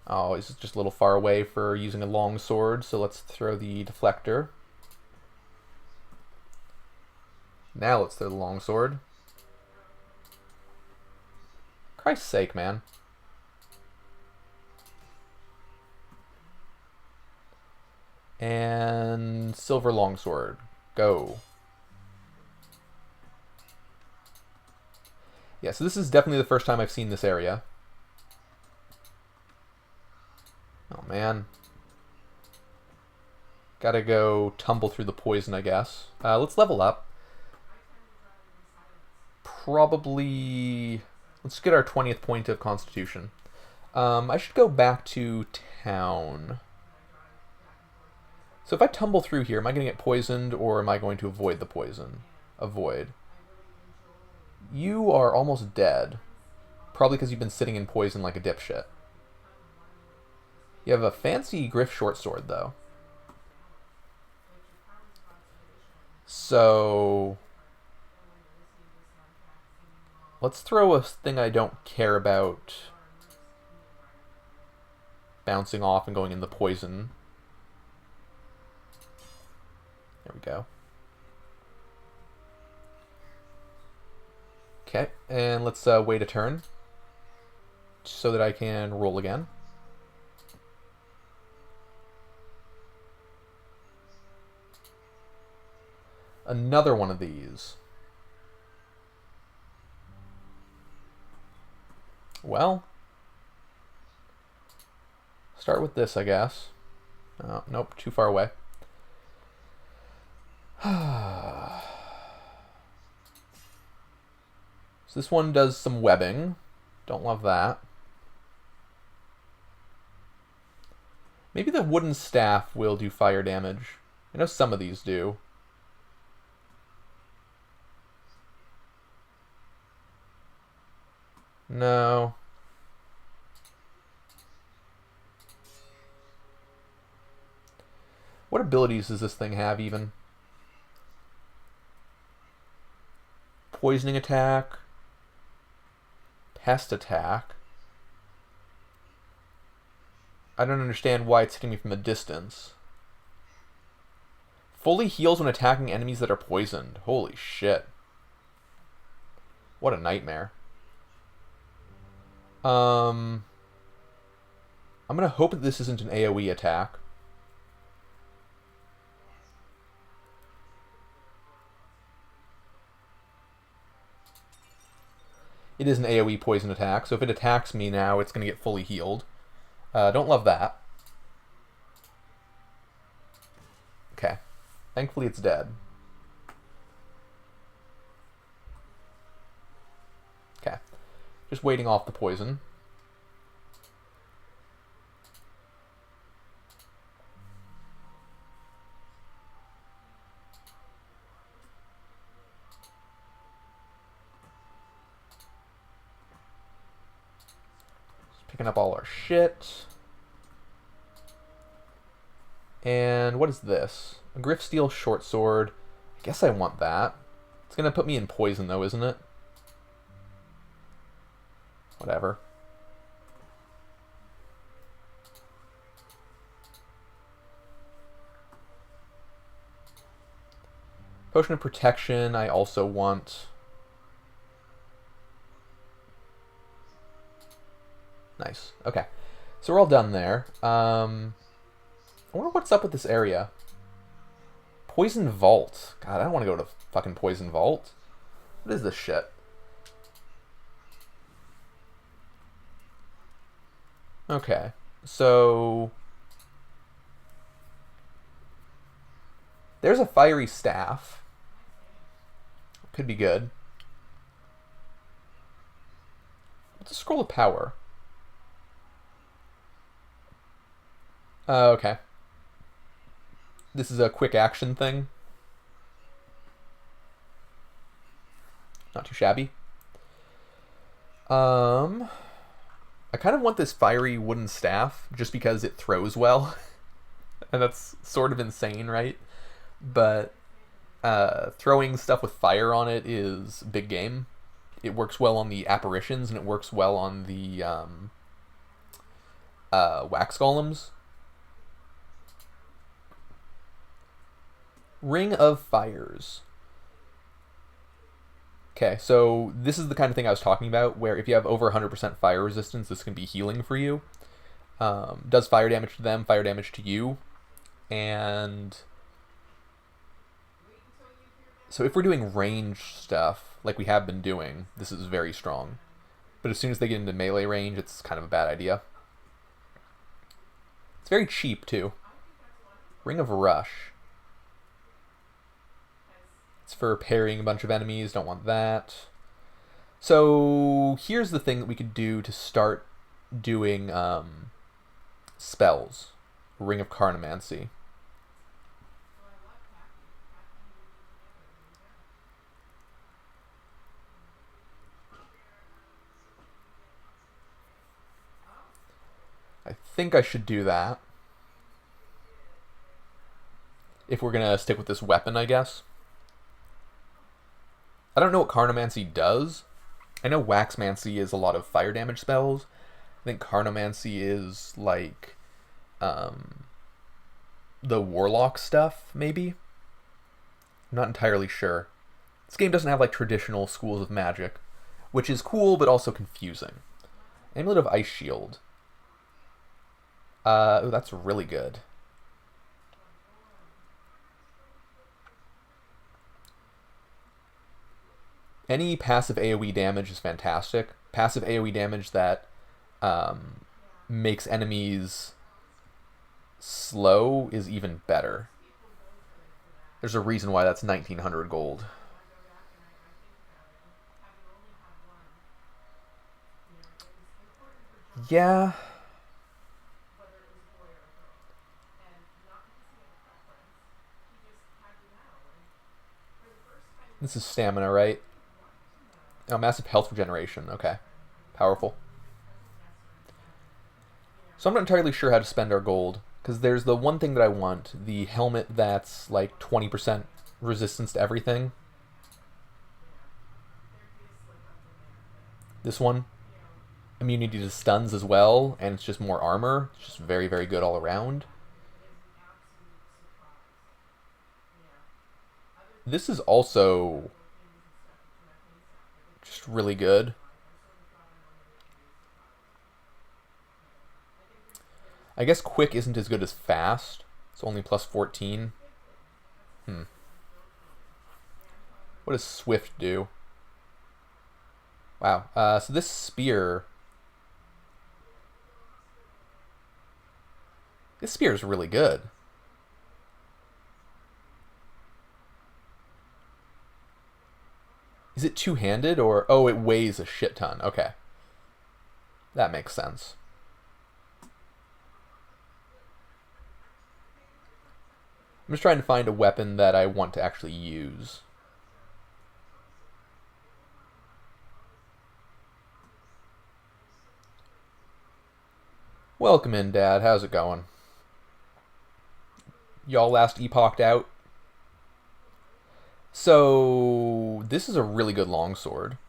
A: Oh, he's just a little far away for using a long sword, so let's throw the deflector. Now let's throw the long sword. Christ's sake, man. And silver longsword. Go. Yeah, so this is definitely the first time I've seen this area. Oh, man. Gotta go tumble through the poison, I guess. Let's level up. Probably... Let's get our 20th point of Constitution. I should go back to town. So if I tumble through here, am I going to get poisoned, or am I going to avoid the poison? Avoid. You are almost dead. Probably because you've been sitting in poison like a dipshit. You have a fancy Griff short sword, though. So... let's throw a thing I don't care about bouncing off and going in the poison. There we go. Okay, and let's wait a turn so that I can roll again. Another one of these. Well, start with this, I guess. Oh, nope, too far away. So this one does some webbing. Don't love that. Maybe the wooden staff will do fire damage. I know some of these do. No. What abilities does this thing have, even? Poisoning attack. Pest attack. I don't understand why it's hitting me from a distance. Fully heals when attacking enemies that are poisoned. Holy shit. What a nightmare. I'm gonna hope that this isn't an AoE attack. It is an AoE poison attack, so if it attacks me now, it's gonna get fully healed. Don't love that. Okay. Thankfully it's dead. Okay. Just waiting off the poison. Just picking up all our shit. And what is this? A Griff Steel short sword. I guess I want that. It's gonna put me in poison though, isn't it? Whatever. Potion of Protection I also want. Nice. Okay. So we're all done there. I wonder what's up with this area. Poison Vault. God, I don't want to go to fucking Poison Vault. What is this shit? Okay, so there's a fiery staff. Could be good. What's a scroll of power? Okay. This is a quick action thing. Not too shabby. I kind of want this fiery wooden staff just because it throws well. And that's sort of insane, right? But throwing stuff with fire on it is big game. It works well on the apparitions, and it works well on the wax golems. Ring of Fires. Okay, so this is the kind of thing I was talking about, where if you have over 100% fire resistance, this can be healing for you. Does fire damage to them, fire damage to you. And so if we're doing range stuff, like we have been doing, this is very strong. But as soon as they get into melee range, it's kind of a bad idea. It's very cheap, too. Ring of Rush. It's for parrying a bunch of enemies, don't want that. So here's the thing that we could do to start doing spells. Ring of Carnomancy. I think I should do that. If we're going to stick with this weapon, I guess. I don't know what Carnomancy does. I know Waxmancy is a lot of fire damage spells. I think Carnomancy is like the Warlock stuff, maybe? I'm not entirely sure. This game doesn't have like traditional schools of magic, which is cool but also confusing. Amulet of Ice Shield. Oh, that's really good. Any passive AoE damage is fantastic. Passive AoE damage that makes enemies slow is even better. There's a reason why that's 1900 gold. Yeah. This is stamina, right? Oh, massive health regeneration. Okay. Powerful. So I'm not entirely sure how to spend our gold, because there's the one thing that I want, the helmet that's like 20% resistance to everything. This one. Immunity to stuns as well, and it's just more armor. It's just very, very good all around. This is also just really good. I guess quick isn't as good as fast. It's only plus 14. What does swift do? Wow. So this spear... This spear is really good. Is it two-handed or... Oh, it weighs a shit ton. Okay. That makes sense. I'm just trying to find a weapon that I want to actually use. Welcome in, Dad. How's it going? Y'all last epoch'd out? So, this is a really good longsword.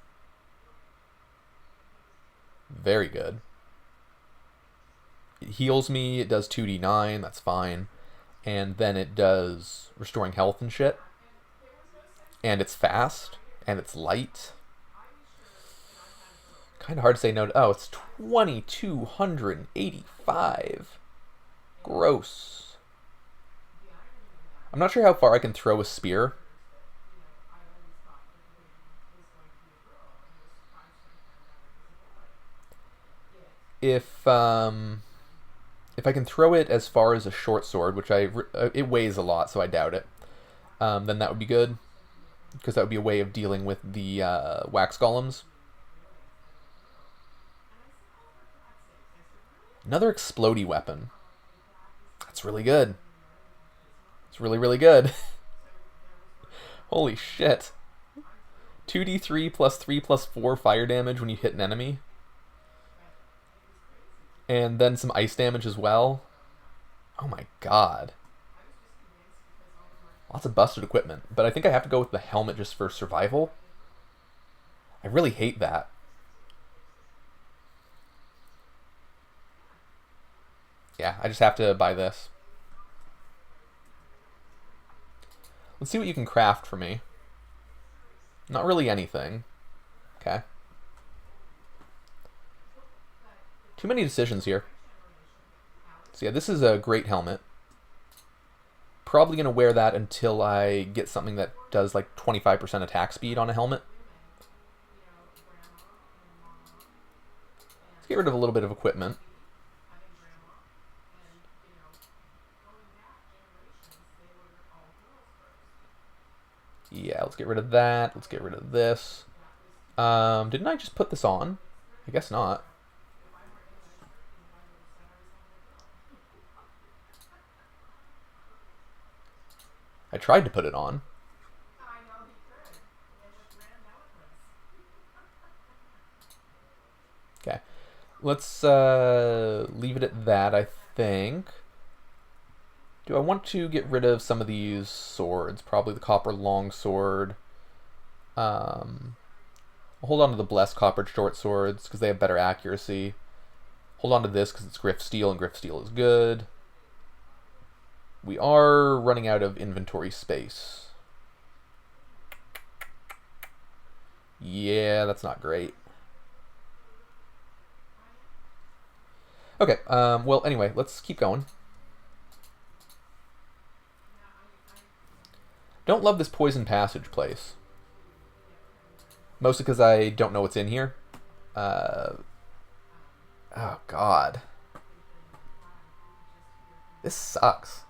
A: Very good. It heals me, it does 2d9, that's fine. And then it does restoring health and shit. And it's fast, and it's light. Kind of hard to say no to... Oh, it's 2,285. Gross. I'm not sure how far I can throw a spear. If I can throw it as far as a short sword, which it weighs a lot, so I doubt it, then that would be good, because that would be a way of dealing with the wax golems. Another explodey weapon. That's really good. It's really, really good. Holy shit. 2d3 plus 3 plus 4 fire damage when you hit an enemy. And then some ice damage as well. Oh my god. Lots of busted equipment. But I think I have to go with the helmet just for survival. I really hate that. Yeah, I just have to buy this. Let's see what you can craft for me. Not really anything. Okay. Too many decisions here. So yeah, this is a great helmet. Probably going to wear that until I get something that does like 25% attack speed on a helmet. Let's get rid of a little bit of equipment. Yeah, let's get rid of that. Let's get rid of this. Didn't I just put this on? I guess not. I tried to put it on. Okay. Let's leave it at that, I think. Do I want to get rid of some of these swords? Probably the copper longsword. I'll hold on to the blessed copper short swords because they have better accuracy. Hold on to this because it's Griff Steel, and Griff Steel is good. We are running out of inventory space. Yeah, that's not great. Okay, well, anyway, let's keep going. Don't love this poison passage place. Mostly because I don't know what's in here. Oh, God. This sucks.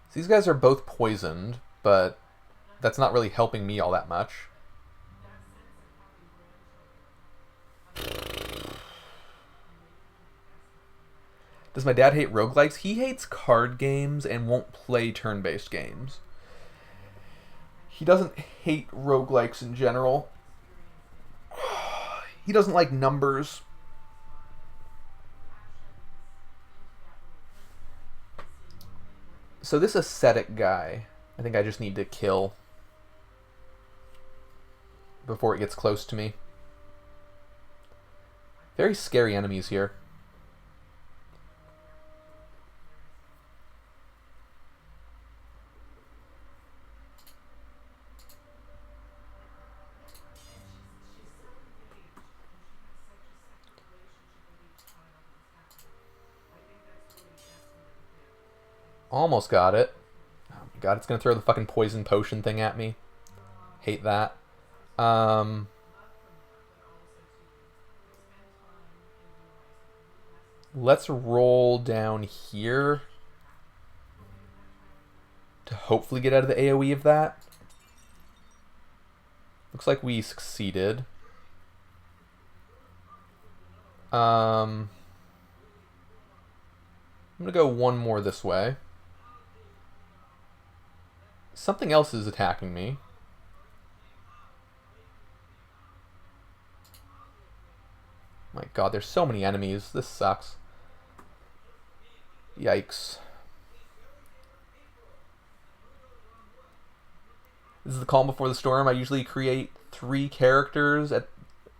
A: So these guys are both poisoned, but that's not really helping me all that much. Does my dad hate roguelikes? He hates card games and won't play turn-based games. He doesn't hate roguelikes in general. He doesn't like numbers. So this ascetic guy, I think I just need to kill before it gets close to me. Very scary enemies here. Almost got it. Oh my god, it's gonna throw the fucking poison potion thing at me. Hate that. Let's roll down here to hopefully get out of the AoE of that. Looks like we succeeded. I'm gonna go one more this way. Something else is attacking me. My god, there's so many enemies. This sucks. Yikes. This is the calm before the storm. I usually create 3 characters at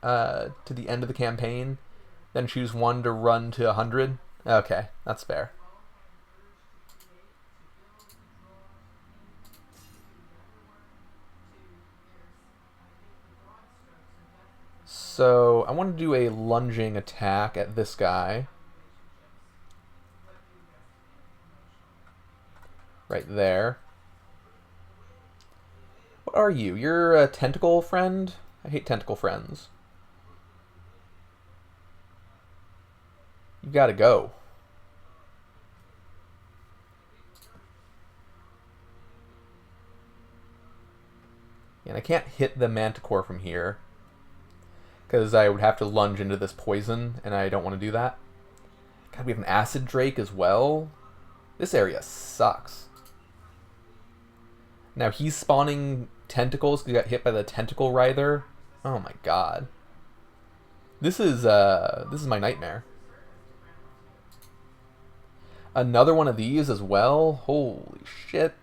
A: to the end of the campaign, then choose one to run to 100. Okay, that's fair. So I want to do a lunging attack at this guy. Right there. What are you? You're a tentacle friend? I hate tentacle friends. You gotta go. And I can't hit the manticore from here, because I would have to lunge into this poison, and I don't want to do that. God, we have an acid drake as well. This area sucks. Now he's spawning tentacles because he got hit by the tentacle writher. Oh my god. This is my nightmare. Another one of these as well. Holy shit.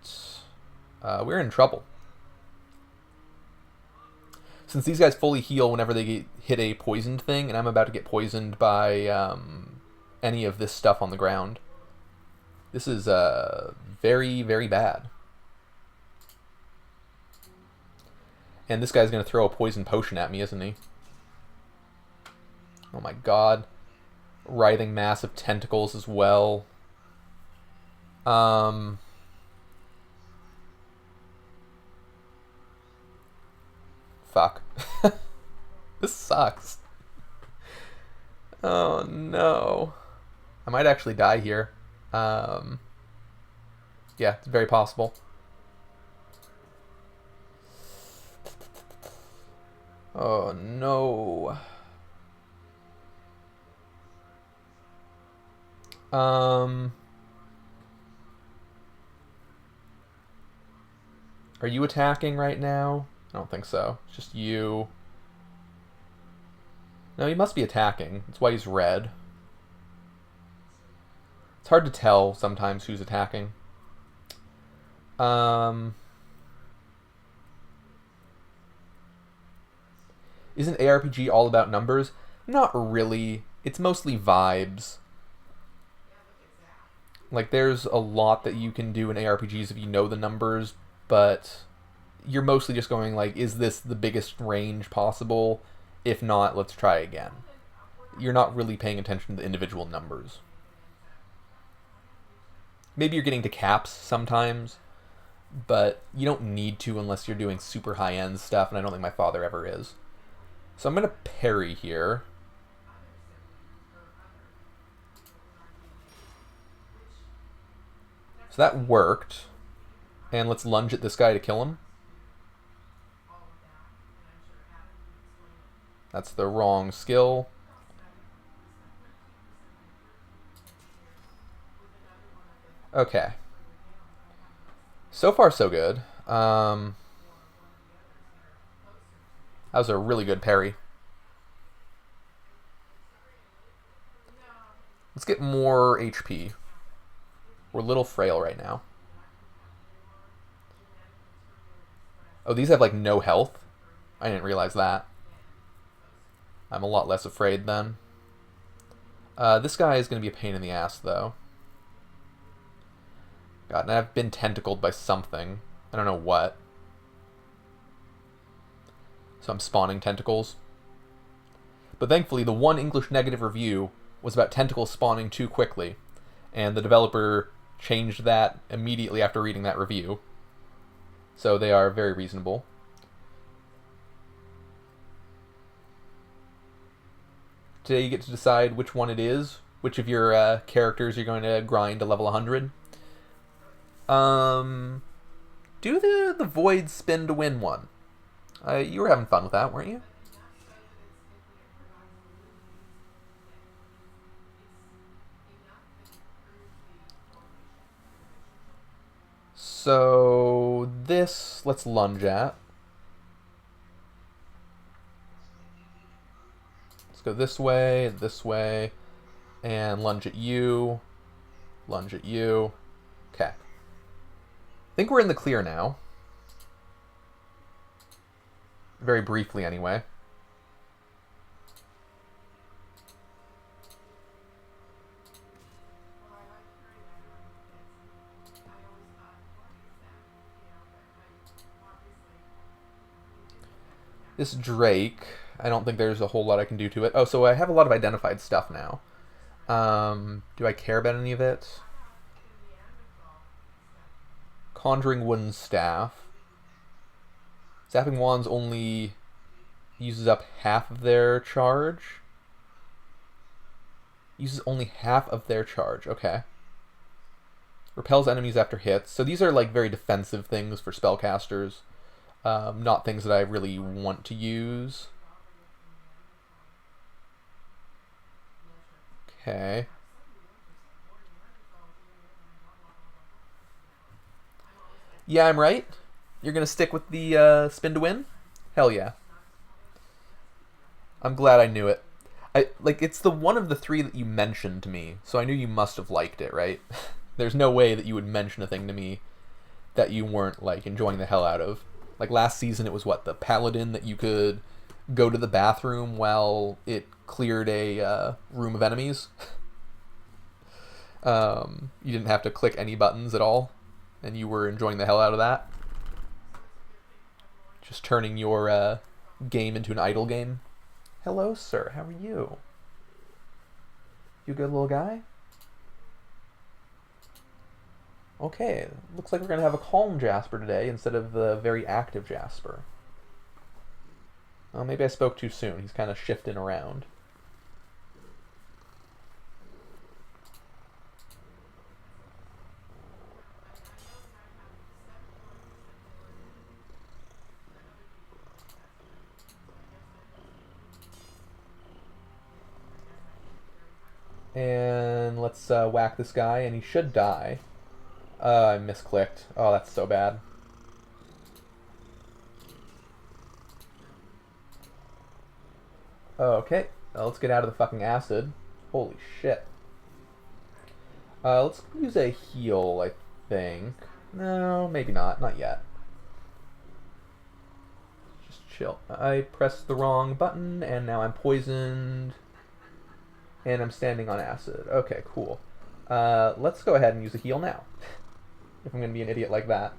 A: We're in trouble. Since these guys fully heal whenever they hit a poisoned thing, and I'm about to get poisoned by any of this stuff on the ground. This is very, very bad. And this guy's going to throw a poison potion at me, isn't he? Oh my god. Writhing mass of tentacles as well. Fuck. This sucks. Oh no. I might actually die here. Yeah, it's very possible. Oh no. Are you attacking right now? I don't think so. It's just you. No, he must be attacking. That's why he's red. It's hard to tell sometimes who's attacking. Isn't ARPG all about numbers? Not really. It's mostly vibes. Like, there's a lot that you can do in ARPGs if you know the numbers, but you're mostly just going like, is this the biggest range possible? If not, let's try again. You're not really paying attention to the individual numbers. Maybe you're getting to caps sometimes, but you don't need to unless you're doing super high-end stuff, and I don't think my father ever is. So I'm going to parry here. So that worked. And let's lunge at this guy to kill him. That's the wrong skill. Okay. So far, so good. That was a really good parry. Let's get more HP. We're a little frail right now. Oh, these have like no health? I didn't realize that. I'm a lot less afraid then. This guy is going to be a pain in the ass though. God, and I've been tentacled by something. I don't know what. So I'm spawning tentacles. But thankfully, the one English negative review was about tentacles spawning too quickly. And the developer changed that immediately after reading that review. So they are very reasonable. Today you get to decide which one it is. Which of your characters you're going to grind to level 100. Do the Void spin to win one. You were having fun with that, weren't you? So this, let's lunge at. Let's go this way, and lunge at you, lunge at you. Okay. I think we're in the clear now. Very briefly, anyway. This Drake, I don't think there's a whole lot I can do to it. Oh, so I have a lot of identified stuff now. Do I care about any of it? Conjuring Wooden Staff. Zapping Wands only uses up half of their charge. Uses only half of their charge. Okay. Repels enemies after hits. So these are like very defensive things for spellcasters. Not things that I really want to use. Okay. Yeah, I'm right. You're gonna stick with the spin to win? Hell yeah. I'm glad I knew it. It's the one of the three that you mentioned to me, so I knew you must have liked it, right? There's no way that you would mention a thing to me that you weren't like enjoying the hell out of. Like last season, it was what, the paladin that you could go to the bathroom while it cleared a room of enemies. You didn't have to click any buttons at all, and you were enjoying the hell out of that. Just turning your game into an idle game. Hello, sir. How are you? You a good little guy? Okay, looks like we're going to have a calm Jasper today instead of the very active Jasper. Oh, maybe I spoke too soon. He's kind of shifting around. And let's whack this guy, and he should die. I misclicked. Oh, that's so bad. Okay, let's get out of the fucking acid. Holy shit. Let's use a heal, I think. No, maybe not. Not yet. Just chill. I pressed the wrong button, and now I'm poisoned. And I'm standing on acid. Okay, cool. Let's go ahead and use a heal now. If I'm going to be an idiot like that.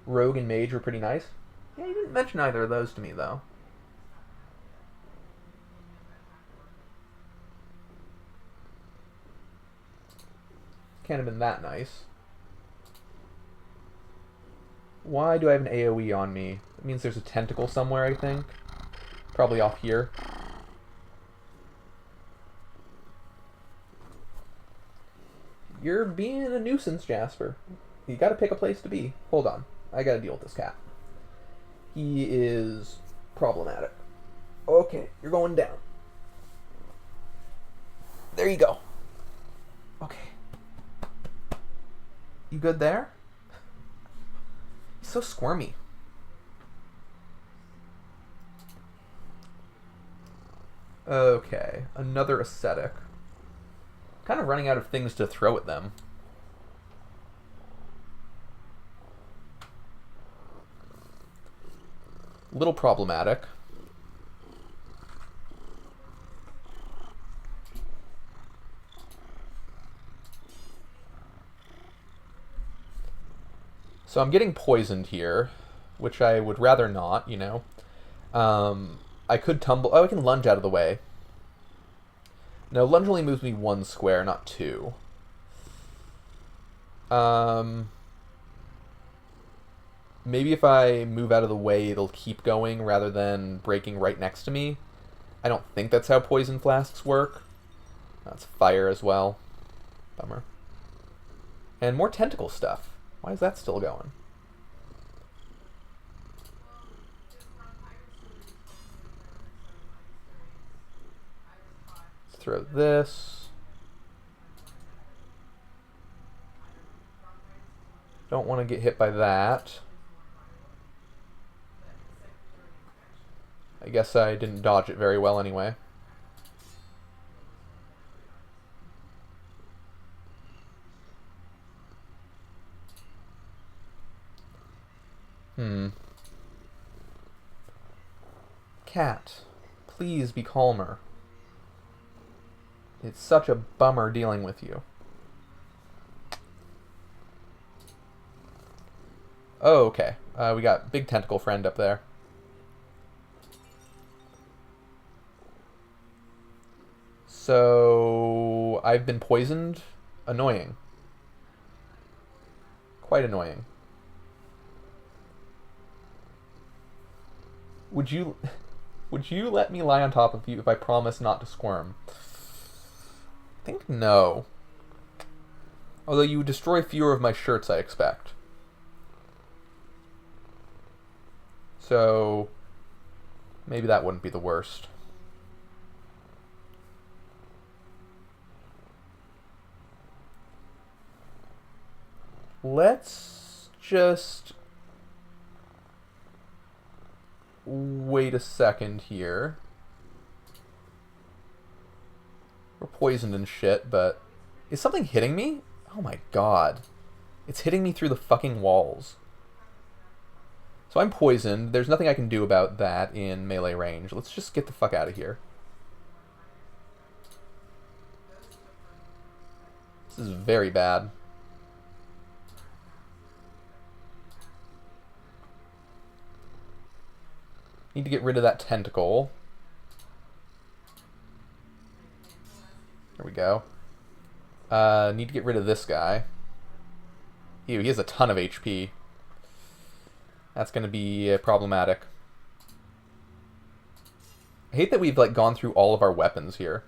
A: Rogue and Mage were pretty nice. Yeah, you didn't mention either of those to me, though. Can't have been that nice. Why do I have an AoE on me? It means there's a tentacle somewhere, I think. Probably off here. You're being a nuisance, Jasper. You gotta pick a place to be. Hold on. I gotta deal with this cat. He is problematic. Okay, you're going down. There you go. Okay. You good there? He's so squirmy. Okay, another ascetic. Kind of running out of things to throw at them. Little problematic. So I'm getting poisoned here, which I would rather not, you know. I could tumble. Oh, I can lunge out of the way. No, lunge only moves me one square, not two. Maybe if I move out of the way, it'll keep going rather than breaking right next to me. I don't think that's how poison flasks work. That's fire as well. Bummer. And more tentacle stuff. Why is that still going? Let's throw this. Don't want to get hit by that. I guess I didn't dodge it very well anyway. Cat, please be calmer. It's such a bummer dealing with you. Oh, okay. We got big tentacle friend up there. So I've been poisoned. Annoying. Quite annoying. Would you would you let me lie on top of you if I promise not to squirm? I think no. Although you would destroy fewer of my shirts, I expect. So maybe that wouldn't be the worst. Let's just wait a second here. We're poisoned and shit, but is something hitting me? Oh my god. It's hitting me through the fucking walls. So I'm poisoned. There's nothing I can do about that in melee range. Let's just get the fuck out of here. This is very bad. Need to get rid of that tentacle. There we go. Need to get rid of this guy. Ew, he has a ton of HP. That's going to be problematic. I hate that we've like gone through all of our weapons here.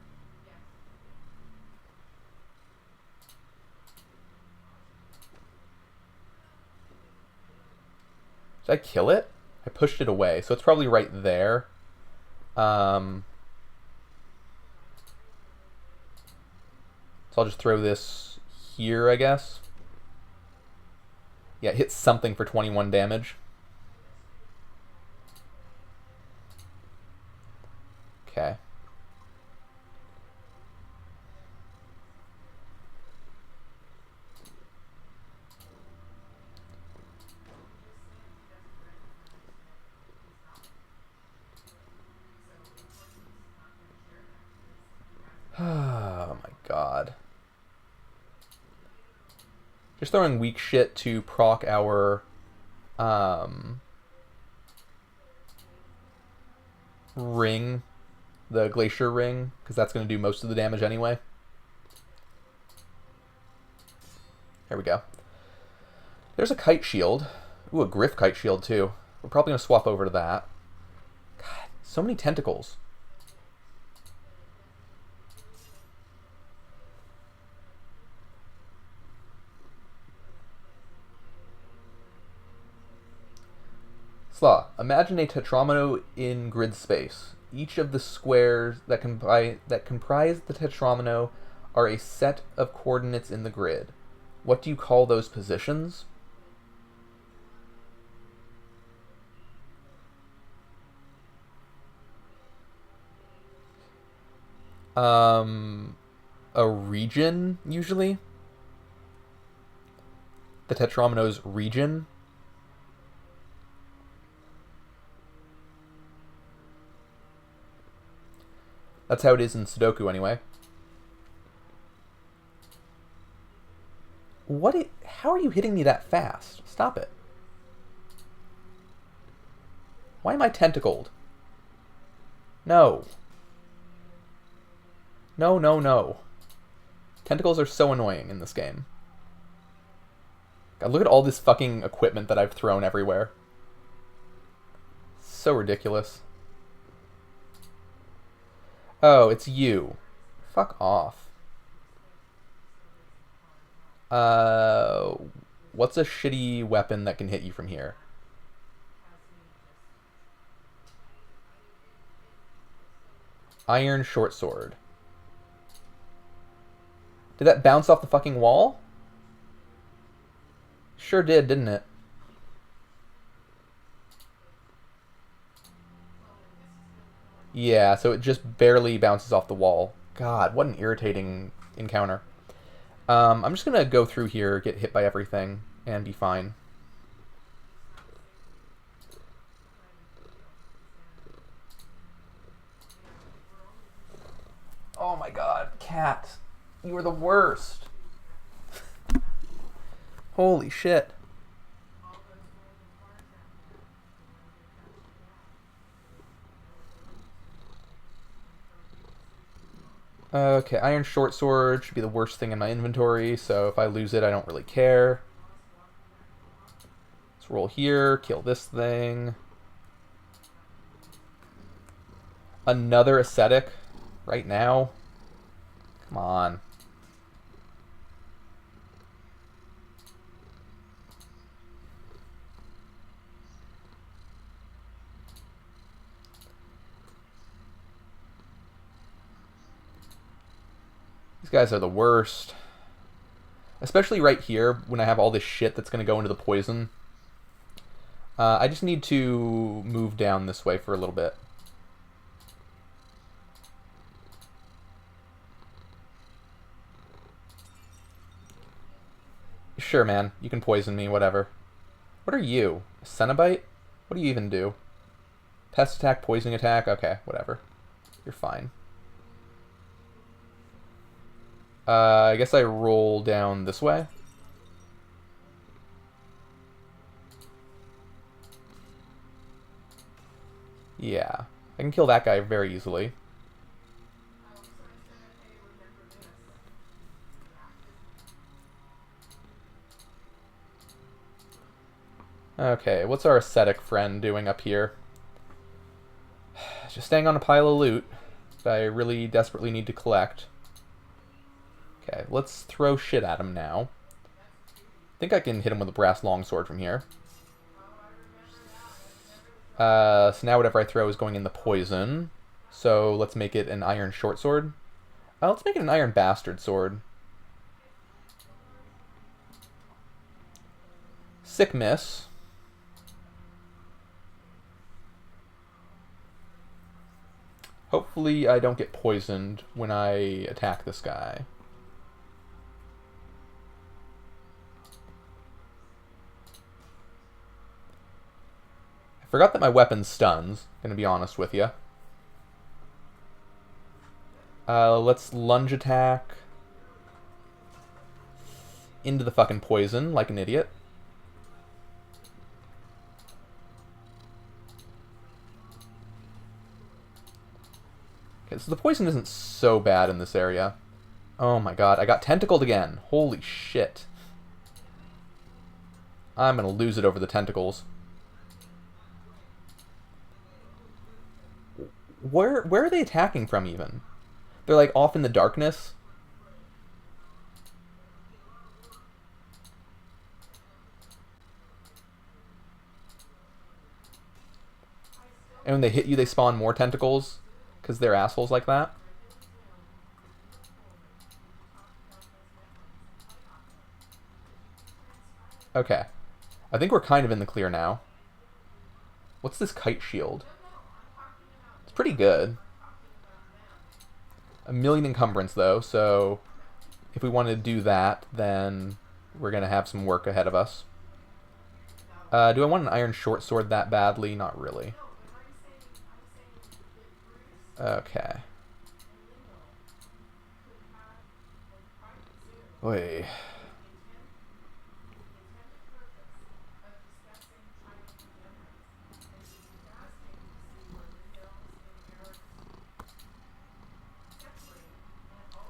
A: Did I kill it? I pushed it away, so it's probably right there. So I'll just throw this here, I guess. Yeah, it hits something for 21 damage. Okay. Oh my god. Just throwing weak shit to proc our ring, the glacier ring, because that's going to do most of the damage anyway. There we go. There's a kite shield. Ooh, a griff kite shield too. We're probably going to swap over to that. God, so many tentacles. Slaw, imagine a tetromino in grid space. Each of the squares that comprise the tetromino are a set of coordinates in the grid. What do you call those positions? A region, usually? The tetromino's region? That's how it is in Sudoku, anyway. How are you hitting me that fast? Stop it. Why am I tentacled? No. No, no, no. Tentacles are so annoying in this game. God, look at all this fucking equipment that I've thrown everywhere. So ridiculous. Oh, it's you. Fuck off. What's a shitty weapon that can hit you from here? Iron short sword. Did that bounce off the fucking wall? Sure did, didn't it? Yeah, so it just barely bounces off the wall. God, what an irritating encounter. I'm just gonna go through here, get hit by everything, and be fine. Oh my god, cat. You were the worst. Holy shit. Okay, Iron Short Sword should be the worst thing in my inventory, so if I lose it, I don't really care. Let's roll here, kill this thing. Another Ascetic right now? Come on. These guys are the worst. Especially right here, when I have all this shit that's going to go into the poison. I just need to move down this way for a little bit. Sure, man. You can poison me, whatever. What are you? A Cenobite? What do you even do? Pest attack, poison attack? Okay, whatever. You're fine. I guess I roll down this way. Yeah. I can kill that guy very easily. Okay, what's our ascetic friend doing up here? Just staying on a pile of loot that I really desperately need to collect. Okay, let's throw shit at him now. I think I can hit him with a brass longsword from here. So now whatever I throw is going in the poison. So let's make it an iron short sword. Let's make it an iron bastard sword. Sick miss. Hopefully I don't get poisoned when I attack this guy. I forgot that my weapon stuns, gonna be honest with you. Let's lunge attack into the fucking poison like an idiot. Okay, so the poison isn't so bad in this area. Oh my god, I got tentacled again. Holy shit. I'm gonna lose it over the tentacles. Where are they attacking from even? They're like off in the darkness. And when they hit you, they spawn more tentacles because they're assholes like that. Okay. I think we're kind of in the clear now. What's this kite shield? It's pretty good. 1,000,000 encumbrance, though, so if we want to do that, then we're going to have some work ahead of us. Do I want an iron short sword that badly? Not really. Okay. Oy.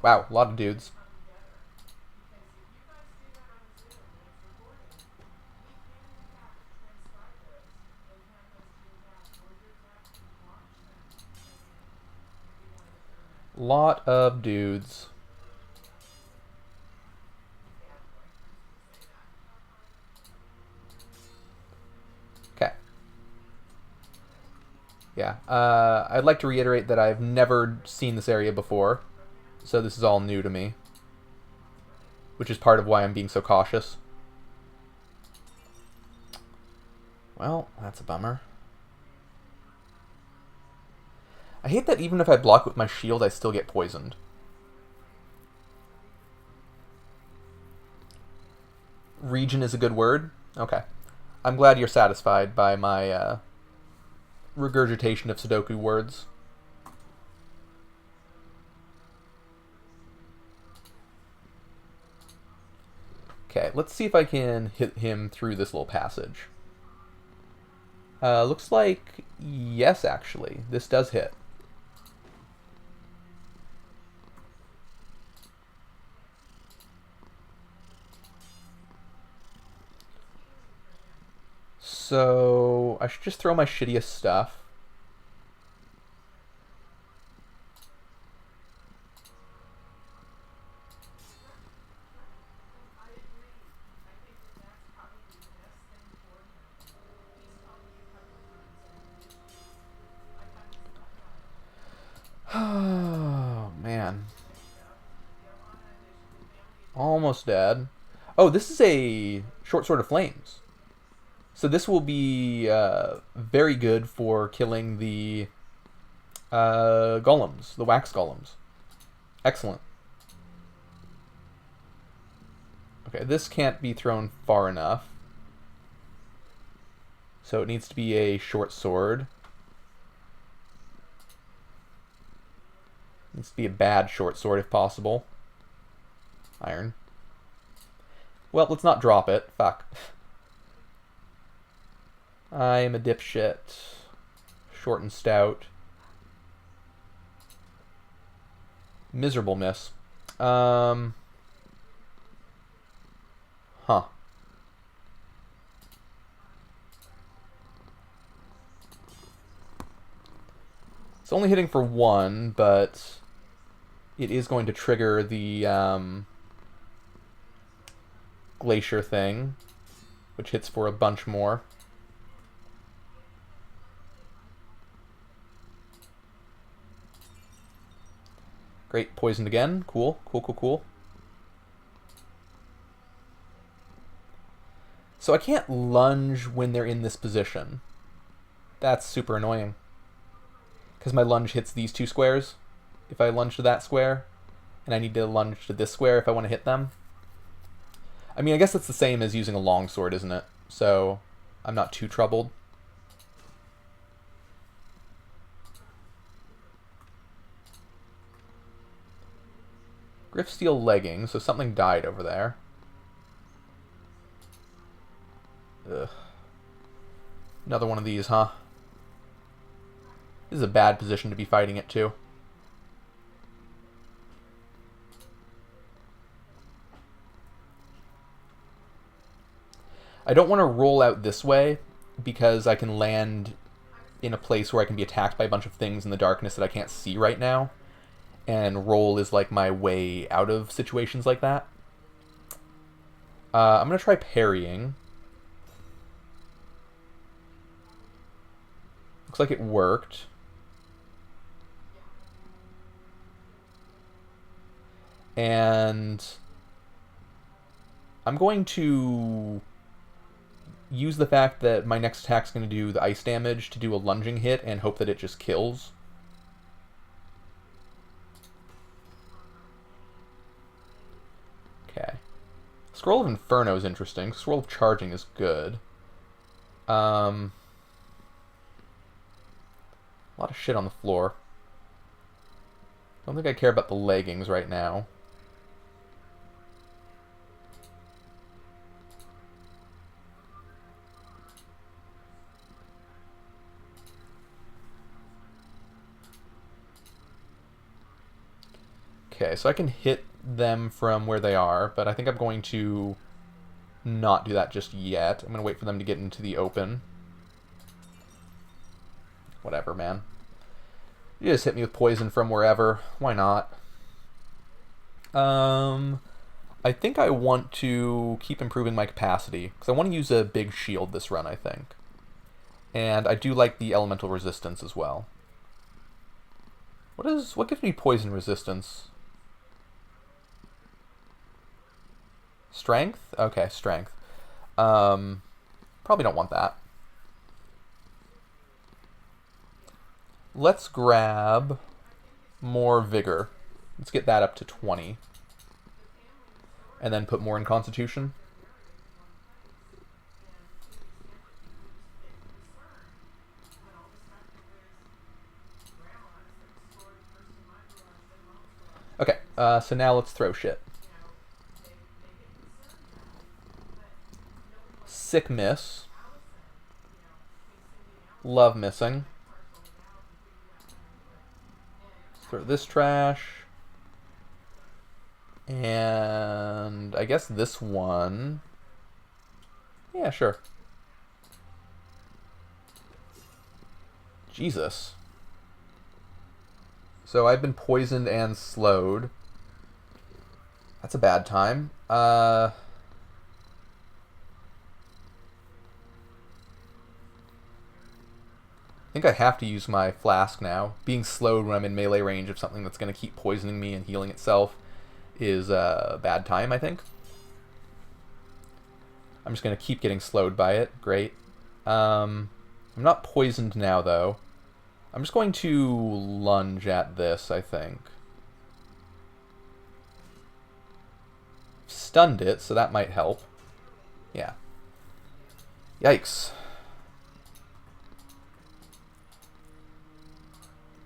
A: Wow, a lot of dudes. Lot of dudes. Okay. Yeah. I'd like to reiterate that I've never seen this area before, so this is all new to me, which is part of why I'm being so cautious. Well, that's a bummer. I hate that even if I block with my shield, I still get poisoned. Region is a good word? Okay. I'm glad you're satisfied by my regurgitation of Sudoku words. Okay, let's see if I can hit him through this little passage. Looks like yes, actually. This does hit. So I should just throw my shittiest stuff. Oh, man. Almost dead. Oh, this is a short sword of flames. So this will be very good for killing the golems, the wax golems. Excellent. Okay, this can't be thrown far enough. So it needs to be a short sword. It needs to be a bad short sword if possible. Iron. Well, let's not drop it. Fuck. I'm a dipshit. Short and stout. Miserable miss. Huh. It's only hitting for one, but it is going to trigger the glacier thing, which hits for a bunch more. Great, poisoned again. Cool, cool, cool, cool. So I can't lunge when they're in this position. That's super annoying. Because my lunge hits these two squares. If I lunge to that square, and I need to lunge to this square if I want to hit them. I mean, I guess that's the same as using a longsword, isn't it? So I'm not too troubled. Griffsteel leggings, so something died over there. Ugh. Another one of these, huh? This is a bad position to be fighting it, too. I don't want to roll out this way, because I can land in a place where I can be attacked by a bunch of things in the darkness that I can't see right now. And roll is like my way out of situations like that. I'm going to try parrying. Looks like it worked. And I'm going to use the fact that my next attack's going to do the ice damage to do a lunging hit and hope that it just kills. Okay. Scroll of Inferno is interesting. Scroll of Charging is good. A lot of shit on the floor. Don't think I care about the leggings right now. Okay, so I can hit them from where they are, but I think I'm going to not do that just yet. I'm going to wait for them to get into the open. Whatever, man. You just hit me with poison from wherever. Why not? I think I want to keep improving my capacity, because I want to use a big shield this run, I think. And I do like the elemental resistance as well. What gives me poison resistance? Strength? Okay, strength. Probably don't want that. Let's grab more vigor. Let's get that up to 20. And then put more in constitution. Okay, so now let's throw shit. Sick miss. Love missing. Throw this trash. And I guess this one. Yeah, sure. Jesus. So I've been poisoned and slowed. That's a bad time. I think I have to use my flask now. Being slowed when I'm in melee range of something that's going to keep poisoning me and healing itself is a bad time, I think. I'm just going to keep getting slowed by it. Great. I'm not poisoned now, though. I'm just going to lunge at this, I think. Stunned it, so that might help. Yeah. Yikes.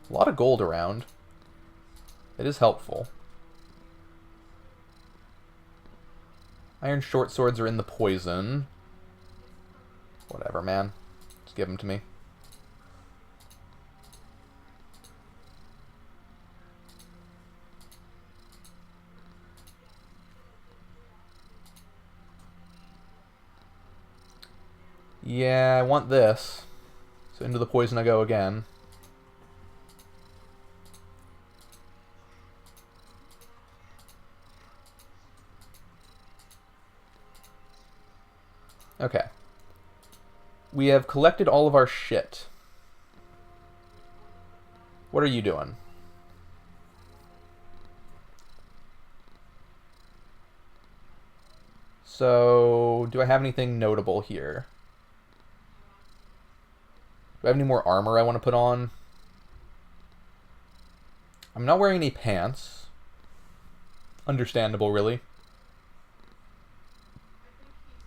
A: A lot of gold around. It is helpful. Iron short swords are in the poison. Whatever, man. Just give them to me. Yeah, I want this. So into the poison I go again. Okay. We have collected all of our shit. What are you doing? So, do I have anything notable here? Do I have any more armor I want to put on? I'm not wearing any pants. Understandable, really.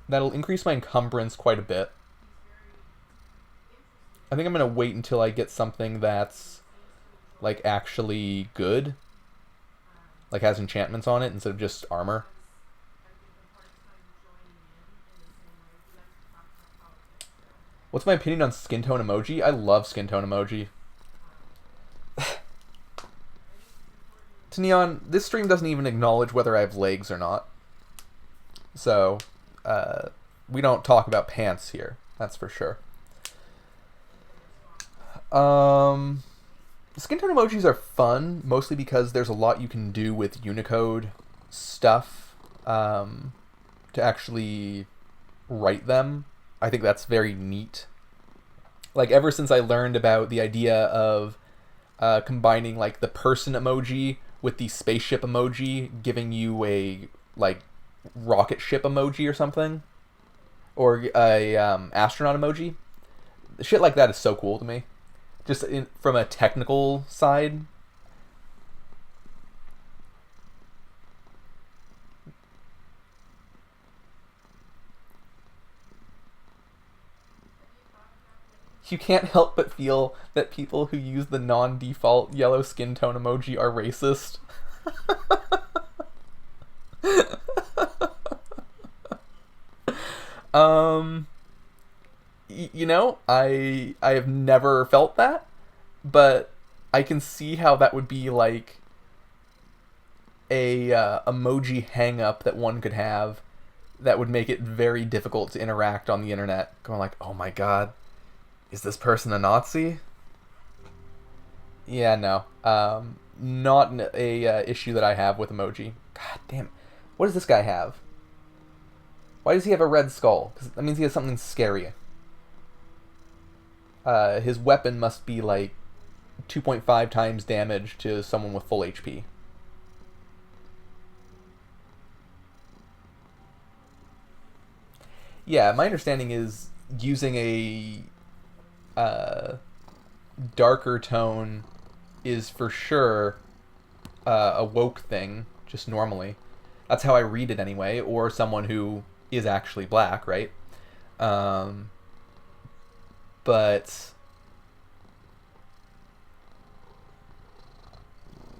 A: That'll increase my encumbrance quite a bit. I think I'm going to wait until I get something that's, like, actually good. Like, has enchantments on it instead of just armor. What's my opinion on skin tone emoji? I love skin tone emoji. To Neon, this stream doesn't even acknowledge whether I have legs or not. So, we don't talk about pants here. That's for sure. Skin tone emojis are fun, mostly because there's a lot you can do with Unicode stuff to actually write them. I think that's very neat. Like, ever since I learned about the idea of combining, like, the person emoji with the spaceship emoji, giving you a, like, rocket ship emoji or something, or a astronaut emoji, shit like that is so cool to me. Just from a technical side. You can't help but feel that people who use the non-default yellow skin tone emoji are racist. You know, I have never felt that, but I can see how that would be like a emoji hang-up that one could have that would make it very difficult to interact on the internet. Going like, oh my god, is this person a Nazi? Yeah, no. Not a issue that I have with emoji. God damn it. What does this guy have? Why does he have a red skull? Because that means he has something scary. His weapon must be like 2.5 times damage to someone with full HP. Yeah, my understanding is using a darker tone is for sure a woke thing, just normally. That's how I read it anyway, or someone who is actually black, right? But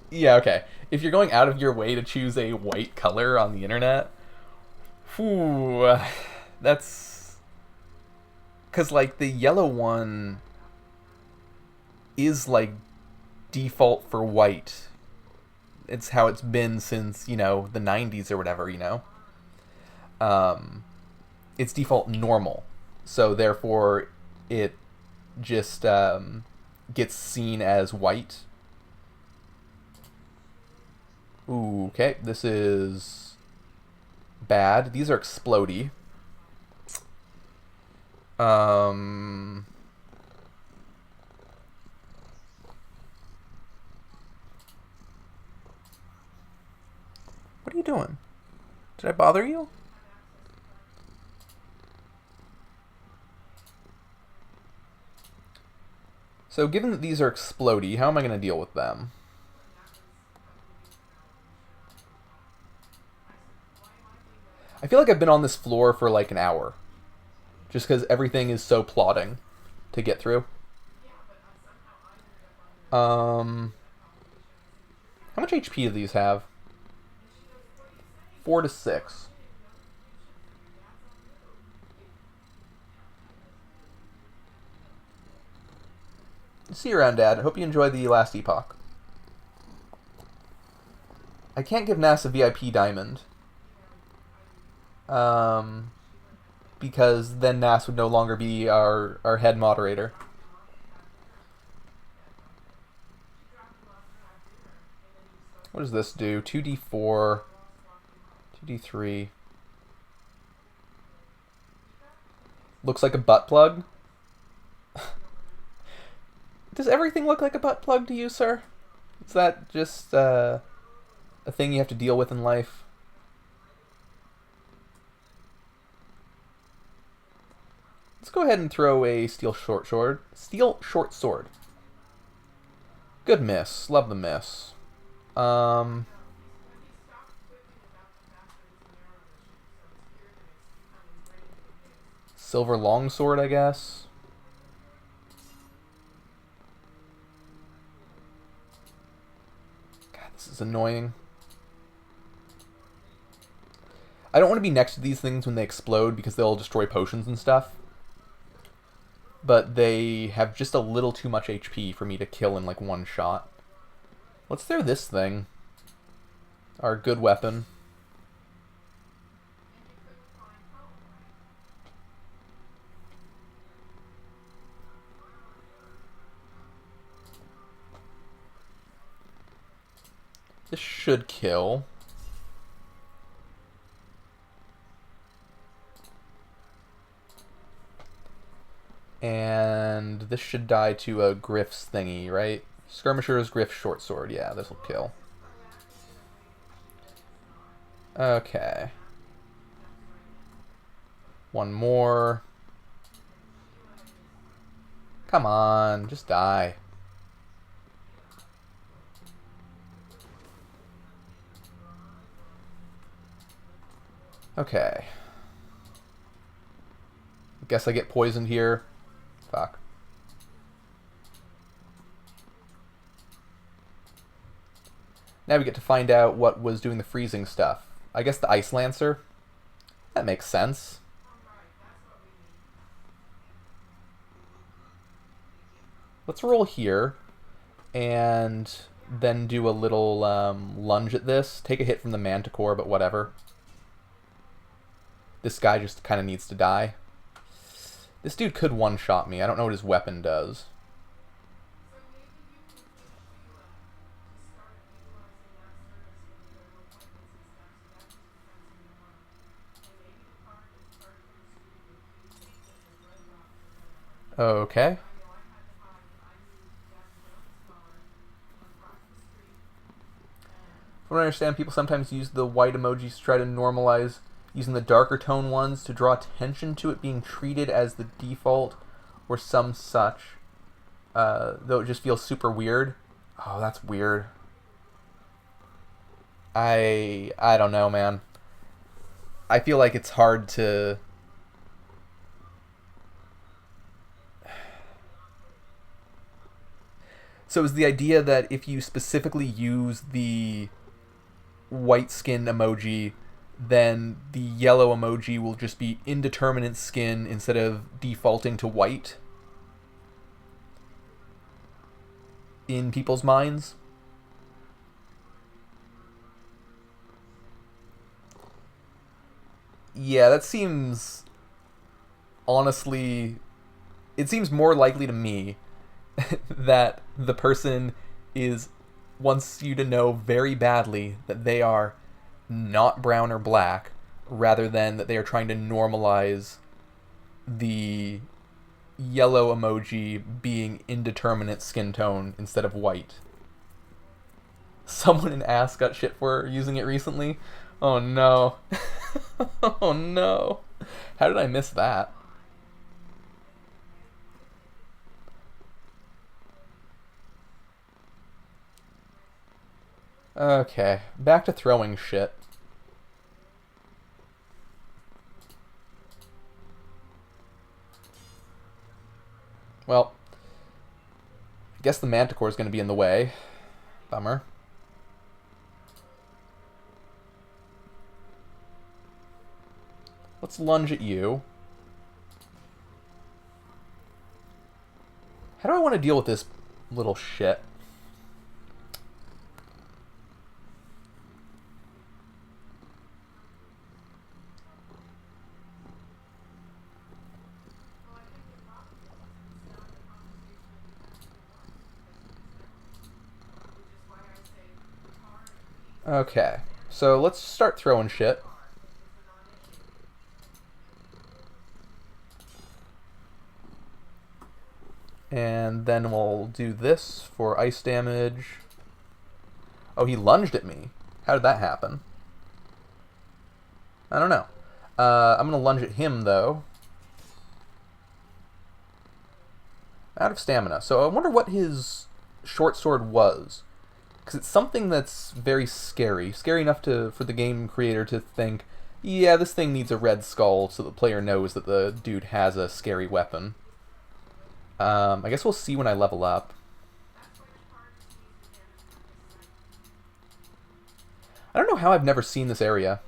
A: yeah, okay. If you're going out of your way to choose a white color on the internet, whew, that's because like the yellow one is like default for white. It's how it's been since, you know, the 90s or whatever, you know. It's default normal, so therefore it just gets seen as white. Ooh, okay, this is bad. These are explodey. What are you doing? Did I bother you? So given that these are explodey, how am I going to deal with them? I feel like I've been on this floor for like an hour. Just because everything is so plodding to get through. How much HP do these have? 4 to 6. See you around, Dad. Hope you enjoy the last epoch. I can't give Nass a VIP diamond. Because then Nass would no longer be our head moderator. What does this do? 2d4, 2d3. Looks like a butt plug. Does everything look like a butt plug to you, sir? Is that just a thing you have to deal with in life? Let's go ahead and throw a steel short sword. Steel short sword. Good miss. Love the miss. Silver longsword, I guess. God, this is annoying. I don't want to be next to these things when they explode because they'll destroy potions and stuff. But they have just a little too much HP for me to kill in like one shot. Let's throw this thing. Our good weapon. This should kill. And this should die to a Griff's thingy, right? Skirmisher's Griff short sword. Yeah, this will kill. Okay. One more. Come on, just die. Okay. Guess I get poisoned here. Fuck. Now we get to find out what was doing the freezing stuff. I guess the Ice Lancer. That makes sense. Let's roll here and then do a little lunge at this. Take a hit from the Manticore, but whatever. This guy just kind of needs to die. This dude could one-shot me. I don't know what his weapon does. Okay. From what I understand, people sometimes use the white emojis to try to normalize using the darker tone ones to draw attention to it being treated as the default or some such. Though it just feels super weird. Oh, that's weird. I don't know, man. I feel like it's hard to... So is the idea that if you specifically use the white skin emoji, then the yellow emoji will just be indeterminate skin instead of defaulting to white in people's minds? Yeah, that seems... Honestly, it seems more likely to me that the person is wants you to know very badly that they are not brown or black, rather than that they are trying to normalize the yellow emoji being indeterminate skin tone instead of white. Someone in Ass got shit for using it recently. Oh no. Oh no. How did I miss that? Okay, back to throwing shit. Well, I guess the Manticore is going to be in the way. Bummer. Let's lunge at you. How do I want to deal with this little shit? Okay, so let's start throwing shit. And then we'll do this for ice damage. Oh, he lunged at me. How did that happen? I don't know. I'm going to lunge at him, though. Out of stamina. So I wonder what his short sword was. Because it's something that's very scary. Scary enough for the game creator to think, yeah, this thing needs a red skull so the player knows that the dude has a scary weapon. I guess we'll see when I level up. I don't know how I've never seen this area.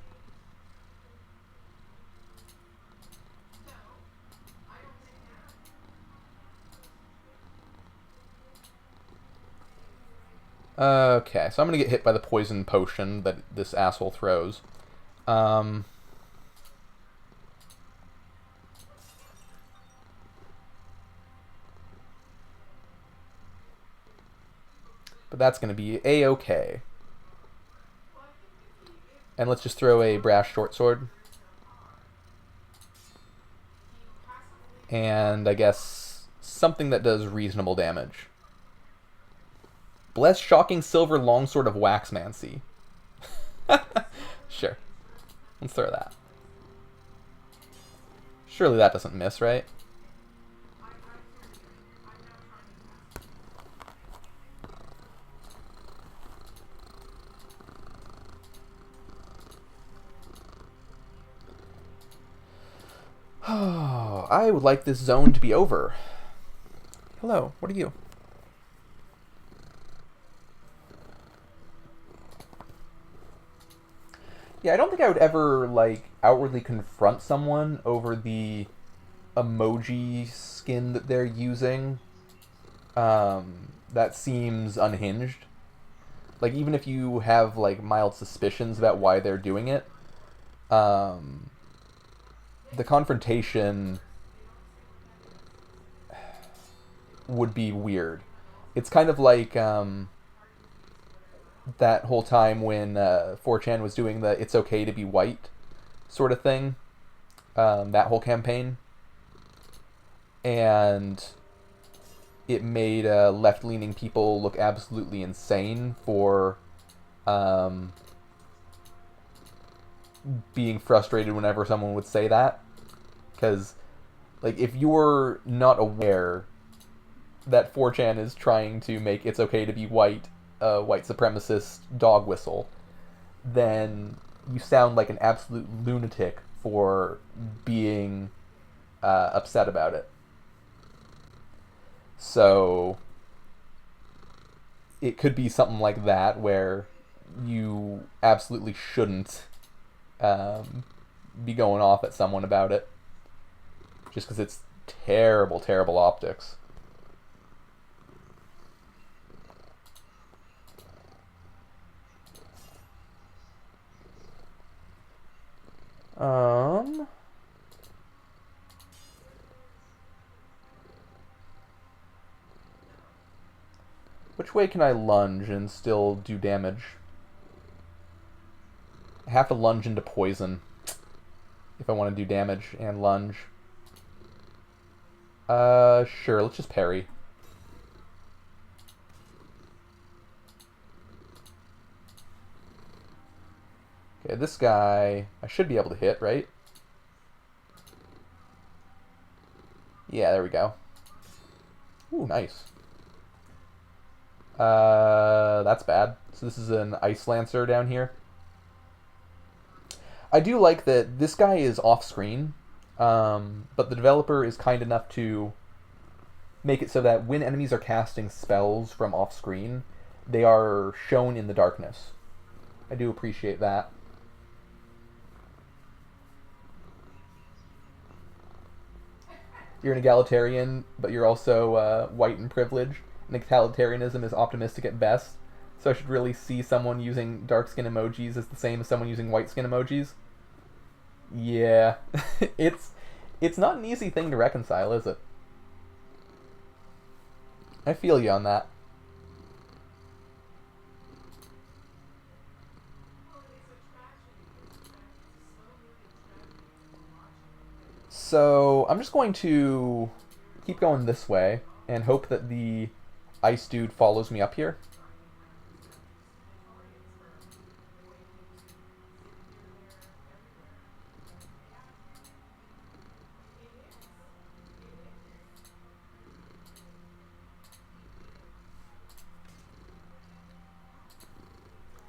A: Okay, so I'm gonna get hit by the poison potion that this asshole throws. But that's gonna be a-okay. And let's just throw a brash short sword. And I guess something that does reasonable damage. Bless Shocking Silver Longsword of Waxmancy. Sure. Let's throw that. Surely that doesn't miss, right? Oh, I would like this zone to be over. Hello, what are you? Yeah, I don't think I would ever, like, outwardly confront someone over the emoji skin that they're using. That seems unhinged. Like, even if you have, like, mild suspicions about why they're doing it, the confrontation would be weird. It's kind of like, that whole time when 4chan was doing the "it's okay to be white" sort of thing, that whole campaign, and it made left-leaning people look absolutely insane for being frustrated whenever someone would say that, because like if you're not aware that 4chan is trying to make "it's okay to be white" a white supremacist dog whistle, then you sound like an absolute lunatic for being upset about it. So it could be something like that where you absolutely shouldn't be going off at someone about it, just because it's terrible, terrible optics. Um, Which way can I lunge and still do damage? I have to lunge into poison if I want to do damage and lunge. Sure, let's just parry. Okay, this guy I should be able to hit, right? Yeah, there we go. Ooh, nice. That's bad. So this is an Ice Lancer down here. I do like that this guy is off-screen, but the developer is kind enough to make it so that when enemies are casting spells from off-screen, they are shown in the darkness. I do appreciate that. You're an egalitarian, but you're also white and privileged. And egalitarianism is optimistic at best. So I should really see someone using dark skin emojis as the same as someone using white skin emojis. Yeah, it's not an easy thing to reconcile, is it? I feel you on that. So I'm just going to keep going this way and hope that the ice dude follows me up here.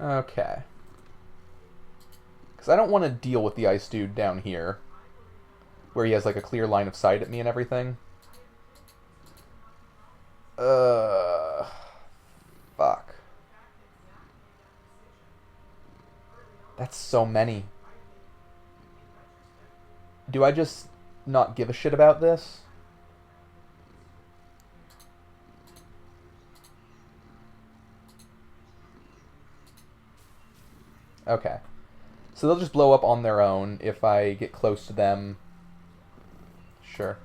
A: Okay. Because I don't want to deal with the ice dude down here, where he has like a clear line of sight at me and everything. Fuck. That's so many. Do I just not give a shit about this? Okay. So they'll just blow up on their own if I get close to them. Sure.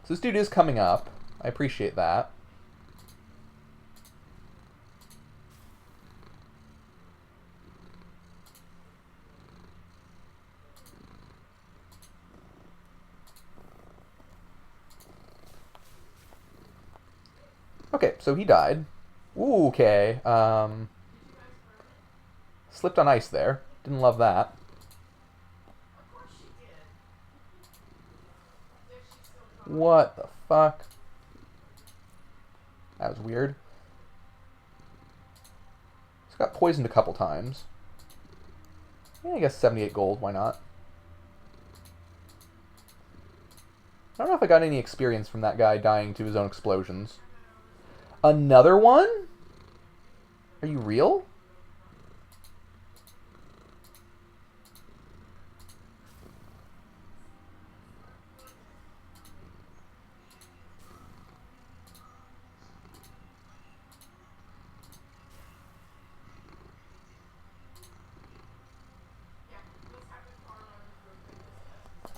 A: So this dude is coming up. I appreciate that. Okay, so he died. Ooh, okay. Slipped on ice there. Didn't love that. What the fuck? That was weird. It's got poisoned a couple times. Yeah, I guess 78 gold, why not? I don't know if I got any experience from that guy dying to his own explosions. Another one? Are you real?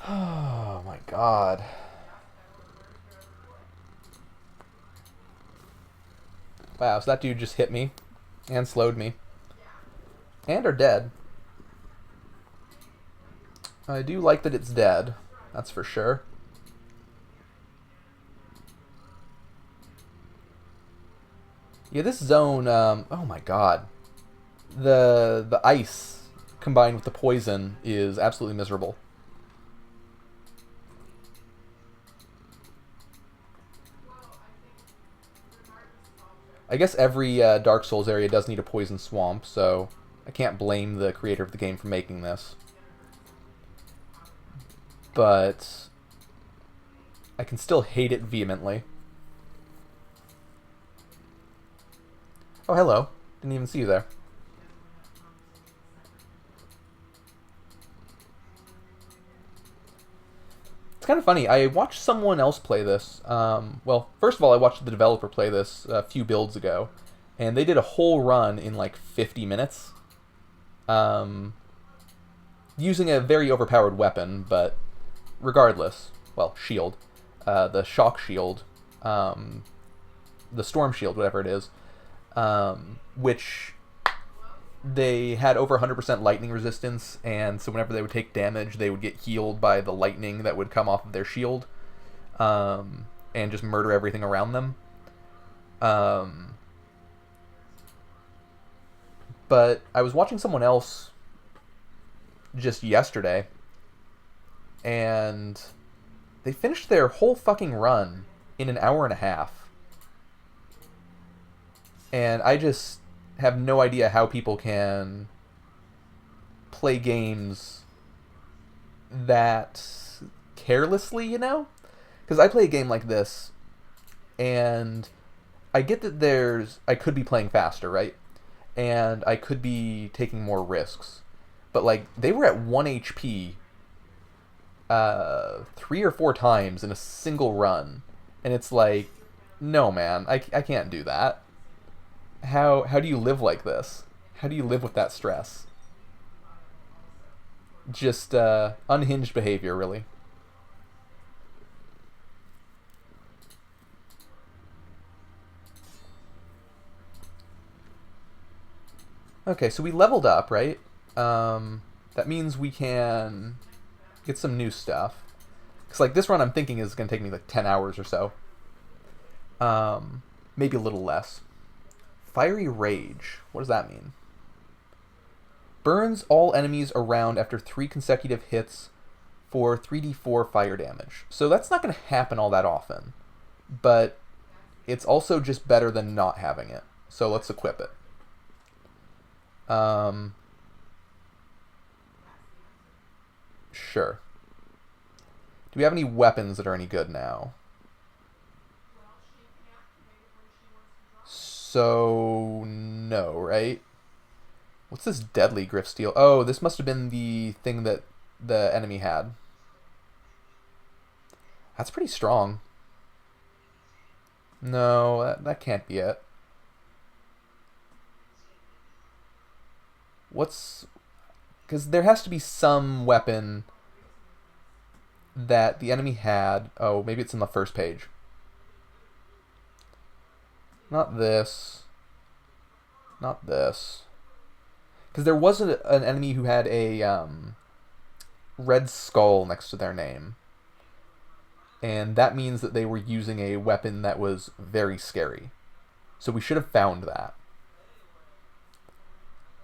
A: Oh my god. Wow, so that dude just hit me and slowed me. And are dead. I do like that it's dead. That's for sure. Yeah, this zone, oh my god. The ice combined with the poison is absolutely miserable. I guess every Dark Souls area does need a poison swamp, so I can't blame the creator of the game for making this. But I can still hate it vehemently. Oh, hello. Didn't even see you there. It's kind of funny. I watched someone else play this. Well, first of all, I watched the developer play this a few builds ago, and they did a whole run in like 50 minutes. Using a very overpowered weapon, but regardless, well, shield. The shock shield the Storm Shield, whatever it is, which they had over 100% lightning resistance, and so whenever they would take damage, they would get healed by the lightning that would come off of their shield, and just murder everything around them. But I was watching someone else just yesterday, and they finished their whole fucking run in an hour and a half. And I just have no idea how people can play games that carelessly, you know? Because I play a game like this, and I get that I could be playing faster, right? And I could be taking more risks. But, like, they were at 1 HP 3 or 4 times in a single run. And it's like, no, man, I can't do that. How do you live like this? How do you live with that stress? Just unhinged behavior, really. Okay, so we leveled up, right? That means we can get some new stuff. Because, like, this run I'm thinking is going to take me, like, 10 hours or so. Maybe a little less. Fiery Rage. What does that mean? Burns all enemies around after 3 consecutive hits for 3d4 fire damage. So that's not going to happen all that often. But it's also just better than not having it. So let's equip it. Sure. Do we have any weapons that are any good now? So, no, right? What's this deadly Griff Steel? Oh, this must have been the thing that the enemy had. That's pretty strong. No, that can't be it. What's... Because there has to be some weapon that the enemy had. Oh, maybe it's in the first page. Not this. Not this. Because there was an enemy who had a red skull next to their name. And that means that they were using a weapon that was very scary. So we should have found that.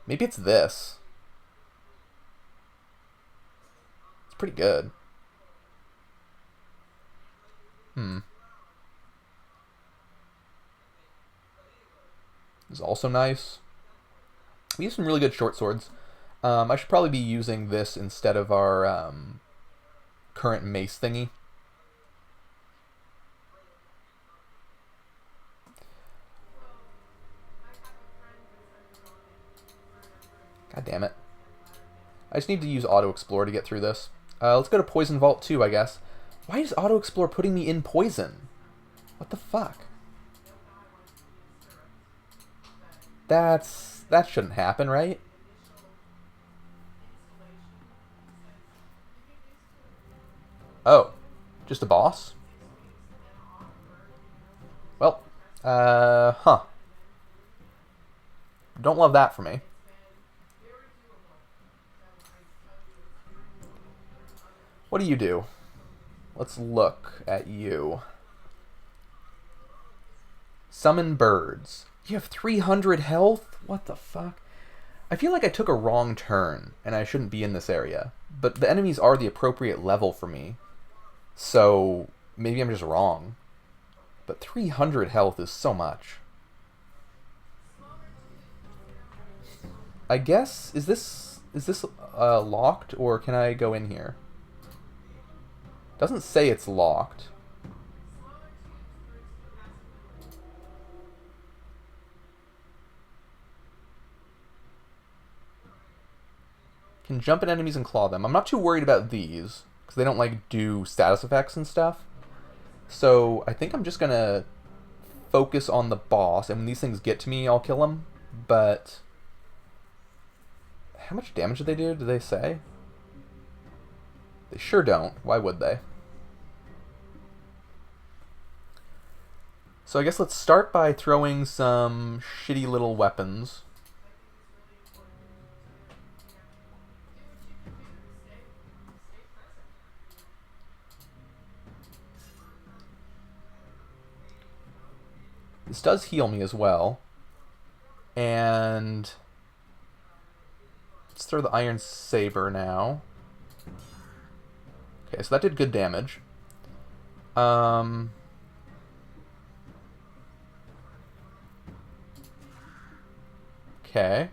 A: Maybe it's this. It's pretty good. This is also nice. We have some really good short swords. I should probably be using this instead of our current mace thingy. God damn it. I just need to use Auto Explore to get through this. Let's go to Poison Vault 2, I guess. Why is Auto Explore putting me in poison? What the fuck? That shouldn't happen, right? Oh, just a boss? Well, huh. Don't love that for me. What do you do? Let's look at you. Summon birds. You have 300 health? What the fuck? I feel like I took a wrong turn, and I shouldn't be in this area. But the enemies are the appropriate level for me. So, maybe I'm just wrong. But 300 health is so much. I guess, is this locked, or can I go in here? Doesn't say it's locked. Can jump at enemies and claw them. I'm not too worried about these, because they don't, like, do status effects and stuff. So, I think I'm just gonna focus on the boss, and when these things get to me, I'll kill them. But how much damage do they do? Do they say? They sure don't. Why would they? So I guess let's start by throwing some shitty little weapons. This does heal me as well. And let's throw the Iron Saber now. Okay, so that did good damage. Okay.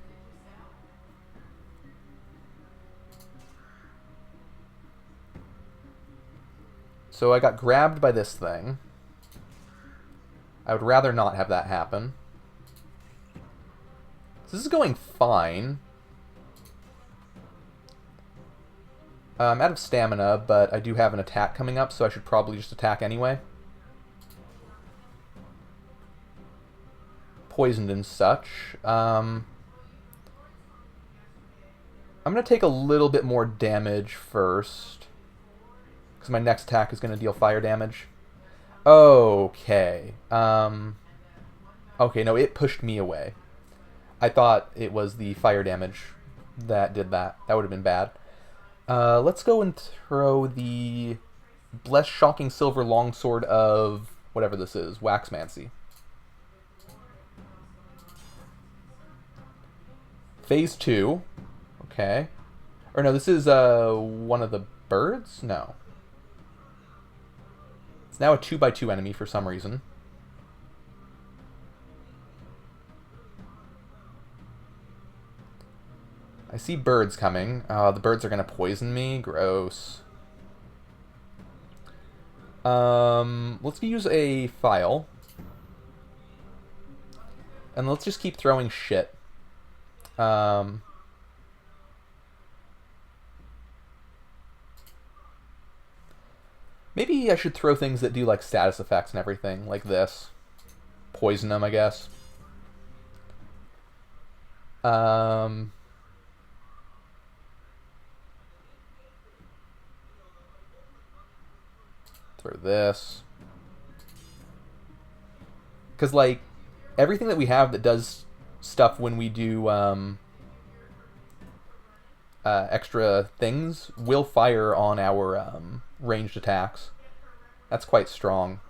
A: So I got grabbed by this thing. I would rather not have that happen. So this is going fine. I'm out of stamina, but I do have an attack coming up, so I should probably just attack anyway. Poisoned and such. I'm going to take a little bit more damage first, because my next attack is going to deal fire damage. Okay. Okay, no, it pushed me away. I thought it was the fire damage that did that. That would have been bad. Let's go and throw the Blessed Shocking Silver Longsword of whatever this is, Waxmancy. Phase 2. Okay. Or no, this is one of the birds? No. It's now a 2x2 enemy for some reason. I see birds coming. The birds are going to poison me. Gross. Let's use a file. And let's just keep throwing shit. Maybe I should throw things that do like status effects and everything, like this. Poison them, I guess. Throw this. Because, like, everything that we have that does stuff when we do extra things will fire on our ranged attacks. That's quite strong.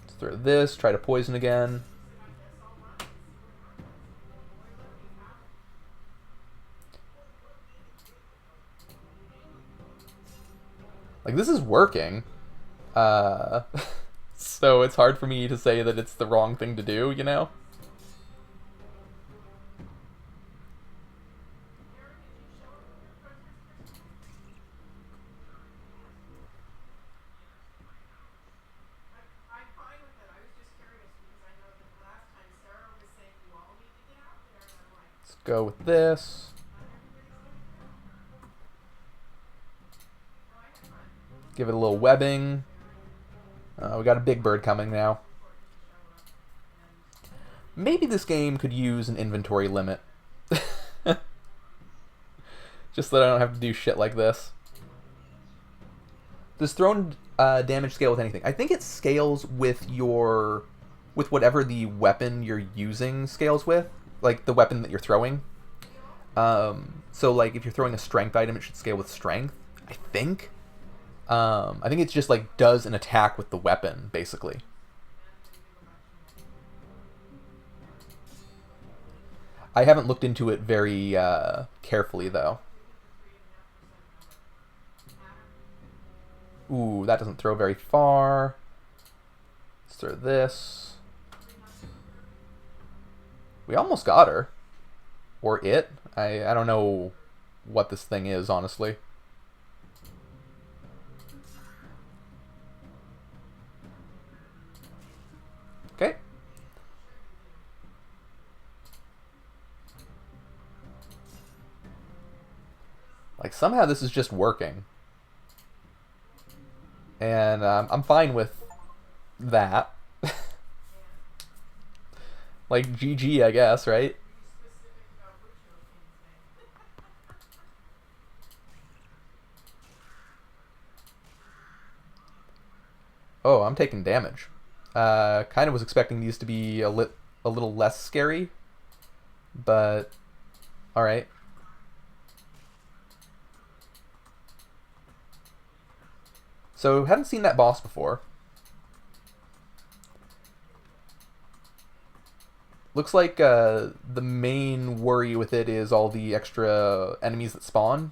A: Let's throw this, try to poison again. Like, this is working. So it's hard for me to say that it's the wrong thing to do, you know? Let's go with this. Give it a little webbing. We got a big bird coming now. Maybe this game could use an inventory limit. Just so that I don't have to do shit like this. Does thrown damage scale with anything? I think it scales with your... with whatever the weapon you're using scales with. Like, the weapon that you're throwing. So, like, if you're throwing a strength item, it should scale with strength, I think. I think it's just like does an attack with the weapon, basically. I haven't looked into it very carefully, though. Ooh, that doesn't throw very far. Let's throw this. We almost got her. Or it. I don't know what this thing is, honestly. Okay. Like, somehow this is just working. And I'm fine with that. Like, GG, I guess, right? Oh, I'm taking damage. Kind of was expecting these to be a little less scary, but all right. So hadn't seen that boss before. Looks like the main worry with it is all the extra enemies that spawn.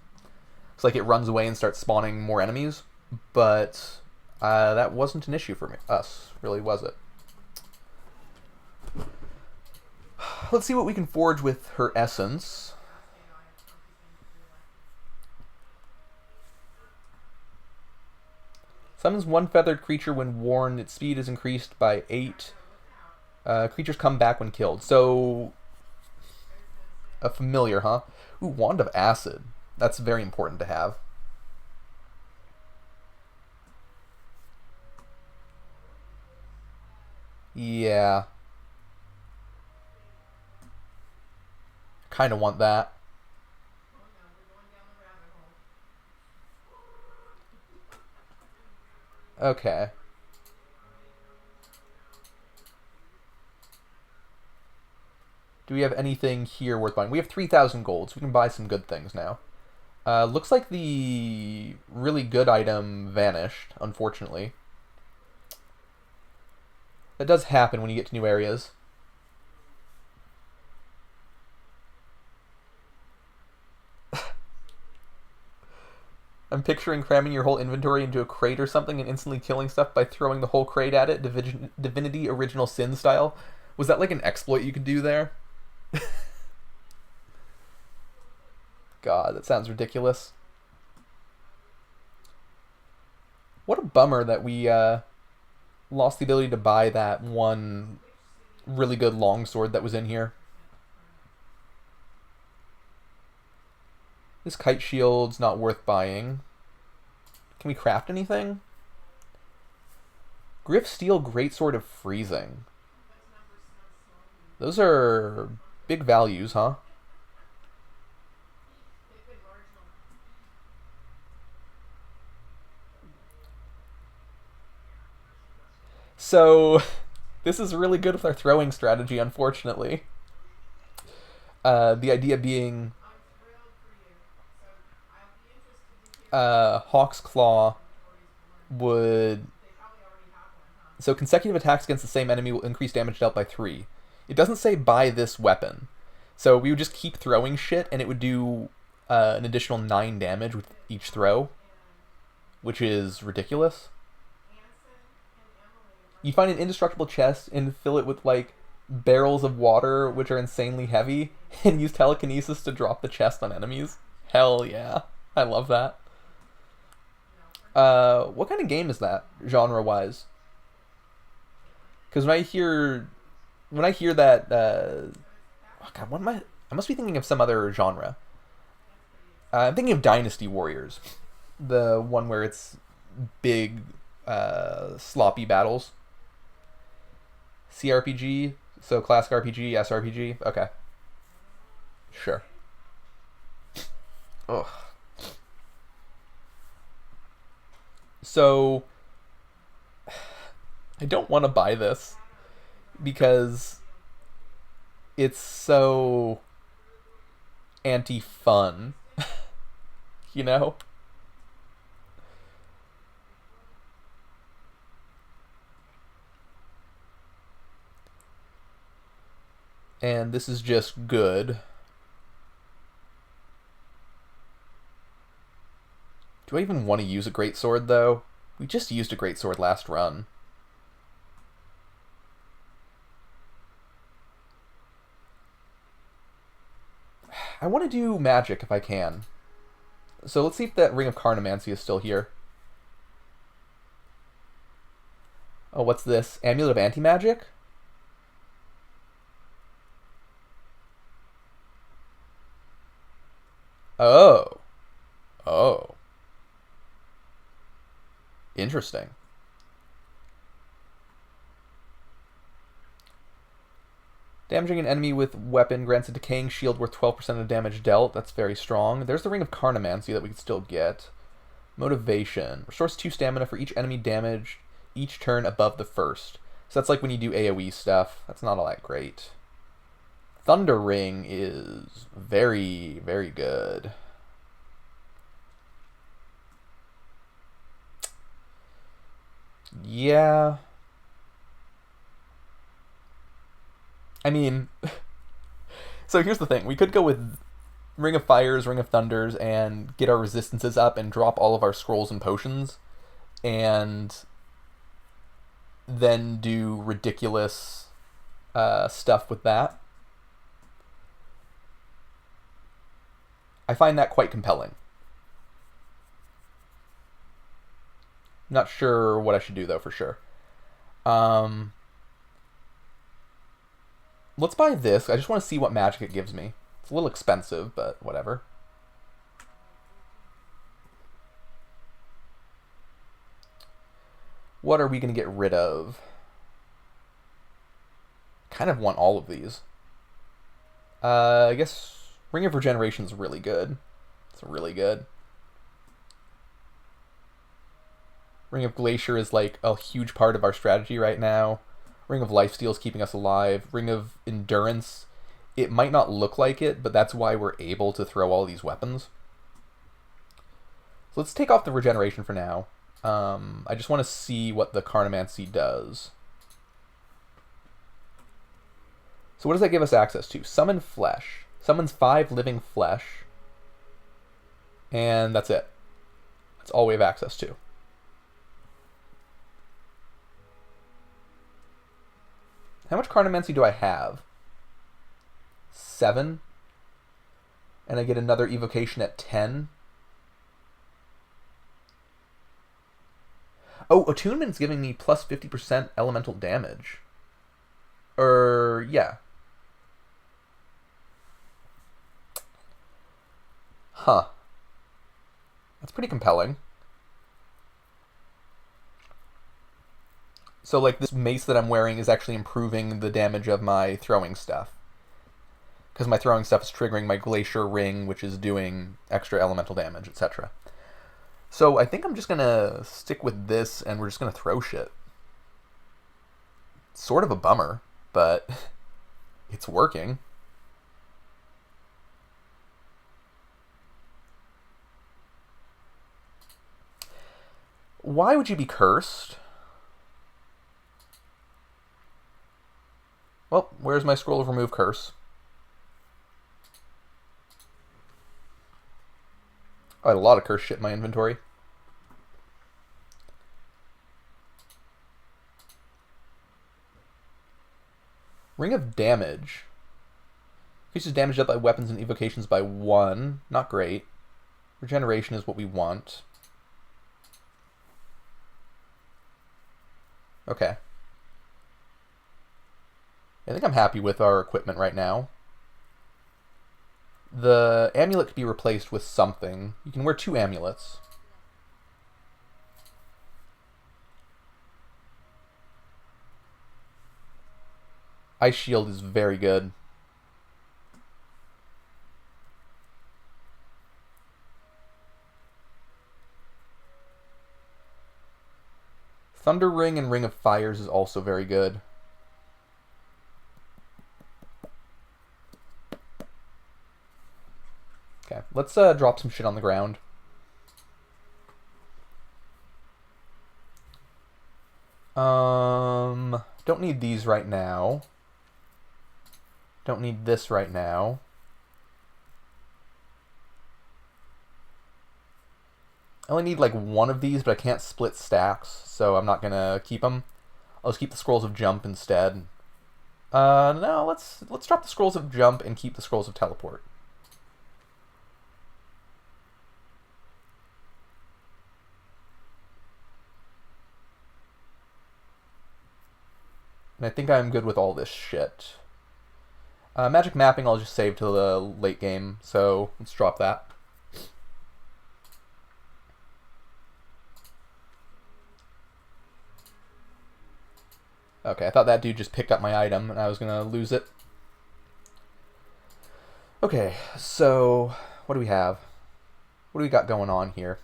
A: It's like it runs away and starts spawning more enemies, but that wasn't an issue for us, really, was it? Let's see what we can forge with her essence. Summons one feathered creature when warned. Its speed is increased by 8. Creatures come back when killed. So, a familiar, huh? Ooh, Wand of Acid. That's very important to have. Yeah. Kind of want that. Okay. Do we have anything here worth buying? We have 3,000 gold, so we can buy some good things now. Looks like the really good item vanished, unfortunately. That does happen when you get to new areas. I'm picturing cramming your whole inventory into a crate or something and instantly killing stuff by throwing the whole crate at it, Divinity Original Sin style. Was that like an exploit you could do there? God, that sounds ridiculous. What a bummer that we lost the ability to buy that one really good longsword that was in here. This kite shield's not worth buying. Can we craft anything? Griff Steel Greatsword of Freezing. Those are big values, huh? So, this is really good with our throwing strategy, unfortunately. The idea being Hawk's Claw would... So consecutive attacks against the same enemy will increase damage dealt by 3. It doesn't say buy this weapon. So we would just keep throwing shit, and it would do an additional 9 damage with each throw, which is ridiculous. You find an indestructible chest and fill it with, like, barrels of water, which are insanely heavy, and use telekinesis to drop the chest on enemies. Hell yeah. I love that. What kind of game is that, genre-wise? Because when I hear that, oh God, what am I must be thinking of some other genre. I'm thinking of Dynasty Warriors, the one where it's big, sloppy battles. CRPG, so classic RPG, SRPG. Okay, sure. Ugh. So I don't want to buy this because it's so anti-fun, you know? And this is just good. Do I even want to use a greatsword, though? We just used a greatsword last run. I want to do magic if I can. So let's see if that Ring of Carnomancy is still here. Oh, what's this? Amulet of Anti-Magic? Oh. Oh. Interesting. Damaging an enemy with weapon grants a decaying shield worth 12% of damage dealt. That's very strong. There's the Ring of Carnomancy that we can still get. Motivation. Restores 2 stamina for each enemy damaged. each turn above the first. So that's like when you do AoE stuff. That's not all that great. Thunder Ring is very, very good. Yeah. I mean, so here's the thing. We could go with Ring of Fires, Ring of Thunders, and get our resistances up and drop all of our scrolls and potions, and then do ridiculous stuff with that. I find that quite compelling. Not sure what I should do, though, for sure. Let's buy this. I just want to see what magic it gives me. It's a little expensive, but whatever. What are we going to get rid of? Kind of want all of these. I guess Ring of Regeneration is really good. It's really good. Ring of Glacier is like a huge part of our strategy right now. Ring of Lifesteal is keeping us alive. Ring of Endurance, it might not look like it, but that's why we're able to throw all these weapons. So let's take off the regeneration for now. I just want to see what the Carnomancy does. So what does that give us access to? Summon Flesh. Summons 5 living flesh. And that's it. That's all we have access to. How much Carnomancy do I have? 7. And I get another evocation at 10. Oh, Attunement's giving me plus 50% elemental damage. Yeah. Huh. That's pretty compelling. So, like, this mace that I'm wearing is actually improving the damage of my throwing stuff. Because my throwing stuff is triggering my Glacier Ring, which is doing extra elemental damage, etc. So, I think I'm just going to stick with this, and we're just going to throw shit. Sort of a bummer, but it's working. Why would you be cursed? Well, where's my scroll of remove curse? I had a lot of curse shit in my inventory. Ring of Damage. Increases damage up by weapons and evocations by 1. Not great. Regeneration is what we want. Okay. I think I'm happy with our equipment right now. The amulet could be replaced with something. You can wear 2 amulets. Ice Shield is very good. Thunder Ring and Ring of Fires is also very good. Okay, let's drop some shit on the ground. Don't need these right now. Don't need this right now. I only need like 1 of these, but I can't split stacks, so I'm not gonna keep them. I'll just keep the Scrolls of Jump instead. No, let's drop the Scrolls of Jump and keep the Scrolls of Teleport. And I think I'm good with all this shit. Magic Mapping I'll just save till the late game, so let's drop that. Okay, I thought that dude just picked up my item and I was gonna lose it. Okay, so what do we have? What do we got going on here?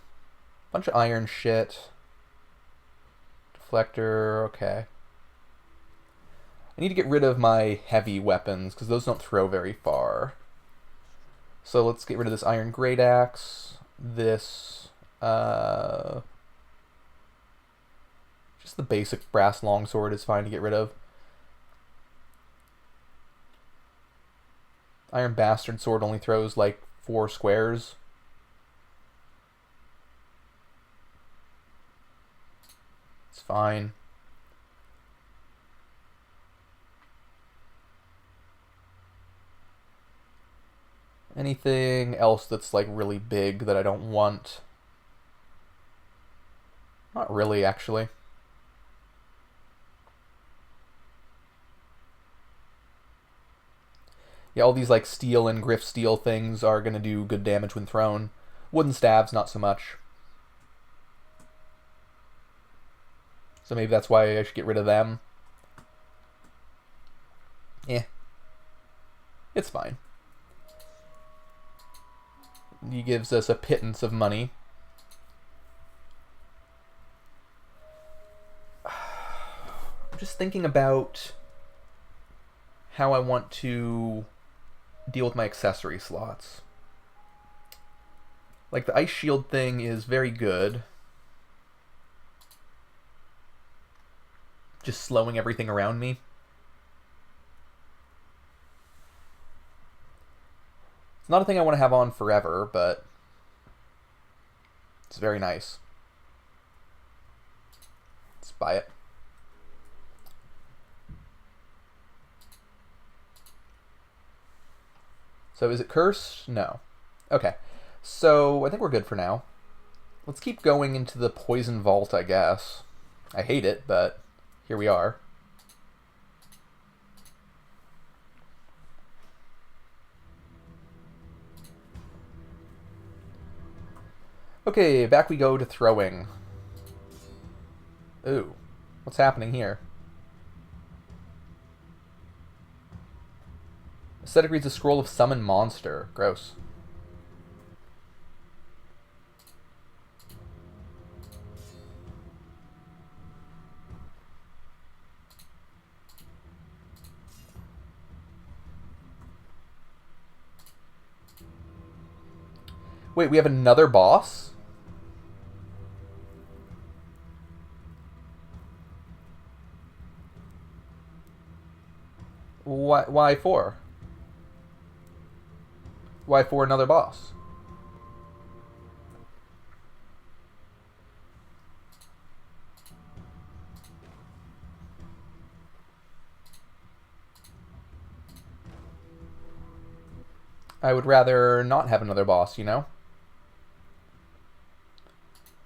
A: Bunch of iron shit. Deflector, okay. I need to get rid of my heavy weapons, because those don't throw very far. So let's get rid of this Iron Great Axe, this, just the basic brass longsword is fine to get rid of. Iron Bastard Sword only throws like 4 squares. It's fine. Anything else that's like really big that I don't want? Not really, actually. Yeah, all these like steel and griff steel things are going to do good damage when thrown. Wooden staves, not so much. So maybe that's why I should get rid of them. Eh. It's fine. He gives us a pittance of money. I'm just thinking about how I want to deal with my accessory slots. Like, the ice shield thing is very good. Just slowing everything around me. It's not a thing I want to have on forever, but it's very nice. Let's buy it. So is it cursed? No. Okay. So I think we're good for now. Let's keep going into the poison vault, I guess. I hate it, but here we are. Okay, back we go to throwing. Ooh, what's happening here? Aesthetic reads a scroll of summon monster. Gross. Wait, we have another boss? Why for? Why for another boss? I would rather not have another boss, you know?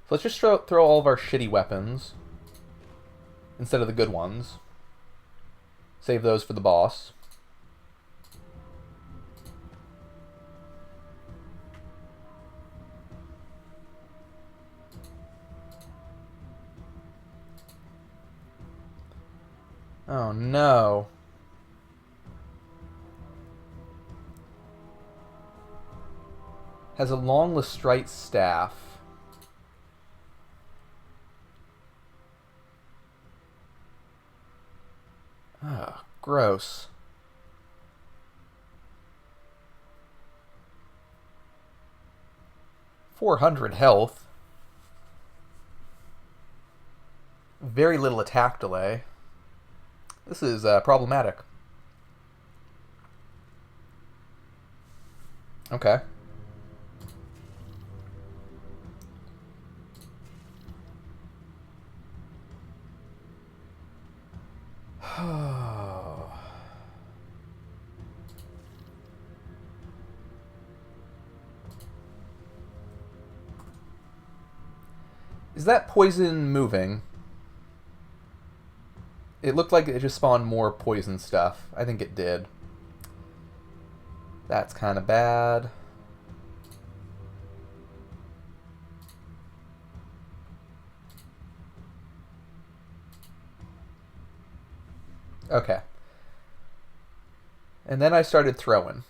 A: So let's just throw all of our shitty weapons instead of the good ones. Save those for the boss. Oh no. Has a long Lestrite staff. Ah, gross. .400 health. Very little attack delay. This is problematic. Okay. Is that poison moving? It looked like it just spawned more poison stuff. I think it did. That's kind of bad. Okay. And then I started throwing.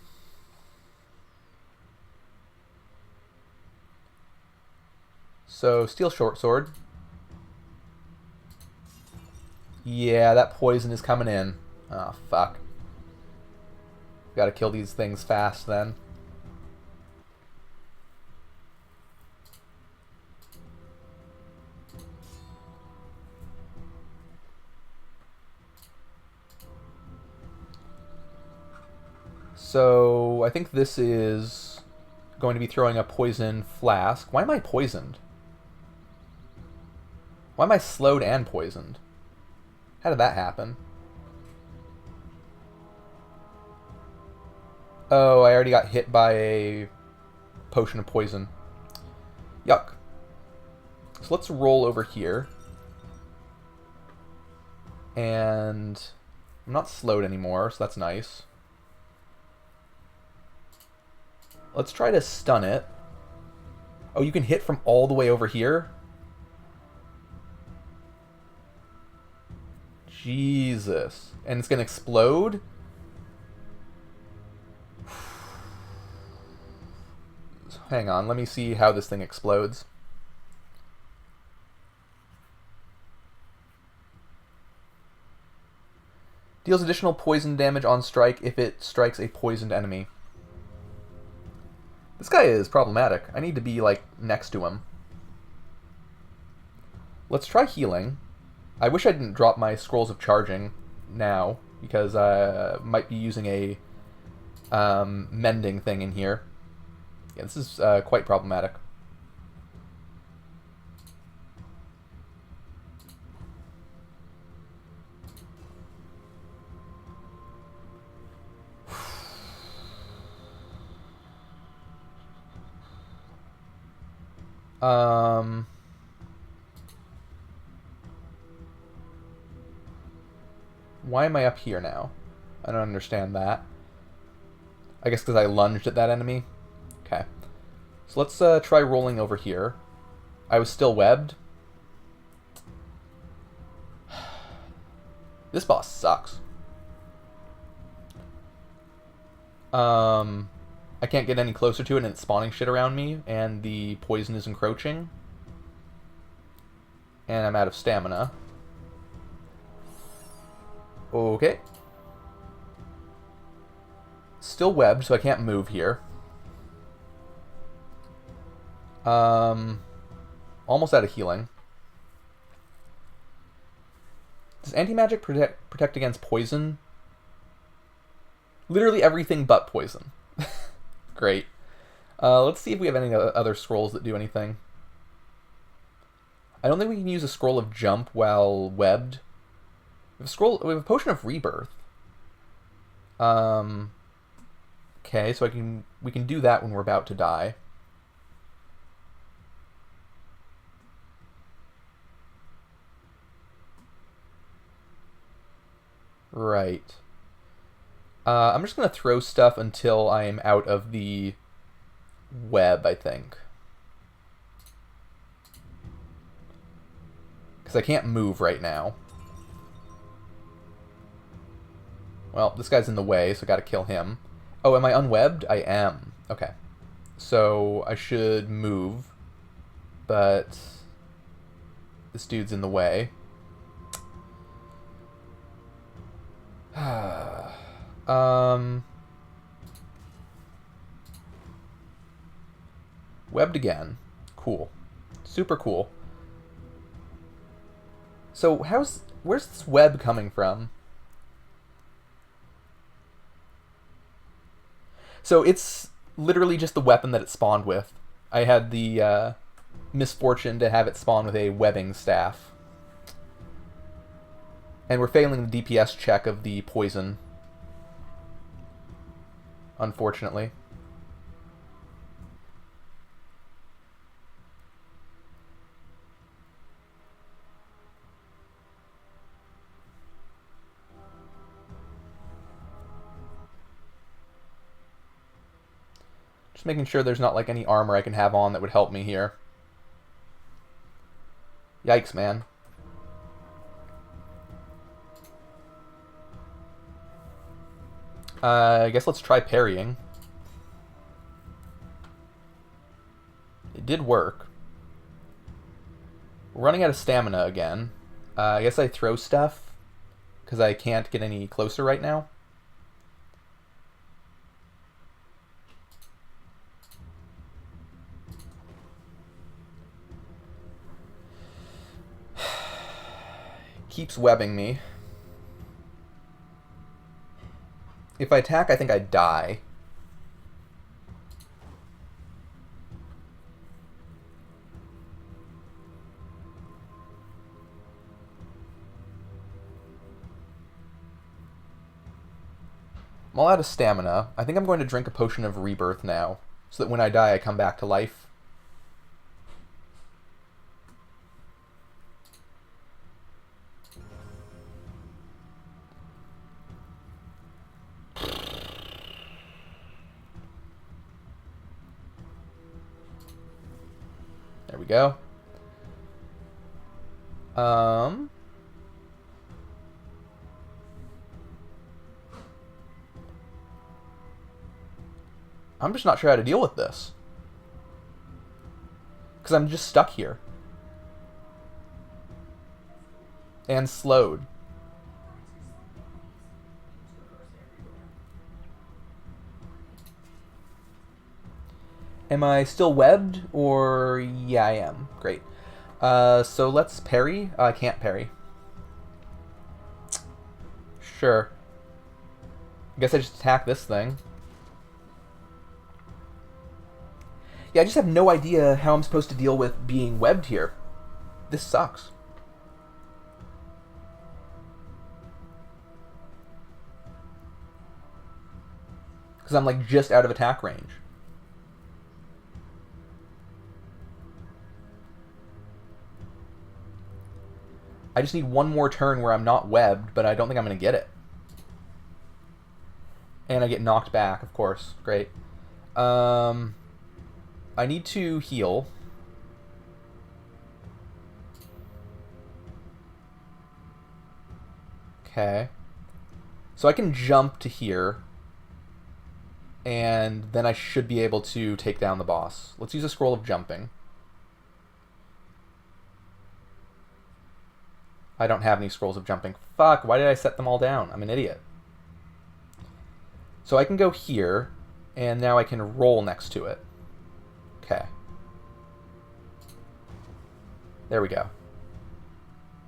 A: So, steel short sword. Yeah, that poison is coming in. Oh, fuck. Gotta kill these things fast then. So, I think this is going to be throwing a poison flask. Why am I poisoned? Why am I slowed and poisoned? How did that happen? Oh, I already got hit by a potion of poison. Yuck. So let's roll over here. And I'm not slowed anymore, so that's nice. Let's try to stun it. Oh, you can hit from all the way over here? Jesus. And it's going to explode? Hang on, let me see how this thing explodes. Deals additional poison damage on strike if it strikes a poisoned enemy. This guy is problematic. I need to be, like, next to him. Let's try healing. I wish I didn't drop my scrolls of charging now, because I might be using a mending thing in here. Yeah, this is quite problematic. Why am I up here now? I don't understand that. I guess because I lunged at that enemy? Okay. So let's try rolling over here. I was still webbed. This boss sucks. I can't get any closer to it and it's spawning shit around me, and the poison is encroaching. And I'm out of stamina. Okay. Still webbed, so I can't move here. Almost out of healing. Does anti-magic protect against poison? Literally everything but poison. Great. Let's see if we have any other scrolls that do anything. I don't think we can use a scroll of jump while webbed. We have a potion of rebirth. Okay, so we can do that when we're about to die. Right. I'm just going to throw stuff until I'm out of the web, I think. Because I can't move right now. Well, this guy's in the way, so I gotta kill him. Oh, am I unwebbed? I am. Okay. So I should move, but this dude's in the way. Webbed again. Cool. Super cool. So where's this web coming from? So it's literally just the weapon that it spawned with. I had the misfortune to have it spawn with a webbing staff. And we're failing the DPS check of the poison. Unfortunately. Just making sure there's not like any armor I can have on that would help me here. Yikes, man. I guess let's try parrying. It did work. We're running out of stamina again. I guess I throw stuff. because I can't get any closer right now. Keeps webbing me. If I attack, I think I die. I'm all out of stamina. I think I'm going to drink a potion of rebirth now, so that when I die, I come back to life. There we go. I'm just not sure how to deal with this. Because I'm just stuck here. And slowed. Am I still webbed? Or... yeah, I am. Great. So let's parry. I can't parry. Sure. I guess I just attack this thing. Yeah, I just have no idea how I'm supposed to deal with being webbed here. This sucks. Because I'm like just out of attack range. I just need one more turn where I'm not webbed, but I don't think I'm going to get it. And I get knocked back, of course. Great. I need to heal. Okay. So I can jump to here. And then I should be able to take down the boss. Let's use a scroll of jumping. I don't have any scrolls of jumping. Fuck, why did I set them all down? I'm an idiot. So I can go here, and now I can roll next to it. Okay. There we go.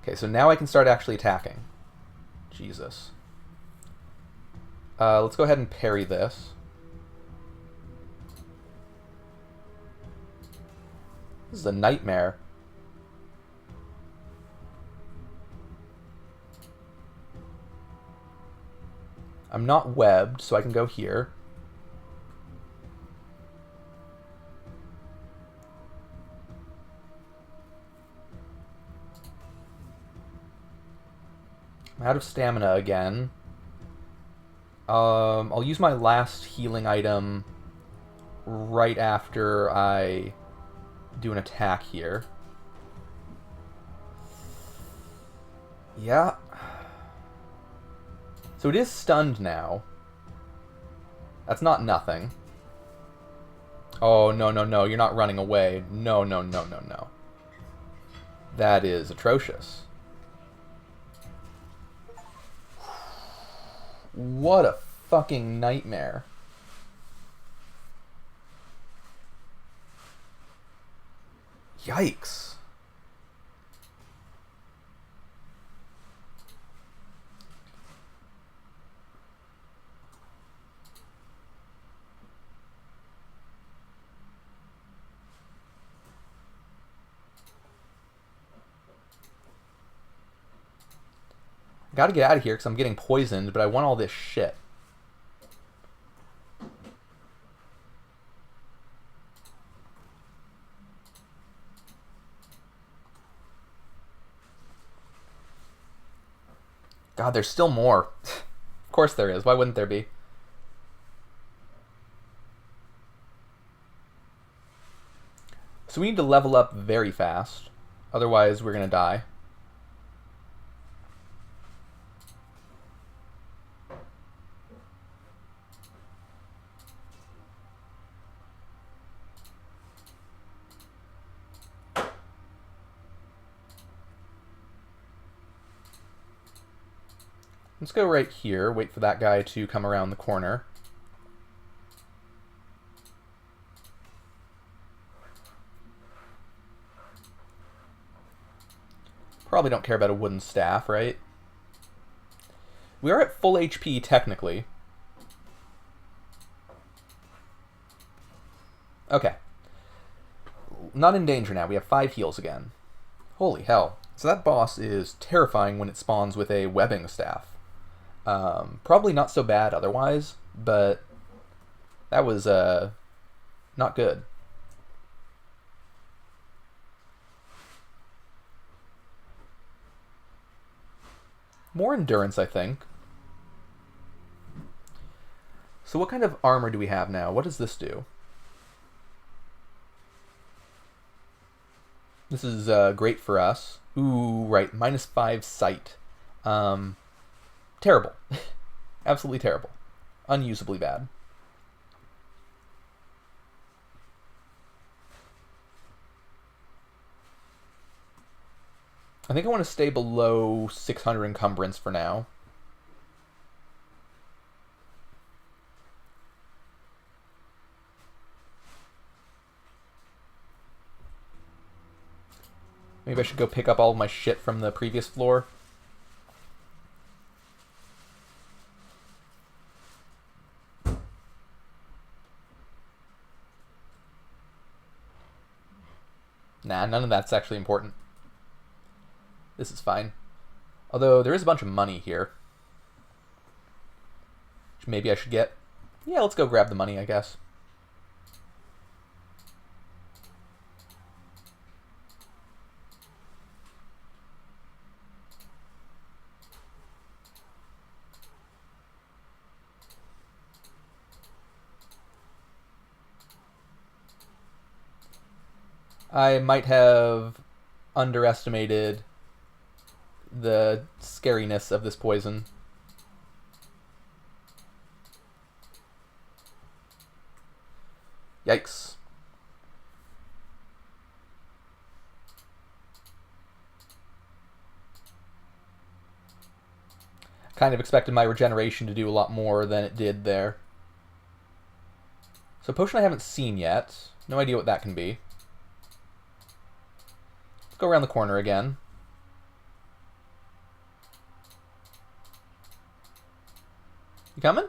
A: Okay, so now I can start actually attacking. Jesus. Let's go ahead and parry this. This is a nightmare. I'm not webbed, so I can go here. I'm out of stamina again. I'll use my last healing item right after I do an attack here. Yeah. So it is stunned now. That's not nothing. Oh, no, no, no. You're not running away. No, no, no, no, no. That is atrocious. What a fucking nightmare. Yikes. Gotta get out of here because I'm getting poisoned, but I want all this shit. God, there's still more. Of course there is. Why wouldn't there be? So we need to level up very fast. Otherwise, we're going to die. Let's go right here, wait for that guy to come around the corner. Probably don't care about a wooden staff, right? We are at full HP, technically. Okay. Not in danger now. We have 5 heals again. Holy hell. So that boss is terrifying when it spawns with a webbing staff. Probably not so bad otherwise, but that was not good. More endurance, I think. So what kind of armor do we have now? What does this do? This is great for us. Ooh, right. -5 sight. Terrible. Absolutely terrible. Unusably bad. I think I want to stay below 600 encumbrance for now. Maybe I should go pick up all of my shit from the previous floor. Nah, none of that's actually important. This is fine. Although, there is a bunch of money here. Which maybe I should get. Yeah, let's go grab the money, I guess. I might have underestimated the scariness of this poison. Yikes. Kind of expected my regeneration to do a lot more than it did there. So potion I haven't seen yet. No idea what that can be. Let's go around the corner again. You coming?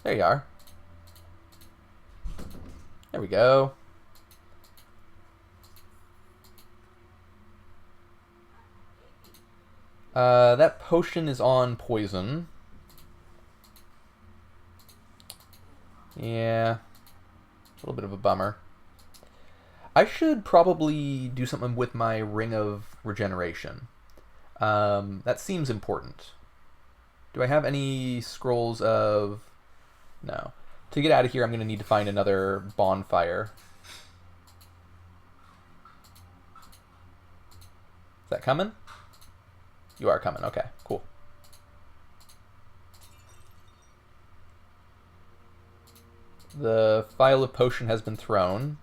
A: There you are. There we go. That potion is on poison. Yeah. A little bit of a bummer. I should probably do something with my Ring of Regeneration. That seems important. Do I have any scrolls of... No. To get out of here, I'm going to need to find another bonfire. Is that coming? You are coming. Okay, cool. The phial of potion has been thrown.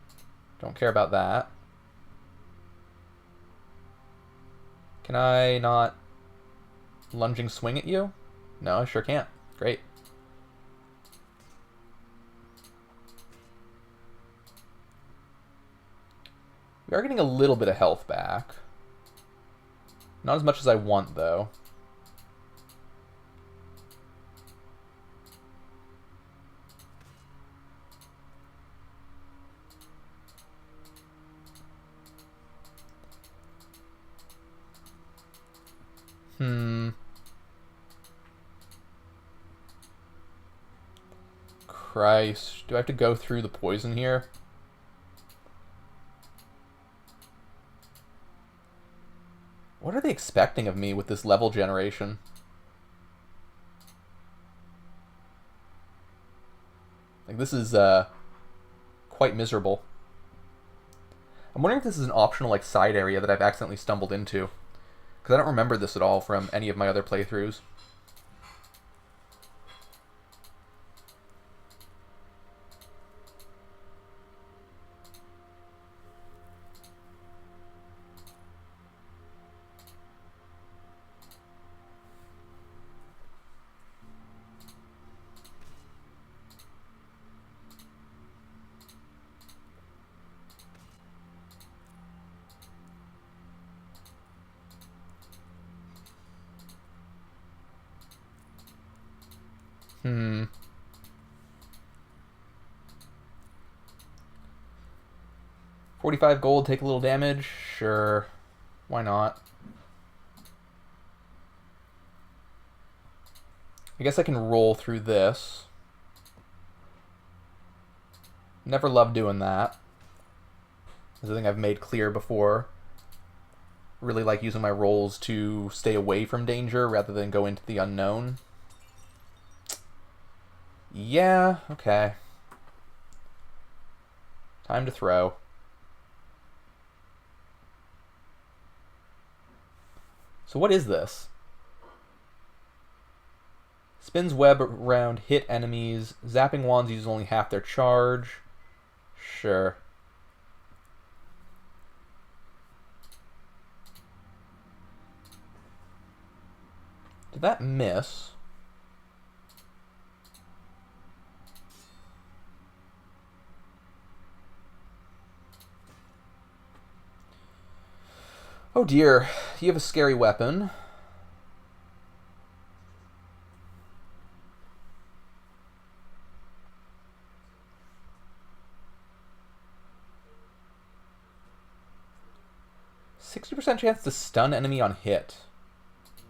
A: Don't care about that. Can I not lunging swing at you? No, I sure can't. Great. We are getting a little bit of health back. Not as much as I want, though. Christ. Do I have to go through the poison here? What are they expecting of me with this level generation? Like, this is quite miserable. I'm wondering if this is an optional like side area that I've accidentally stumbled into. Because I don't remember this at all from any of my other playthroughs. 45 gold, take a little damage? Sure. Why not? I guess I can roll through this. Never loved doing that. This is a thing I've made clear before. Really like using my rolls to stay away from danger rather than go into the unknown. Yeah, okay. Time to throw. So what is this? Spins web around hit enemies. Zapping wands uses only half their charge. Sure. Did that miss? Oh dear, you have a scary weapon. %60 chance to stun enemy on hit.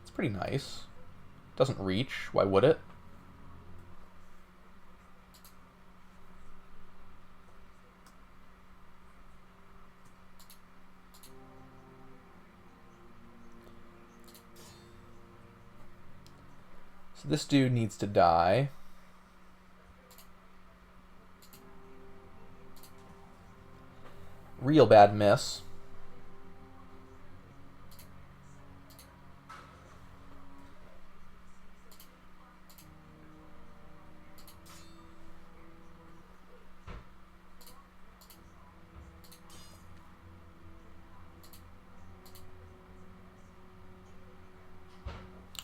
A: It's pretty nice. Doesn't reach. Why would it? So this dude needs to die. Real bad miss.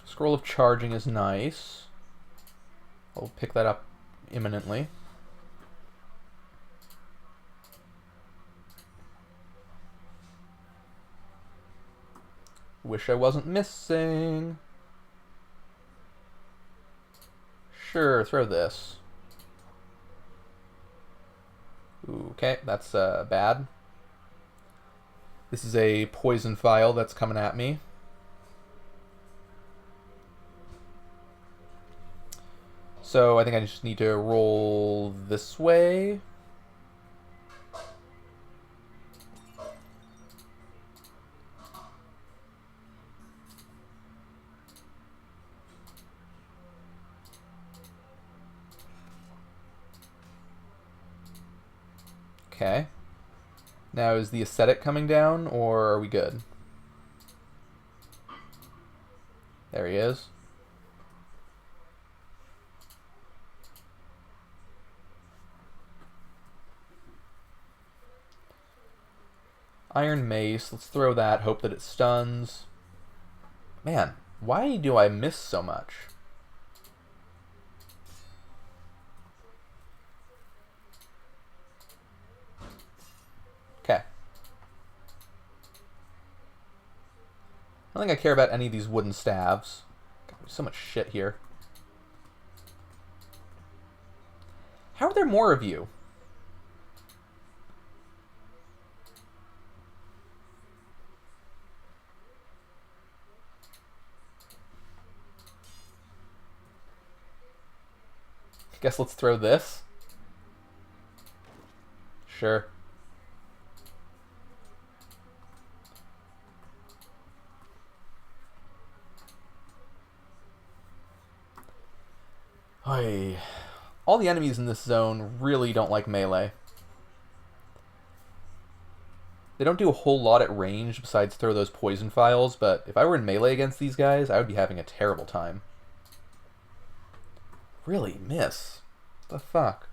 A: Scroll of Charging is nice. I'll pick that up imminently. Wish I wasn't missing. Sure, throw this. Ooh, okay, that's bad. This is a poison file that's coming at me. So I think I just need to roll this way. Okay. Now is the ascetic coming down, or are we good? There he is. Iron Mace, let's throw that, hope that it stuns. Man, why do I miss so much? Okay. I don't think I care about any of these wooden staves. God, there's so much shit here. How are there more of you? Guess let's throw this. Sure. Oy. All the enemies in this zone really don't like melee. They don't do a whole lot at range besides throw those poison files, but if I were in melee against these guys, I would be having a terrible time. Really miss? What the fuck?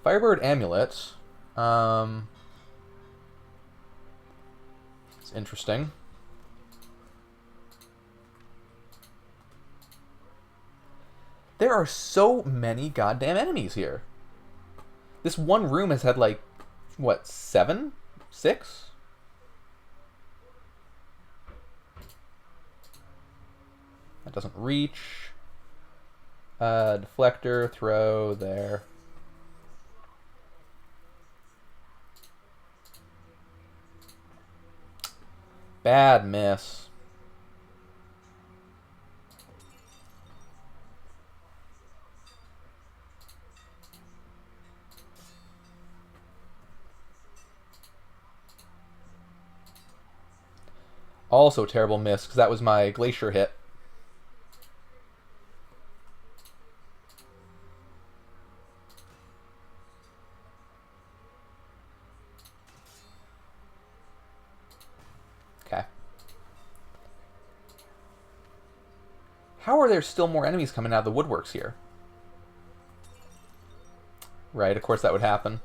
A: Firebird Amulet. It's interesting. There are so many goddamn enemies here. This one room has had like, what, 7? 6? That doesn't reach. Deflector, throw, there. Bad miss. Also terrible miss, because that was my Glacier hit. Okay. How are there still more enemies coming out of the woodworks here? Right, of course that would happen.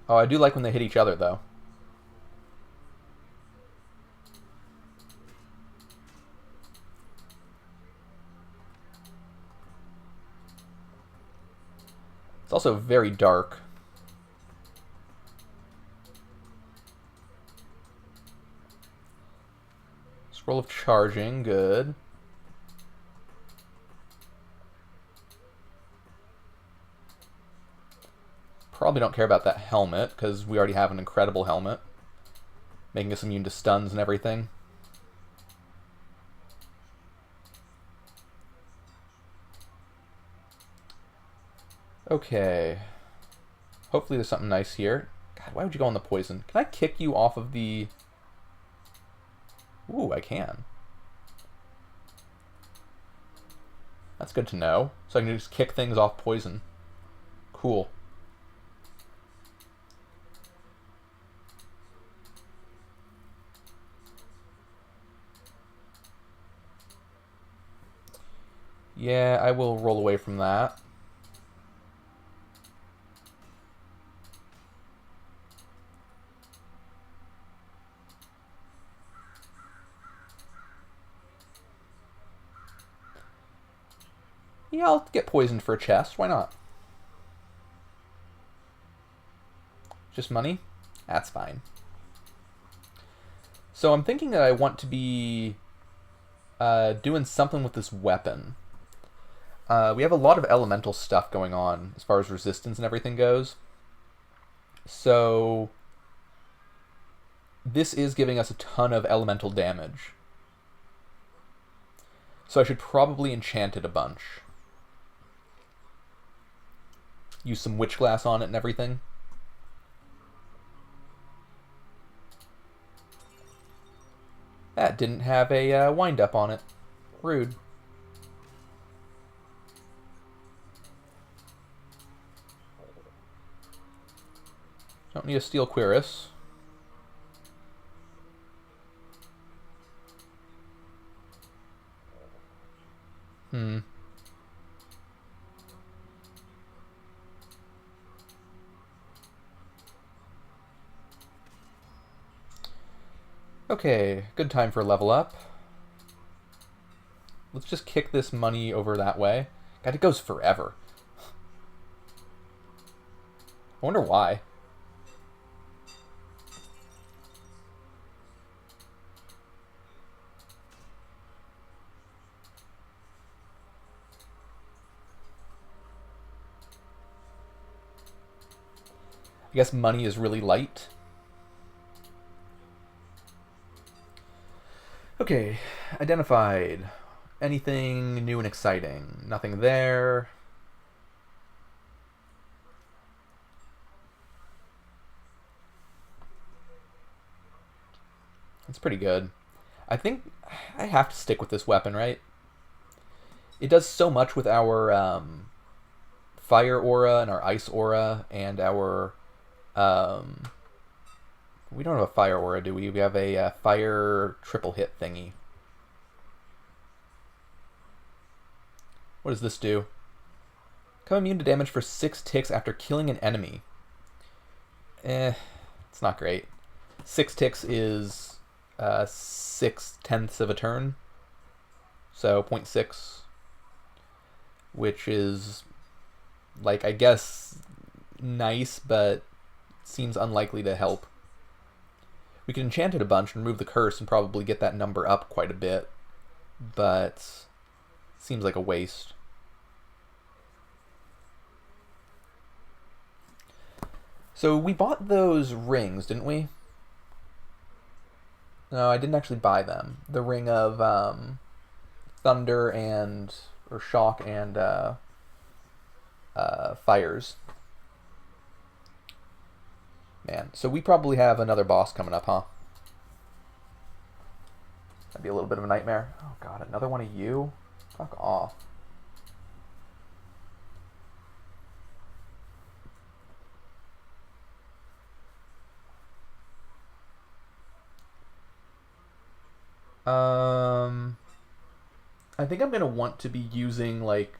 A: Oh, I do like when they hit each other, though. It's also very dark. Scroll of charging, good. Probably don't care about that helmet, because we already have an incredible helmet. Making us immune to stuns and everything. Okay. Hopefully there's something nice here. God, why would you go on the poison? Can I kick you off of the... Ooh, I can. That's good to know. So I can just kick things off poison. Cool. Yeah, I will roll away from that. Yeah, I'll get poisoned for a chest. Why not? Just money? That's fine. So I'm thinking that I want to be doing something with this weapon. We have a lot of elemental stuff going on as far as resistance and everything goes. So this is giving us a ton of elemental damage. So I should probably enchant it a bunch. Use some witch glass on it and everything. That didn't have a wind up on it. Rude. Don't need a steel cuirass. Okay, good time for a level up. Let's just kick this money over that way. God, it goes forever. I wonder why. I guess money is really light. Okay, identified. Anything new and exciting? Nothing there. That's pretty good. I think I have to stick with this weapon, right? It does so much with our fire aura and our ice aura and our... we don't have a fire aura, do we? We have a fire triple hit thingy. What does this do? Become immune to damage for 6 ticks after killing an enemy. It's not great. 6 ticks is 6/10 of a turn. So 0.6. Which is, like, I guess nice, but seems unlikely to help. We can enchant it a bunch and remove the curse and probably get that number up quite a bit. But Seems like a waste. So we bought those rings, didn't we? No, I didn't actually buy them. The ring of thunder and or shock and fires. Man, so we probably have another boss coming up, huh? That'd be a little bit of a nightmare. Oh god, another one of you? Fuck off. I think I'm gonna want to be using like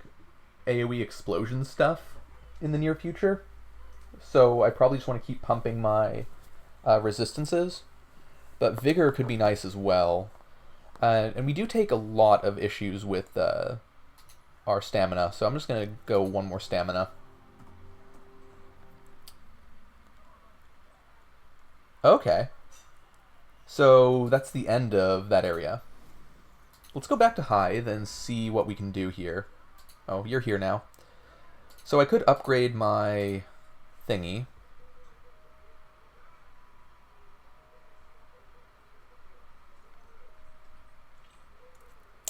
A: AoE explosion stuff in the near future. So I probably just want to keep pumping my resistances. But Vigor could be nice as well. And we do take a lot of issues with our stamina, so I'm just going to go one more stamina. Okay. So that's the end of that area. Let's go back to Hive and see what we can do here. Oh, you're here now. So I could upgrade my thingy.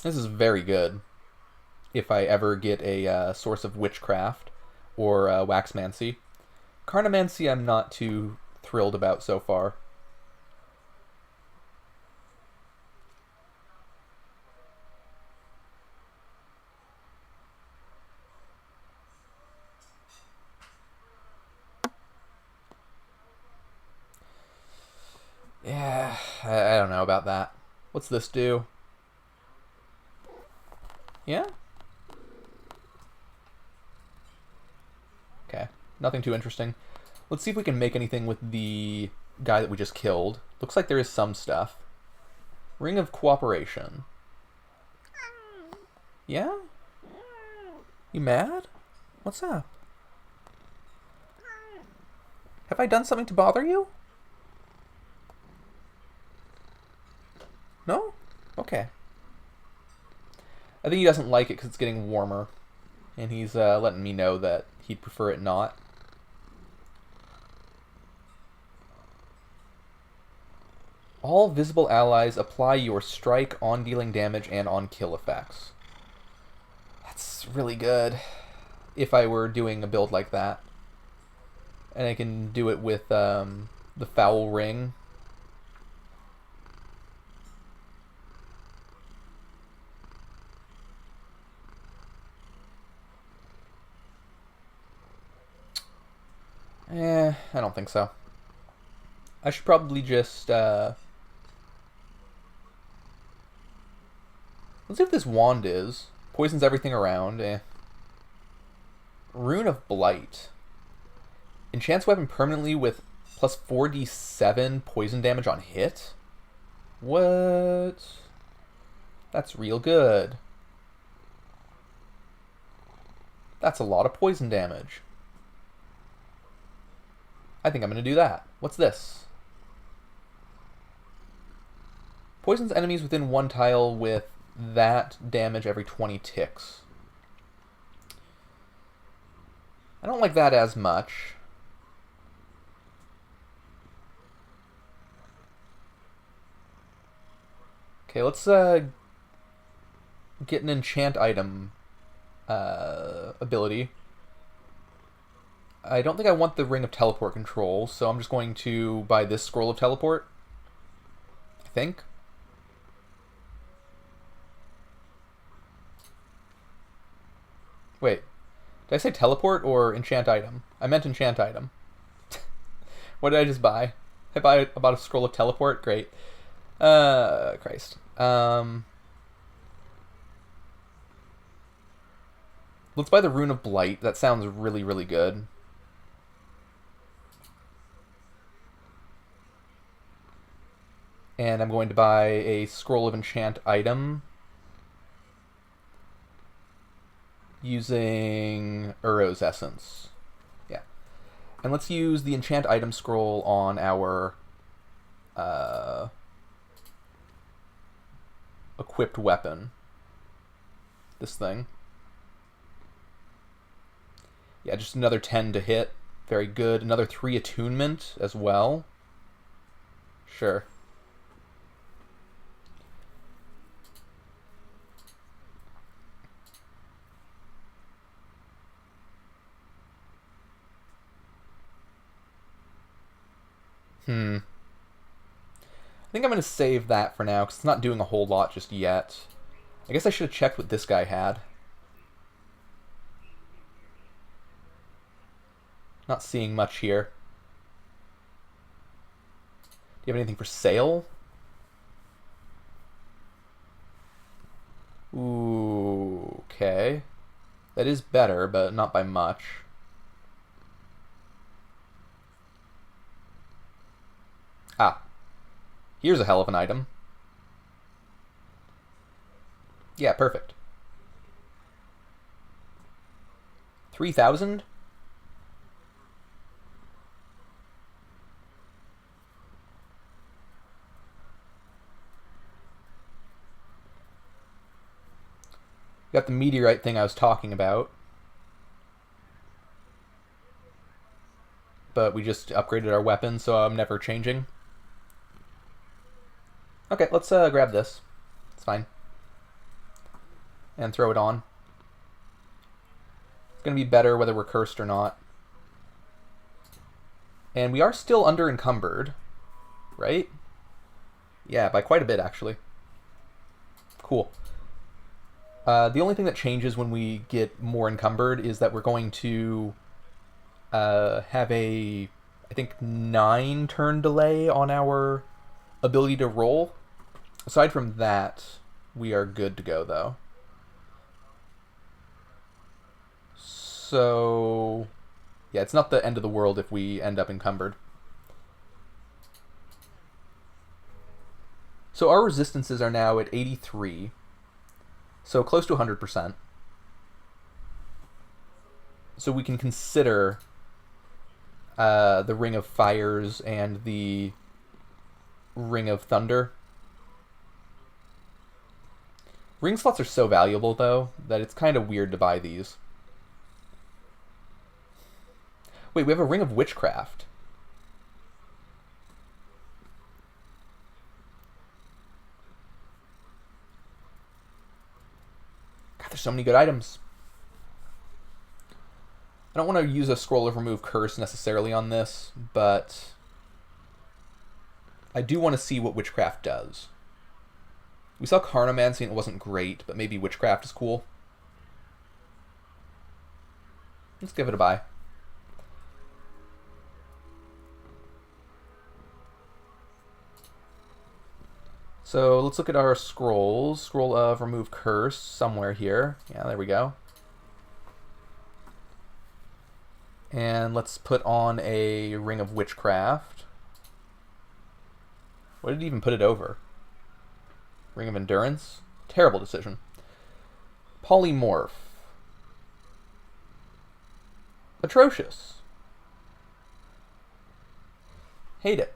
A: This is very good if I ever get a source of witchcraft or waxmancy. Carnomancy I'm not too thrilled about so far. Yeah, I don't know about that. What's this do? Yeah? Okay, nothing too interesting. Let's see if we can make anything with the guy that we just killed. Looks like there is some stuff. Ring of Cooperation. Yeah? You mad? What's up? Have I done something to bother you? No? Okay. I think he doesn't like it because it's getting warmer. And he's letting me know that he'd prefer it not. All visible allies apply your strike on dealing damage and on kill effects. That's really good. If I were doing a build like that. And I can do it with the Foul Ring. I don't think so. I should probably just, let's see what this wand is. Poisons everything around, Rune of Blight. Enchants weapon permanently with plus 4d7 poison damage on hit? What? That's real good. That's a lot of poison damage. I think I'm going to do that. What's this? Poisons enemies within one tile with that damage every 20 ticks. I don't like that as much. Okay, let's get an enchant item ability. I don't think I want the Ring of Teleport control, so I'm just going to buy this Scroll of Teleport. I think. Wait, did I say teleport or enchant item? I meant enchant item. What did I just buy? I bought a Scroll of Teleport? Great. Christ. Let's buy the Rune of Blight. That sounds really, really good. And I'm going to buy a Scroll of Enchant item using Uro's Essence. Yeah. And let's use the Enchant item scroll on our equipped weapon. this thing. Yeah, just another 10 to hit. Very good. Another 3 attunement as well. Sure. I think I'm going to save that for now, because it's not doing a whole lot just yet. I guess I should have checked what this guy had. Not seeing much here. Do you have anything for sale? Ooh, okay. That is better, but not by much. Ah. Here's a hell of an item. Yeah, perfect. 3,000? Got the meteorite thing I was talking about. But we just upgraded our weapon, so I'm never changing. Okay, let's grab this. It's fine. And throw it on. It's going to be better whether we're cursed or not. And we are still under encumbered, right? Yeah, by quite a bit, actually. Cool. The only thing that changes when we get more encumbered is that we're going to have a, I think, 9-turn delay on our ability to roll. Aside from that, we are good to go, though. So, yeah, it's not the end of the world if we end up encumbered. So our resistances are now at 83. So close to 100%. So we can consider the Ring of Fires and the Ring of Thunder. Ring slots are so valuable, though, that it's kind of weird to buy these. Wait, we have a Ring of Witchcraft. God, there's so many good items. I don't want to use a Scroll of Remove Curse necessarily on this, but I do want to see what Witchcraft does. We saw Carnomancy and it wasn't great, but maybe Witchcraft is cool. Let's give it a buy. So let's look at our scrolls. Scroll of Remove Curse somewhere here. Yeah, there we go. And let's put on a Ring of Witchcraft. What did it even put it over? Ring of Endurance? Terrible decision. Polymorph. Atrocious. Hate it.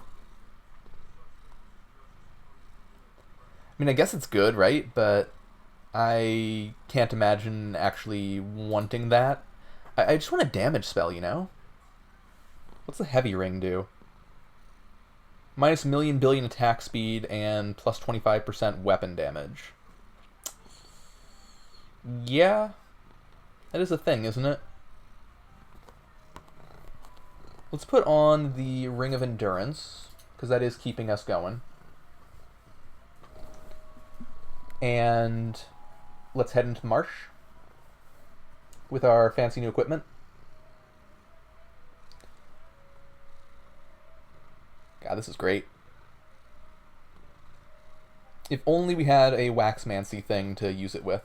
A: I mean, I guess it's good, right? But I can't imagine actually wanting that. I just want a damage spell, you know? What's the Heavy Ring do? Minus million billion attack speed and plus 25% weapon damage. Yeah. That is a thing, isn't it? Let's put on the Ring of Endurance, because that is keeping us going. And let's head into the marsh with our fancy new equipment. God, this is great. If only we had a Waxmancy thing to use it with.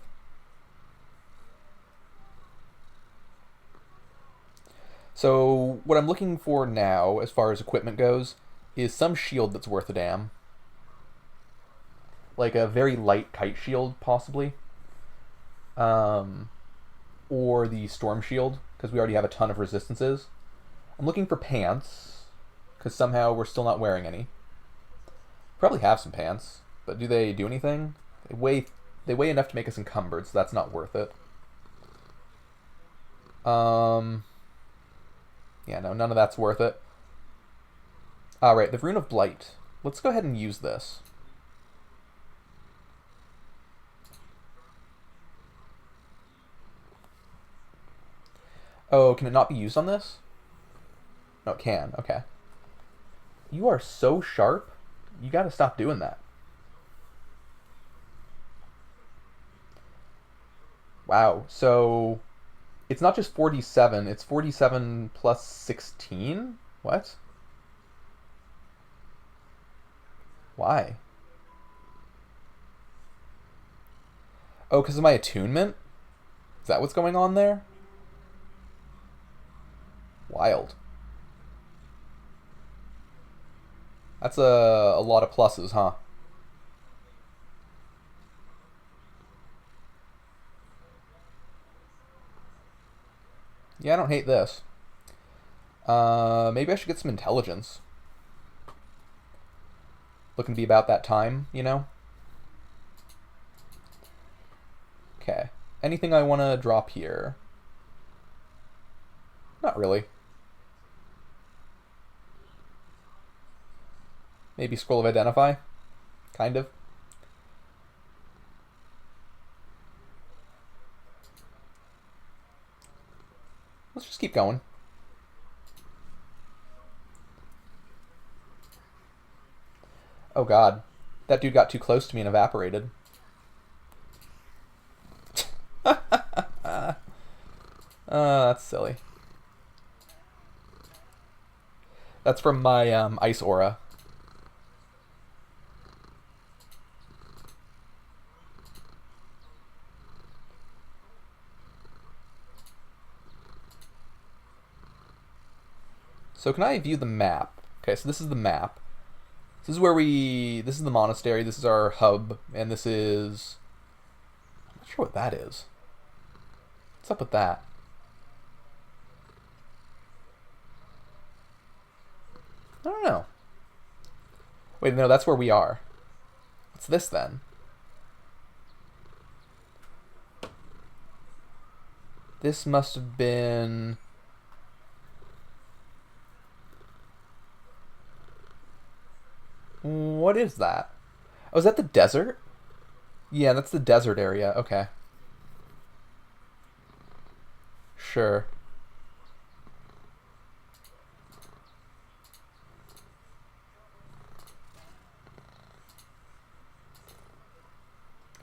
A: So what I'm looking for now, as far as equipment goes, is some shield that's worth a damn. Like a very light kite shield, possibly. Or the storm shield, because we already have a ton of resistances. I'm looking for pants, because somehow we're still not wearing any. Probably have some pants, but do they do anything? They weigh They weigh enough to make us encumbered, so that's not worth it. Yeah, no, none of that's worth it. Alright, the Rune of Blight. Let's go ahead and use this. Oh, can it not be used on this? No, it can. Okay. You are so sharp. You gotta stop doing that. Wow, so it's not just 47, it's 47 plus 16? What? Why? Oh, because of my attunement? Is that what's going on there? Wild. That's a lot of pluses, huh? Yeah, I don't hate this. Maybe I should get some intelligence. Looking to be about that time, you know? Okay. Anything I want to drop here? Not really. Maybe Scroll of Identify? Kind of. Let's just keep going. Oh god. That dude got too close to me and evaporated. That's silly. That's from my ice aura. So can I view the map? Okay, so this is the map. This is where this is the monastery, this is our hub, and this is... I'm not sure what that is. What's up with that? I don't know. Wait, no, that's where we are. What's this then? This must have been... What is that? Oh, is that the desert? Yeah, that's the desert area. Okay. Sure.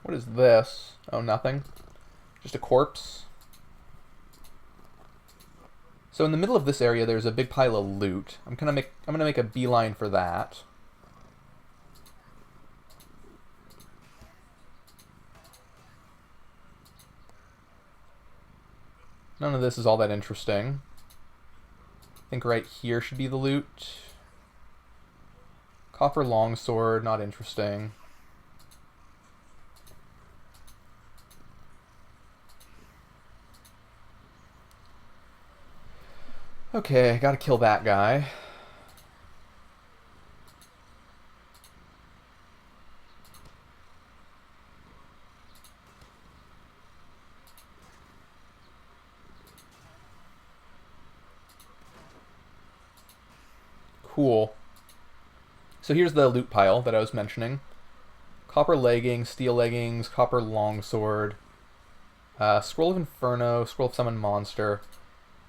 A: What is this? Oh, nothing. Just a corpse. So in the middle of this area, there's a big pile of loot. I'm gonna make a beeline for that. None of this is all that interesting. I think right here should be the loot. Copper longsword, not interesting. Okay, I gotta kill that guy. Cool. So here's the loot pile that I was mentioning. Copper leggings, steel leggings, copper longsword, Scroll of Inferno, Scroll of Summon Monster.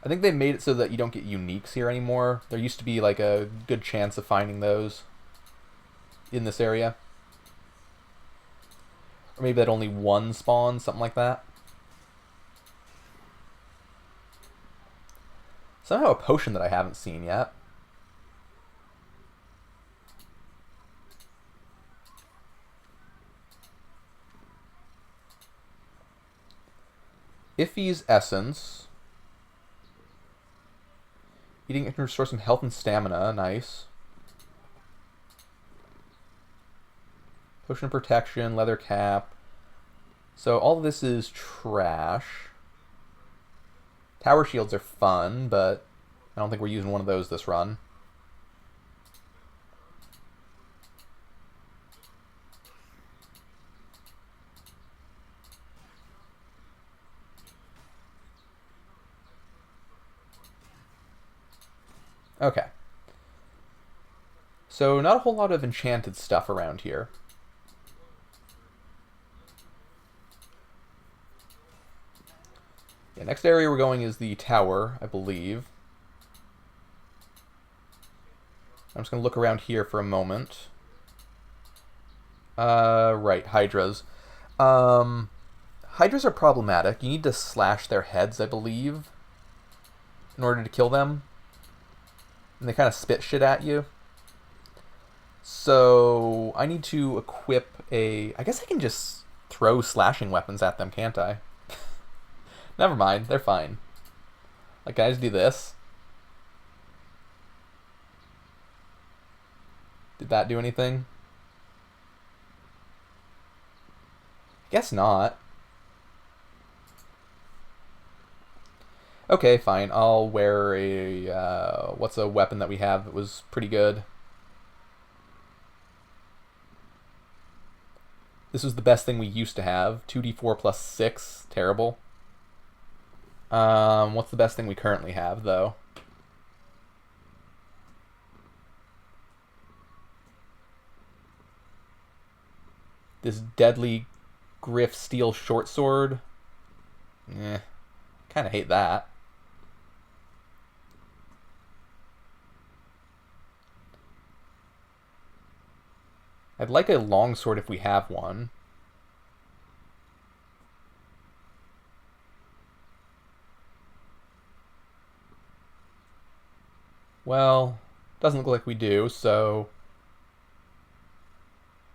A: I think they made it so that you don't get uniques here anymore. There used to be like a good chance of finding those in this area. Or maybe that only one spawns, something like that. Somehow a potion that I haven't seen yet. Iffy's Essence. Eating it can restore some health and stamina. Nice. Potion of Protection, Leather Cap. So all of this is trash. Tower Shields are fun, but I don't think we're using one of those this run. Okay. So not a whole lot of enchanted stuff around here. Yeah, next area we're going is the tower, I believe. I'm just going to look around here for a moment. Right, Hydras. Hydras are problematic. You need to slash their heads, I believe, in order to kill them. And they kind of spit shit at you. So I need to equip a... I guess I can just throw slashing weapons at them, can't I? Never mind, they're fine. Like, can I just do this? Did that do anything? Guess not. Okay, fine. I'll wear a... what's a weapon that we have that was pretty good? This was the best thing we used to have. 2d4 plus 6. Terrible. What's the best thing we currently have, though? This deadly Griff steel short sword. Eh, kind of hate that. I'd like a longsword if we have one. Well, doesn't look like we do, so...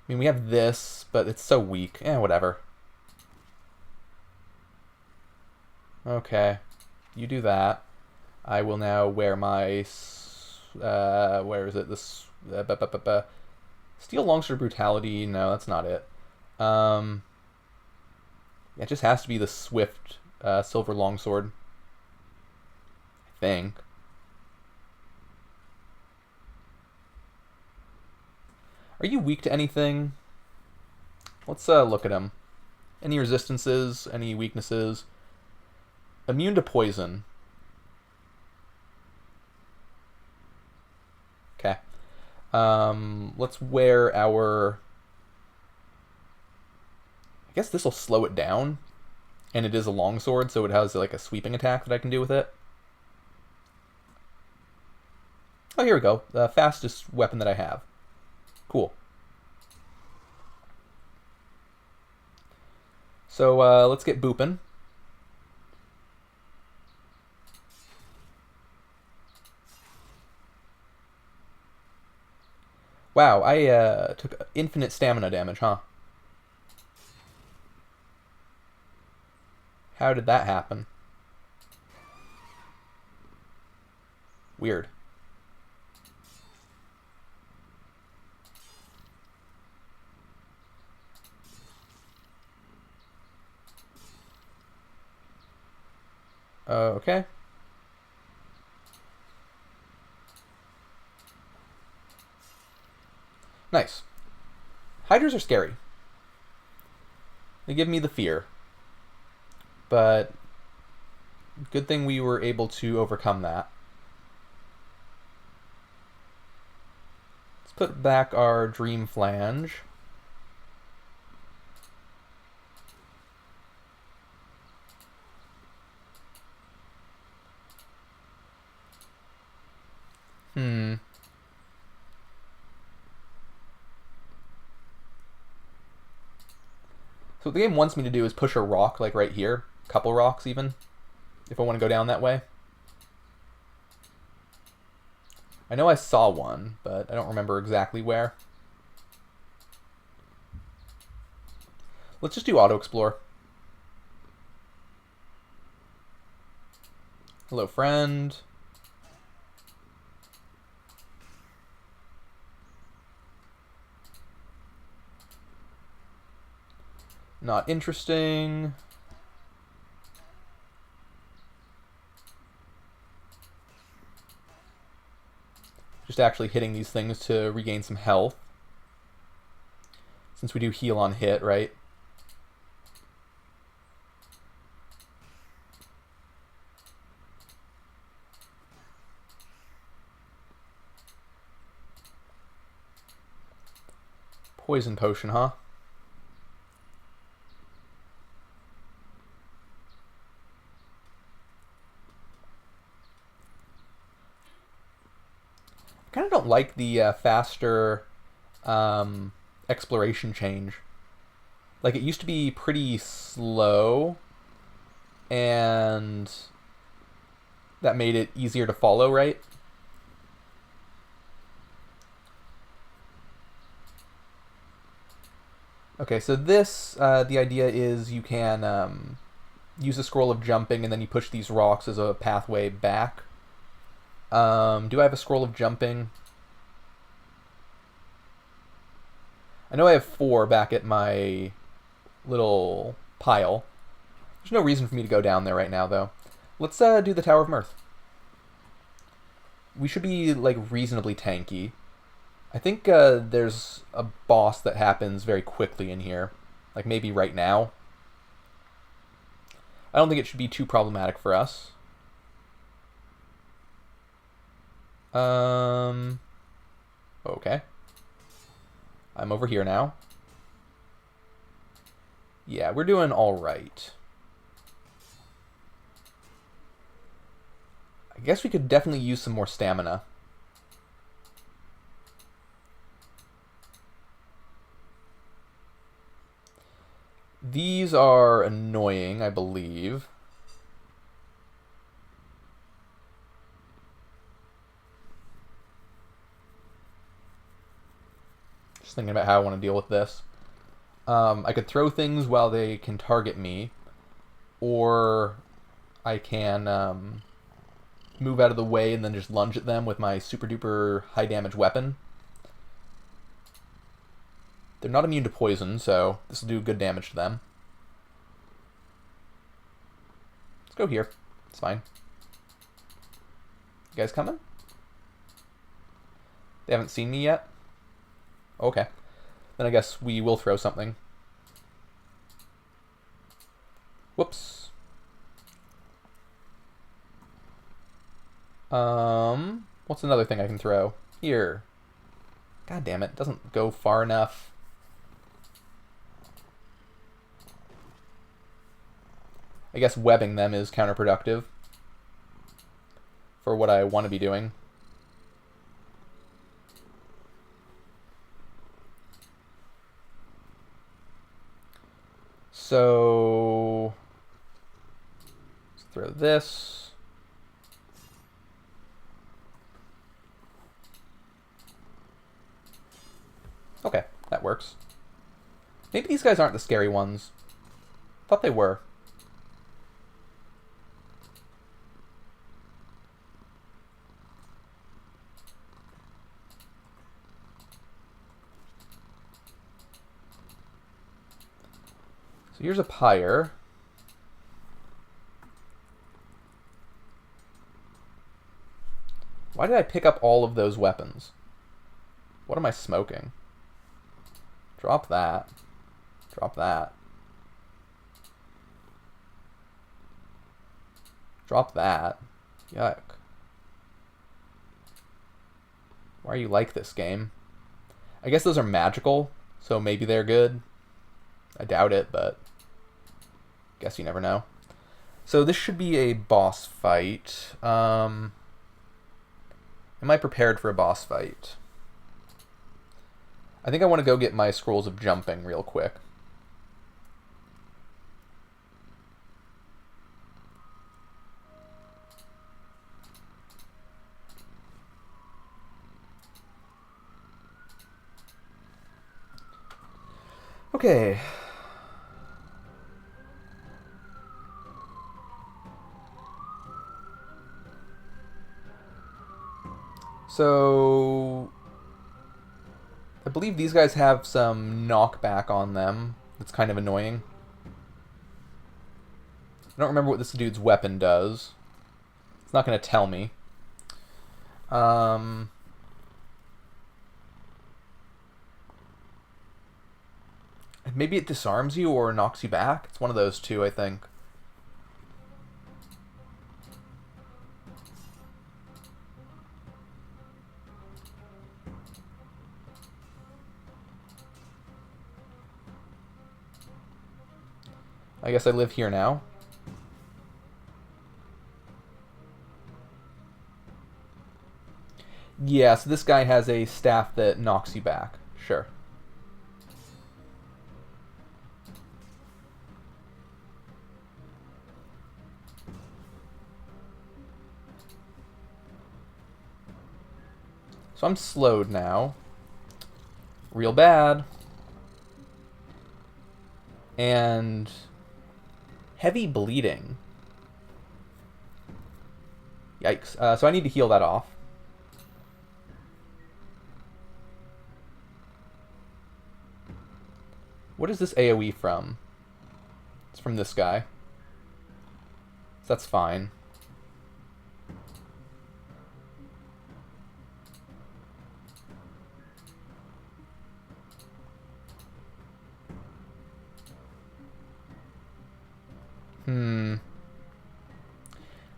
A: I mean, we have this, but it's so weak. Whatever. Okay. You do that. I will now wear my... where is it? This... Steel Longsword Brutality. No, that's not it. It just has to be the Swift Silver Longsword. I think. Are you weak to anything? Let's look at him. Any resistances? Any weaknesses? Immune to poison. Okay. Let's wear our... I guess this will slow it down. And it is a longsword, so it has like a sweeping attack that I can do with it. Oh, here we go. The fastest weapon that I have. Cool. So let's get booping. Wow, I took infinite stamina damage, huh? How did that happen? Weird. Okay. Nice. Hydras are scary. They give me the fear. But good thing we were able to overcome that. Let's put back our Dreamflange. So what the game wants me to do is push a rock, like right here. A couple rocks, even. If I want to go down that way. I know I saw one, but I don't remember exactly where. Let's just do auto-explore. Hello, friend. Not interesting. Just actually hitting these things to regain some health. Since we do heal on hit, right? Poison potion, huh? I kind of don't like the faster exploration change. Like, it used to be pretty slow, and that made it easier to follow, right? Okay, so this, the idea is you can use a scroll of jumping, and then you push these rocks as a pathway back. Do I have a scroll of jumping? I know I have 4 back at my little pile. There's no reason for me to go down there right now, though. Let's do the Tower of Mirth. We should be, like, reasonably tanky. I think there's a boss that happens very quickly in here. Like, maybe right now. I don't think it should be too problematic for us. Okay. I'm over here now. Yeah, we're doing all right. I guess we could definitely use some more stamina. These are annoying, I believe. Just thinking about how I want to deal with this. I could throw things while they can target me, or I can move out of the way and then just lunge at them with my super duper high damage weapon. They're not immune to poison, so this will do good damage to them. Let's go here. It's fine. You guys coming? They haven't seen me yet? Okay. Then I guess we will throw something. Whoops. What's another thing I can throw? Here. God damn it, it doesn't go far enough. I guess webbing them is counterproductive for what I want to be doing. So let's throw this. Okay, that works. Maybe these guys aren't the scary ones. Thought they were. So here's a pyre. Why did I pick up all of those weapons? What am I smoking? Drop that. Drop that. Drop that. Yuck. Why are you like this, game? I guess those are magical, so maybe they're good. I doubt it, but guess you never know. So this should be a boss fight. Am I prepared for a boss fight? I think I want to go get my scrolls of jumping real quick. Okay. So I believe these guys have some knockback on them. That's kind of annoying. I don't remember what this dude's weapon does. It's not going to tell me. Maybe it disarms you or knocks you back. It's one of those two, I think. I guess I live here now. Yeah, so this guy has a staff that knocks you back. Sure. So I'm slowed now. Real bad. And heavy bleeding. Yikes. So I need to heal that off. What is this AoE from? It's from this guy. So that's fine.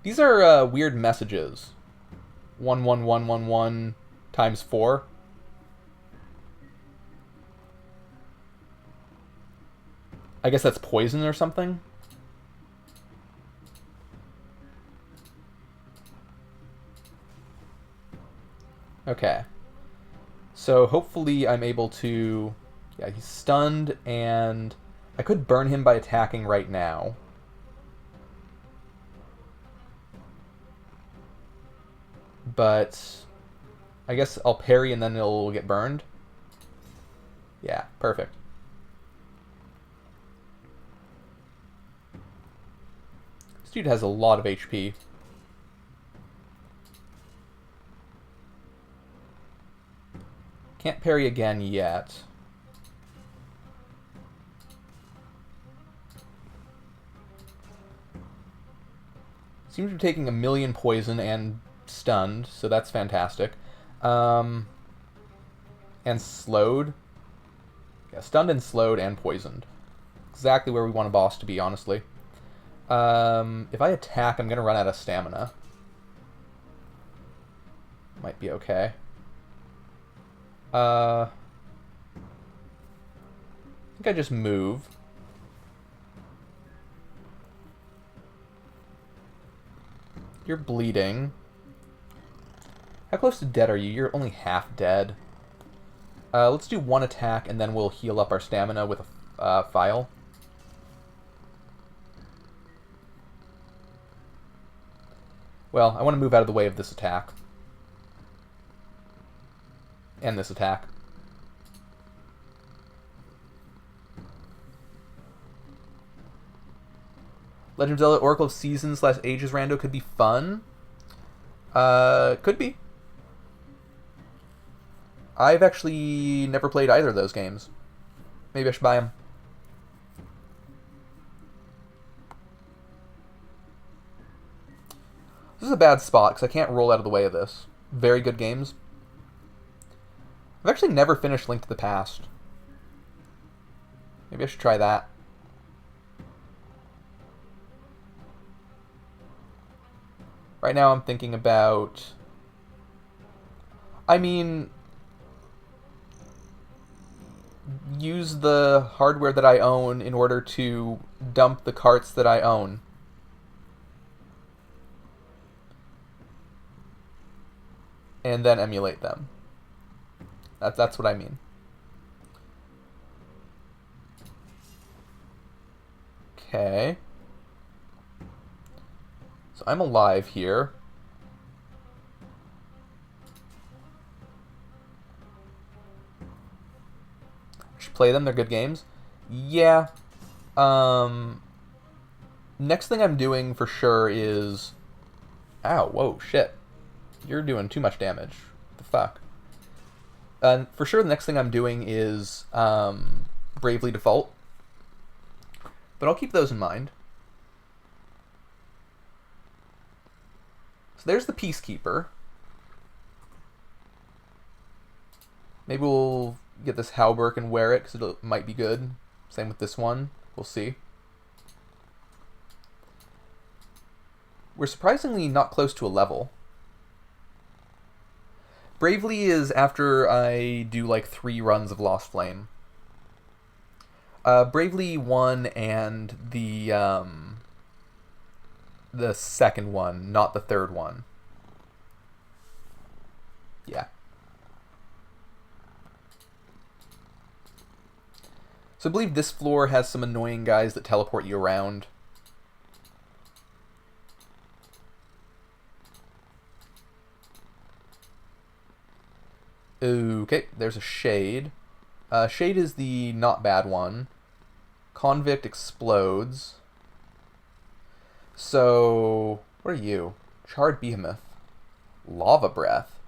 A: These are weird messages. 11111 times 4. I guess that's poison or something. Okay. So hopefully I'm able to... Yeah, he's stunned, and I could burn him by attacking right now. But I guess I'll parry and then it'll get burned. Yeah, perfect. This dude has a lot of HP. Can't parry again yet. Seems to be taking 1,000,000 poison and stunned, so that's fantastic. And slowed. Yeah, stunned and slowed and poisoned. Exactly where we want a boss to be, honestly. If I attack, I'm going to run out of stamina. Might be okay. I think I just move. You're bleeding. How close to dead are you? You're only half dead. Let's do one attack, and then we'll heal up our stamina with a file. Well, I want to move out of the way of this attack. And this attack. Legend of Zelda Oracle of Seasons / Ages Rando could be fun. Could be. I've actually never played either of those games. Maybe I should buy them. This is a bad spot because I can't roll out of the way of this. Very good games. I've actually never finished Link to the Past. Maybe I should try that. Right now I'm thinking about... I mean... use the hardware that I own in order to dump the carts that I own. And then emulate them. That's what I mean. Okay. So I'm alive here. I should play them, they're good games. Yeah. Next thing I'm doing for sure is... Ow, whoa, shit. You're doing too much damage. What the fuck? For sure the next thing I'm doing is Bravely Default. But I'll keep those in mind. So there's the Peacekeeper. Maybe we'll get this Halberg and wear it, because it might be good. Same with this one. We'll see. We're surprisingly not close to a level. Bravely is after I do like 3 runs of Lost Flame. Bravely 1 and the second one, not the third one. Yeah. So I believe this floor has some annoying guys that teleport you around. Okay, there's a Shade. Shade is the not bad one. Convict explodes. So, what are you? Charred Behemoth. Lava Breath.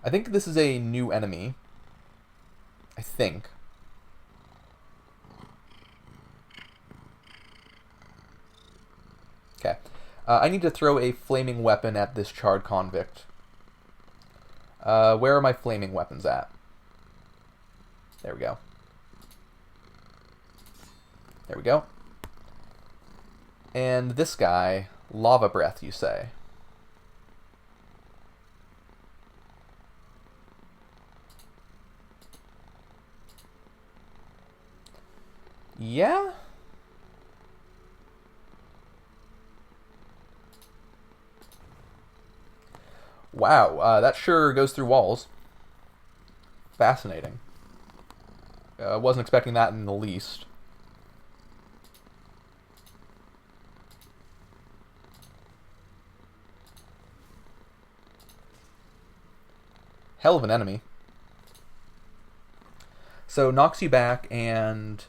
A: I think this is a new enemy. I think. Okay. I need to throw a flaming weapon at this charred convict. Where are my flaming weapons at? There we go. There we go. And this guy, Lava Breath, you say? Yeah? Wow, that sure goes through walls. Fascinating. Wasn't expecting that in the least. Hell of an enemy. So knocks you back and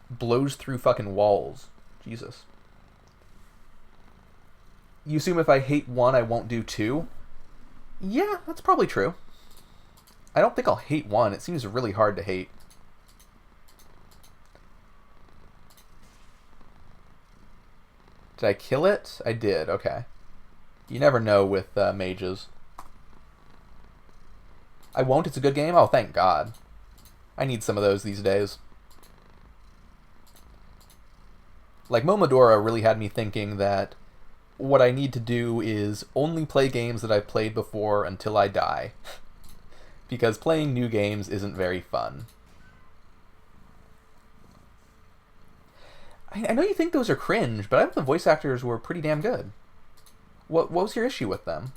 A: blows through fucking walls. Jesus. You assume if I hate one, I won't do two? Yeah, that's probably true. I don't think I'll hate one. It seems really hard to hate. Did I kill it? I did, okay. You never know with mages. I won't, it's a good game? Oh, thank God. I need some of those these days. Like, Momodora really had me thinking that what I need to do is only play games that I've played before until I die. Because playing new games isn't very fun. I know you think those are cringe, but I thought the voice actors were pretty damn good. What was your issue with them?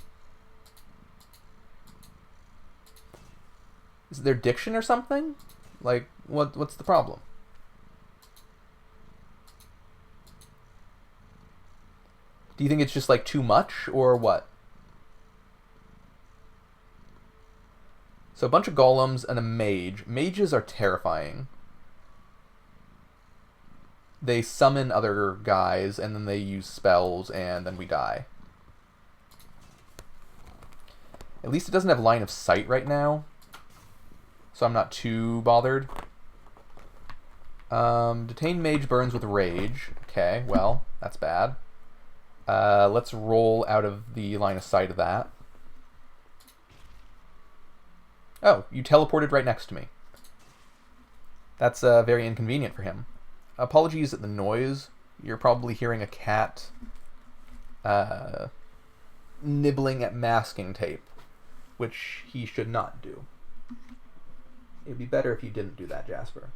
A: Is it their diction or something? Like, what's the problem? Do you think it's just, like, too much, or what? So a bunch of golems and a mage. Mages are terrifying. They summon other guys, and then they use spells, and then we die. At least it doesn't have line of sight right now, so I'm not too bothered. Detained mage burns with rage. Okay, well, that's bad. Let's roll out of the line of sight of that. Oh, you teleported right next to me. That's very inconvenient for him. Apologies at the noise. You're probably hearing a cat nibbling at masking tape, which he should not do. It'd be better if you didn't do that, Jasper.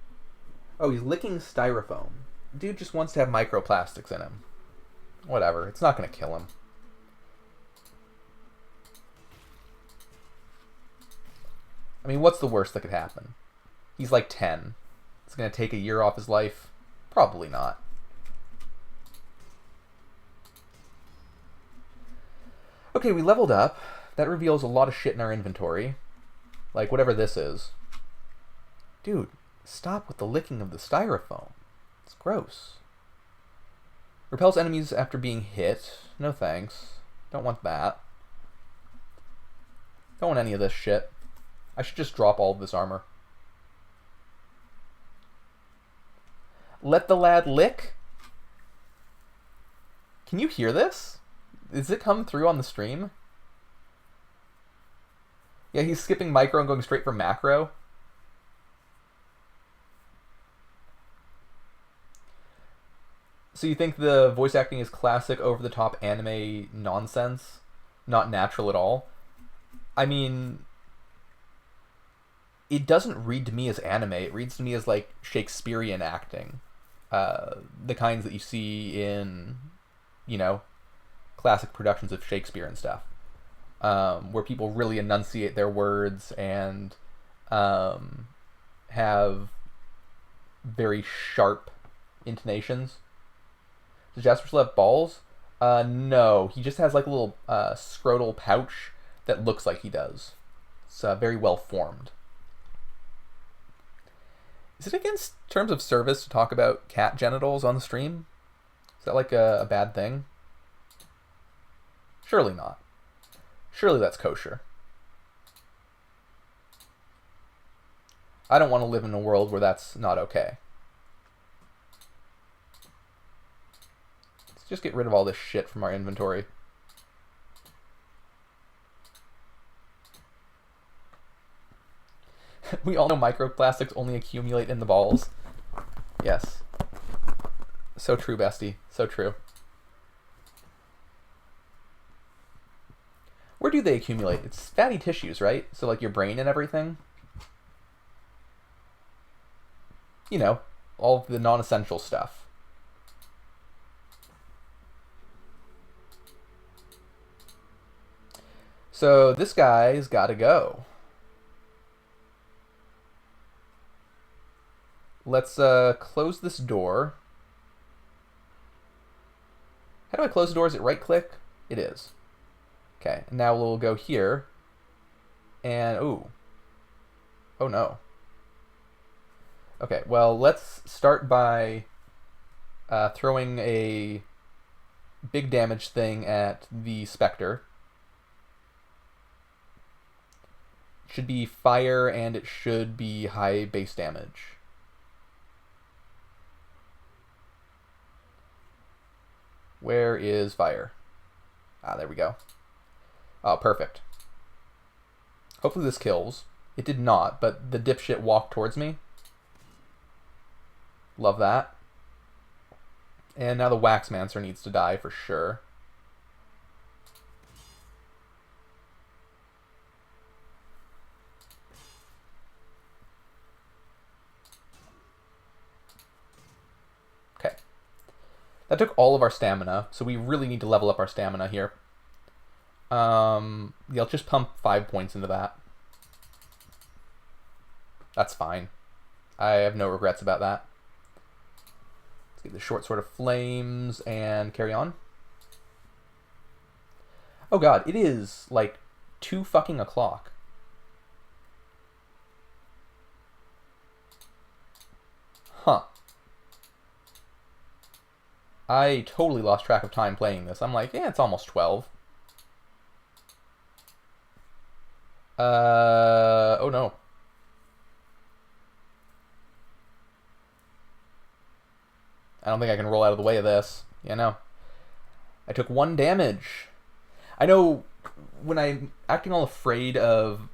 A: Oh, he's licking styrofoam. Dude just wants to have microplastics in him. Whatever, it's not going to kill him. I mean, what's the worst that could happen? He's like 10. It's going to take a year off his life? Probably not. Okay, we leveled up. That reveals a lot of shit in our inventory. Like, whatever this is. Dude, stop with the licking of the styrofoam. It's gross. Repels enemies after being hit. No thanks. Don't want that. Don't want any of this shit. I should just drop all of this armor. Let the lad lick? Can you hear this? Does it come through on the stream? Yeah, he's skipping micro and going straight for macro. So you think the voice acting is classic over-the-top anime nonsense? Not natural at all? I mean, it doesn't read to me as anime. It reads to me as like Shakespearean acting, the kinds that you see in, you know, classic productions of Shakespeare and stuff, where people really enunciate their words and have very sharp intonations. Does Jasper still have balls? No, he just has like a little scrotal pouch that looks like he does. It's very well formed. Is it against terms of service to talk about cat genitals on the stream? Is that like a bad thing? Surely not. Surely that's kosher. I don't want to live in a world where that's not okay. Let's just get rid of all this shit from our inventory. We all know microplastics only accumulate in the balls. Yes. So true, bestie. So true. Where do they accumulate? It's fatty tissues, right? So like your brain and everything? You know, all of the non-essential stuff. So this guy's got to go. Let's close this door. How do I close the door? Is it right click? It is. Okay, and now we'll go here. And, ooh. Oh no. Okay, well, let's start by throwing a big damage thing at the Spectre. It should be fire, and it should be high base damage. Where is fire? Ah, there we go. Oh, perfect. Hopefully this kills. It did not, but the dipshit walked towards me. Love that. And now the Waxmancer needs to die for sure. Okay. That took all of our stamina, so we really need to level up our stamina here. Yeah, I'll just pump 5 points into that. That's fine. I have no regrets about that. Let's get the short sword of flames and carry on. Oh god, it is like 2 fucking o'clock. Huh. I totally lost track of time playing this. I'm like, yeah, it's almost 12. Oh no. I don't think I can roll out of the way of this. Yeah, no. I took 1 damage. I know when I'm acting all afraid of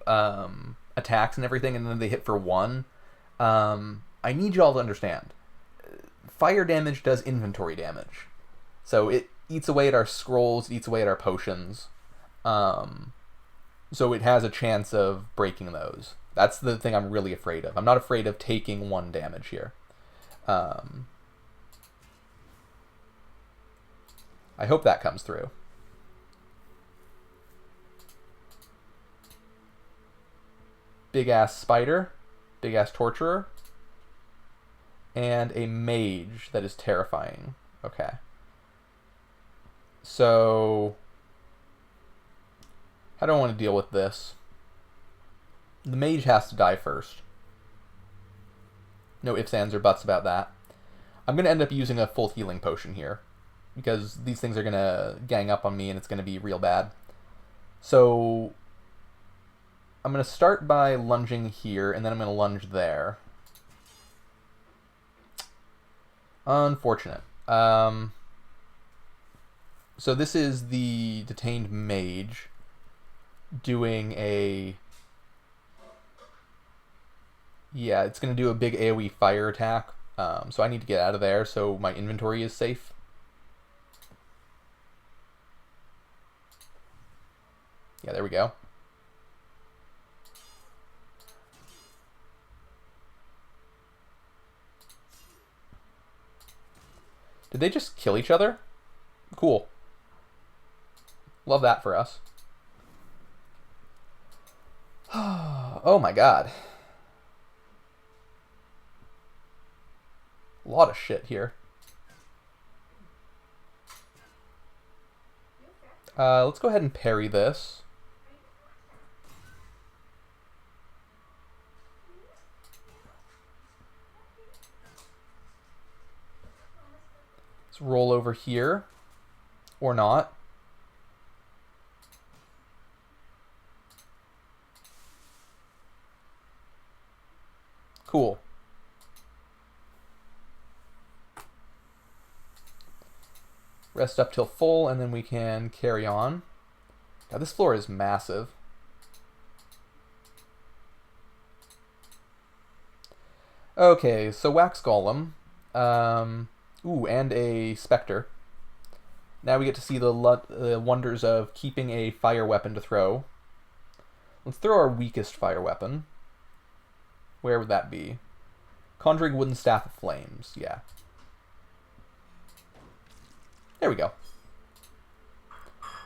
A: attacks and everything, and then they hit for 1, I need you all to understand. Fire damage does inventory damage. So it eats away at our scrolls, eats away at our potions. So it has a chance of breaking those. That's the thing I'm really afraid of. I'm not afraid of taking 1 damage here. I hope that comes through. Big ass spider, big ass torturer, and a mage that is terrifying. Okay. So, how do I want to deal with this? The mage has to die first. No ifs, ands, or buts about that. I'm going to end up using a full healing potion here, because these things are going to gang up on me and it's going to be real bad. So I'm going to start by lunging here, and then I'm going to lunge there. Unfortunate. So this is the detained mage doing a... Yeah, it's going to do a big AoE fire attack. So I need to get out of there so my inventory is safe. Yeah, there we go. Did they just kill each other? Cool. Love that for us. Oh my god. A lot of shit here. Let's go ahead and parry this. Let's roll over here. Or not. Cool. Rest up till full, and then we can carry on. God, this floor is massive. Okay, so Wax Golem. Ooh, and a Spectre. Now we get to see the wonders of keeping a fire weapon to throw. Let's throw our weakest fire weapon. Where would that be? Conjuring Wooden Staff of Flames, yeah. There we go.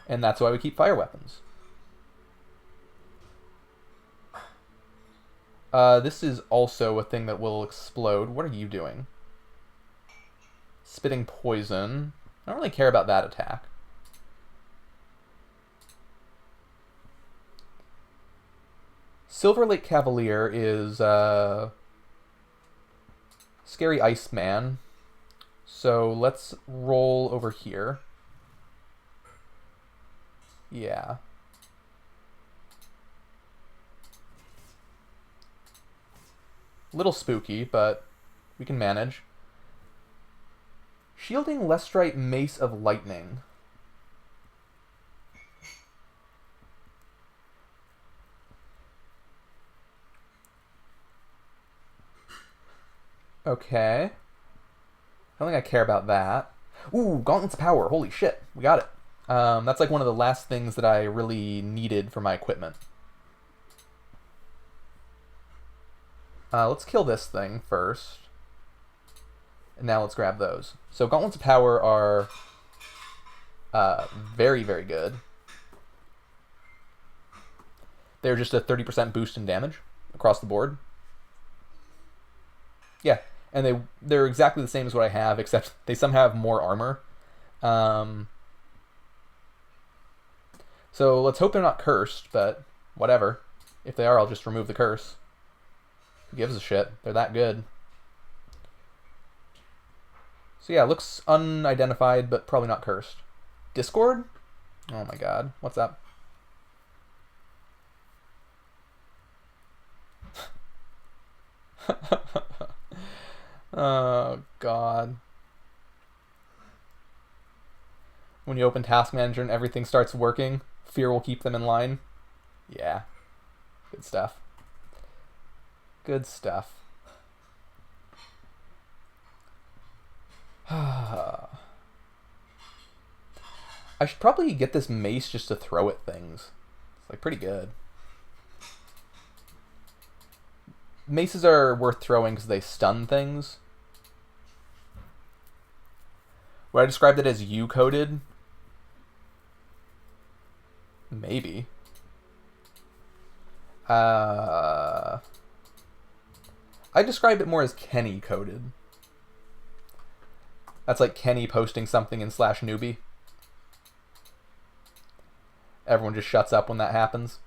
A: And that's why we keep fire weapons. This is also a thing that will explode. What are you doing? Spitting poison. I don't really care about that attack. Silver Lake Cavalier is Scary Iceman. So let's roll over here. Yeah. Little spooky, but we can manage. Shielding Lestrite Mace of Lightning. Okay. I don't think I care about that. Ooh, Gauntlets of Power. Holy shit. We got it. That's like one of the last things that I really needed for my equipment. Let's kill this thing first. And now let's grab those. So Gauntlets of Power are very, very good. They're just a 30% boost in damage across the board. Yeah, and they're exactly the same as what I have, except they somehow have more armor. So let's hope they're not cursed, but whatever. If they are, I'll just remove the curse. Who gives a shit? They're that good. So yeah, it looks unidentified, but probably not cursed. Discord? Oh my god. What's up? Oh god. When you open Task Manager and everything starts working, fear will keep them in line. Yeah. Good stuff. Good stuff. I should probably get this mace just to throw at things. It's like pretty good. Maces are worth throwing because they stun things. Would I describe it as U-coded? Maybe. I describe it more as Kenny-coded. That's like Kenny posting something in /newbie. Everyone just shuts up when that happens.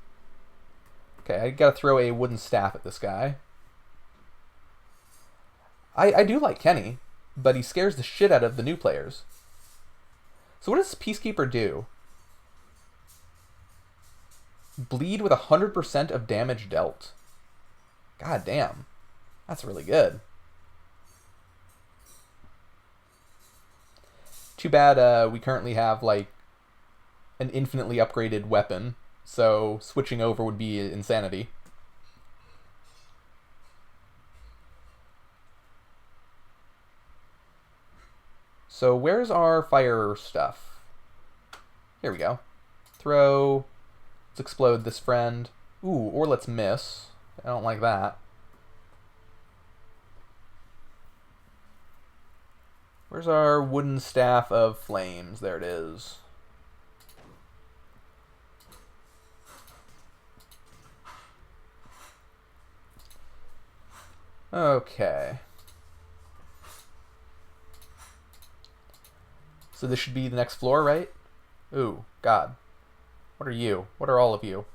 A: Okay, I gotta throw a wooden staff at this guy. I do like Kenny, but he scares the shit out of the new players. So what does Peacekeeper do? Bleed with 100% of damage dealt. God damn. That's really good. Too bad we currently have like an infinitely upgraded weapon, so switching over would be insanity. So where's our fire stuff? Here we go. Throw. Let's explode this friend. Ooh, or let's miss. I don't like that. Where's our wooden staff of flames? There it is. Okay. So this should be the next floor, right? Ooh, God. What are you? What are all of you?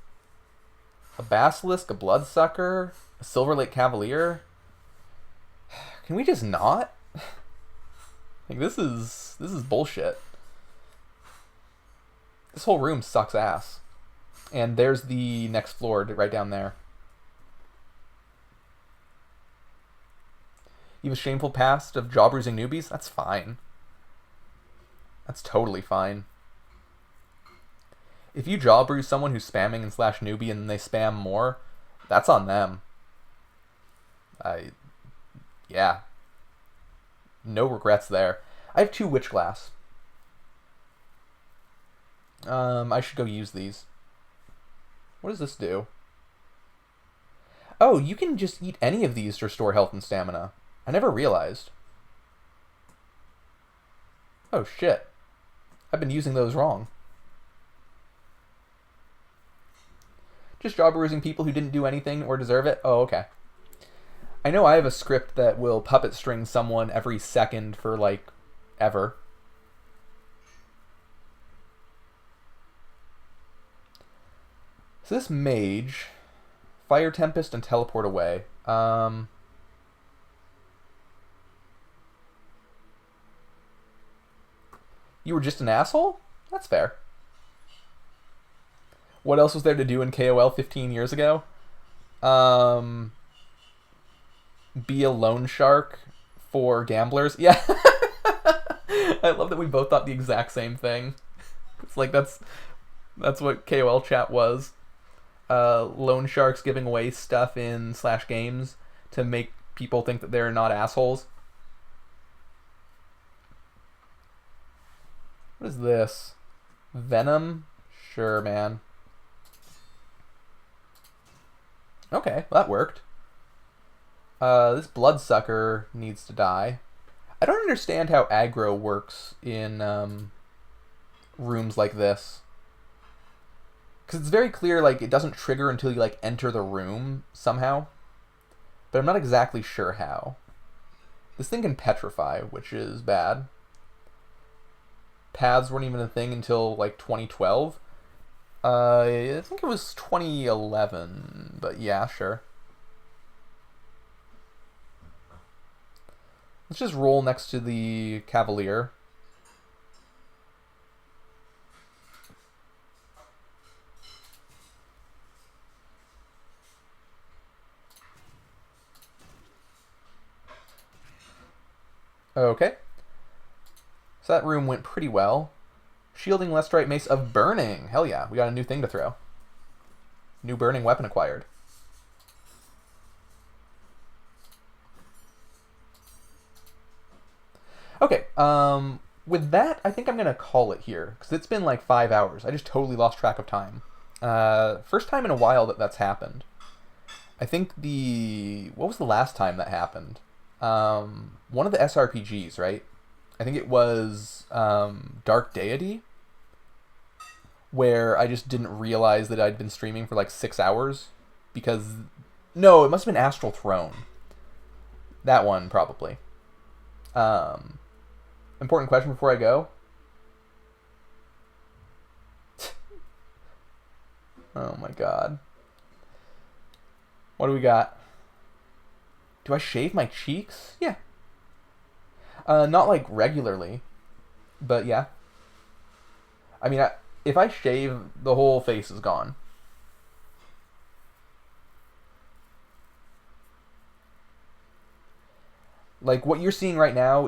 A: A basilisk, a bloodsucker, a Silver Lake Cavalier? Can we just not? Like, this is bullshit. This whole room sucks ass. And there's the next floor right down there. You have a shameful past of jaw bruising newbies? That's fine. That's totally fine. If you jaw bruise someone who's spamming and slash newbie and they spam more, that's on them. Yeah. No regrets there. I have 2 witch glass. I should go use these. What does this do? Oh, you can just eat any of these to restore health and stamina. I never realized. Oh, shit. I've been using those wrong. Just jaw bruising people who didn't do anything or deserve it? Oh, okay. I know I have a script that will puppet string someone every second for, like, ever. So this mage, Fire Tempest and Teleport Away. You were just an asshole? That's fair. What else was there to do in KOL 15 years ago? Be a loan shark for gamblers. Yeah. I love that we both thought the exact same thing. It's like that's what KOL chat was. Loan sharks giving away stuff in / games to make people think that they're not assholes. What is this? Venom? Sure, man. Okay, well, that worked. This bloodsucker needs to die. I don't understand how aggro works in rooms like this. Because it's very clear, like, it doesn't trigger until you, like, enter the room somehow. But I'm not exactly sure how. This thing can petrify, which is bad. Paths weren't even a thing until, like, 2012. I think it was 2011, but yeah, sure. Let's just roll next to the Cavalier. Okay. So that room went pretty well. Shielding Lestrite Mace of Burning. Hell yeah, we got a new thing to throw. New burning weapon acquired. Okay, with that, I think I'm going to call it here, because it's been like 5 hours. I just totally lost track of time. First time in a while that's happened. I think what was the last time that happened? One of the SRPGs, right? I think it was Dark Deity, where I just didn't realize that I'd been streaming for like 6 hours, because... No, it must have been Astral Throne. That one, probably. Important question before I go. Oh my god. What do we got? Do I shave my cheeks? Yeah. Not like regularly, but yeah. I mean, if I shave, the whole face is gone. Like, what you're seeing right now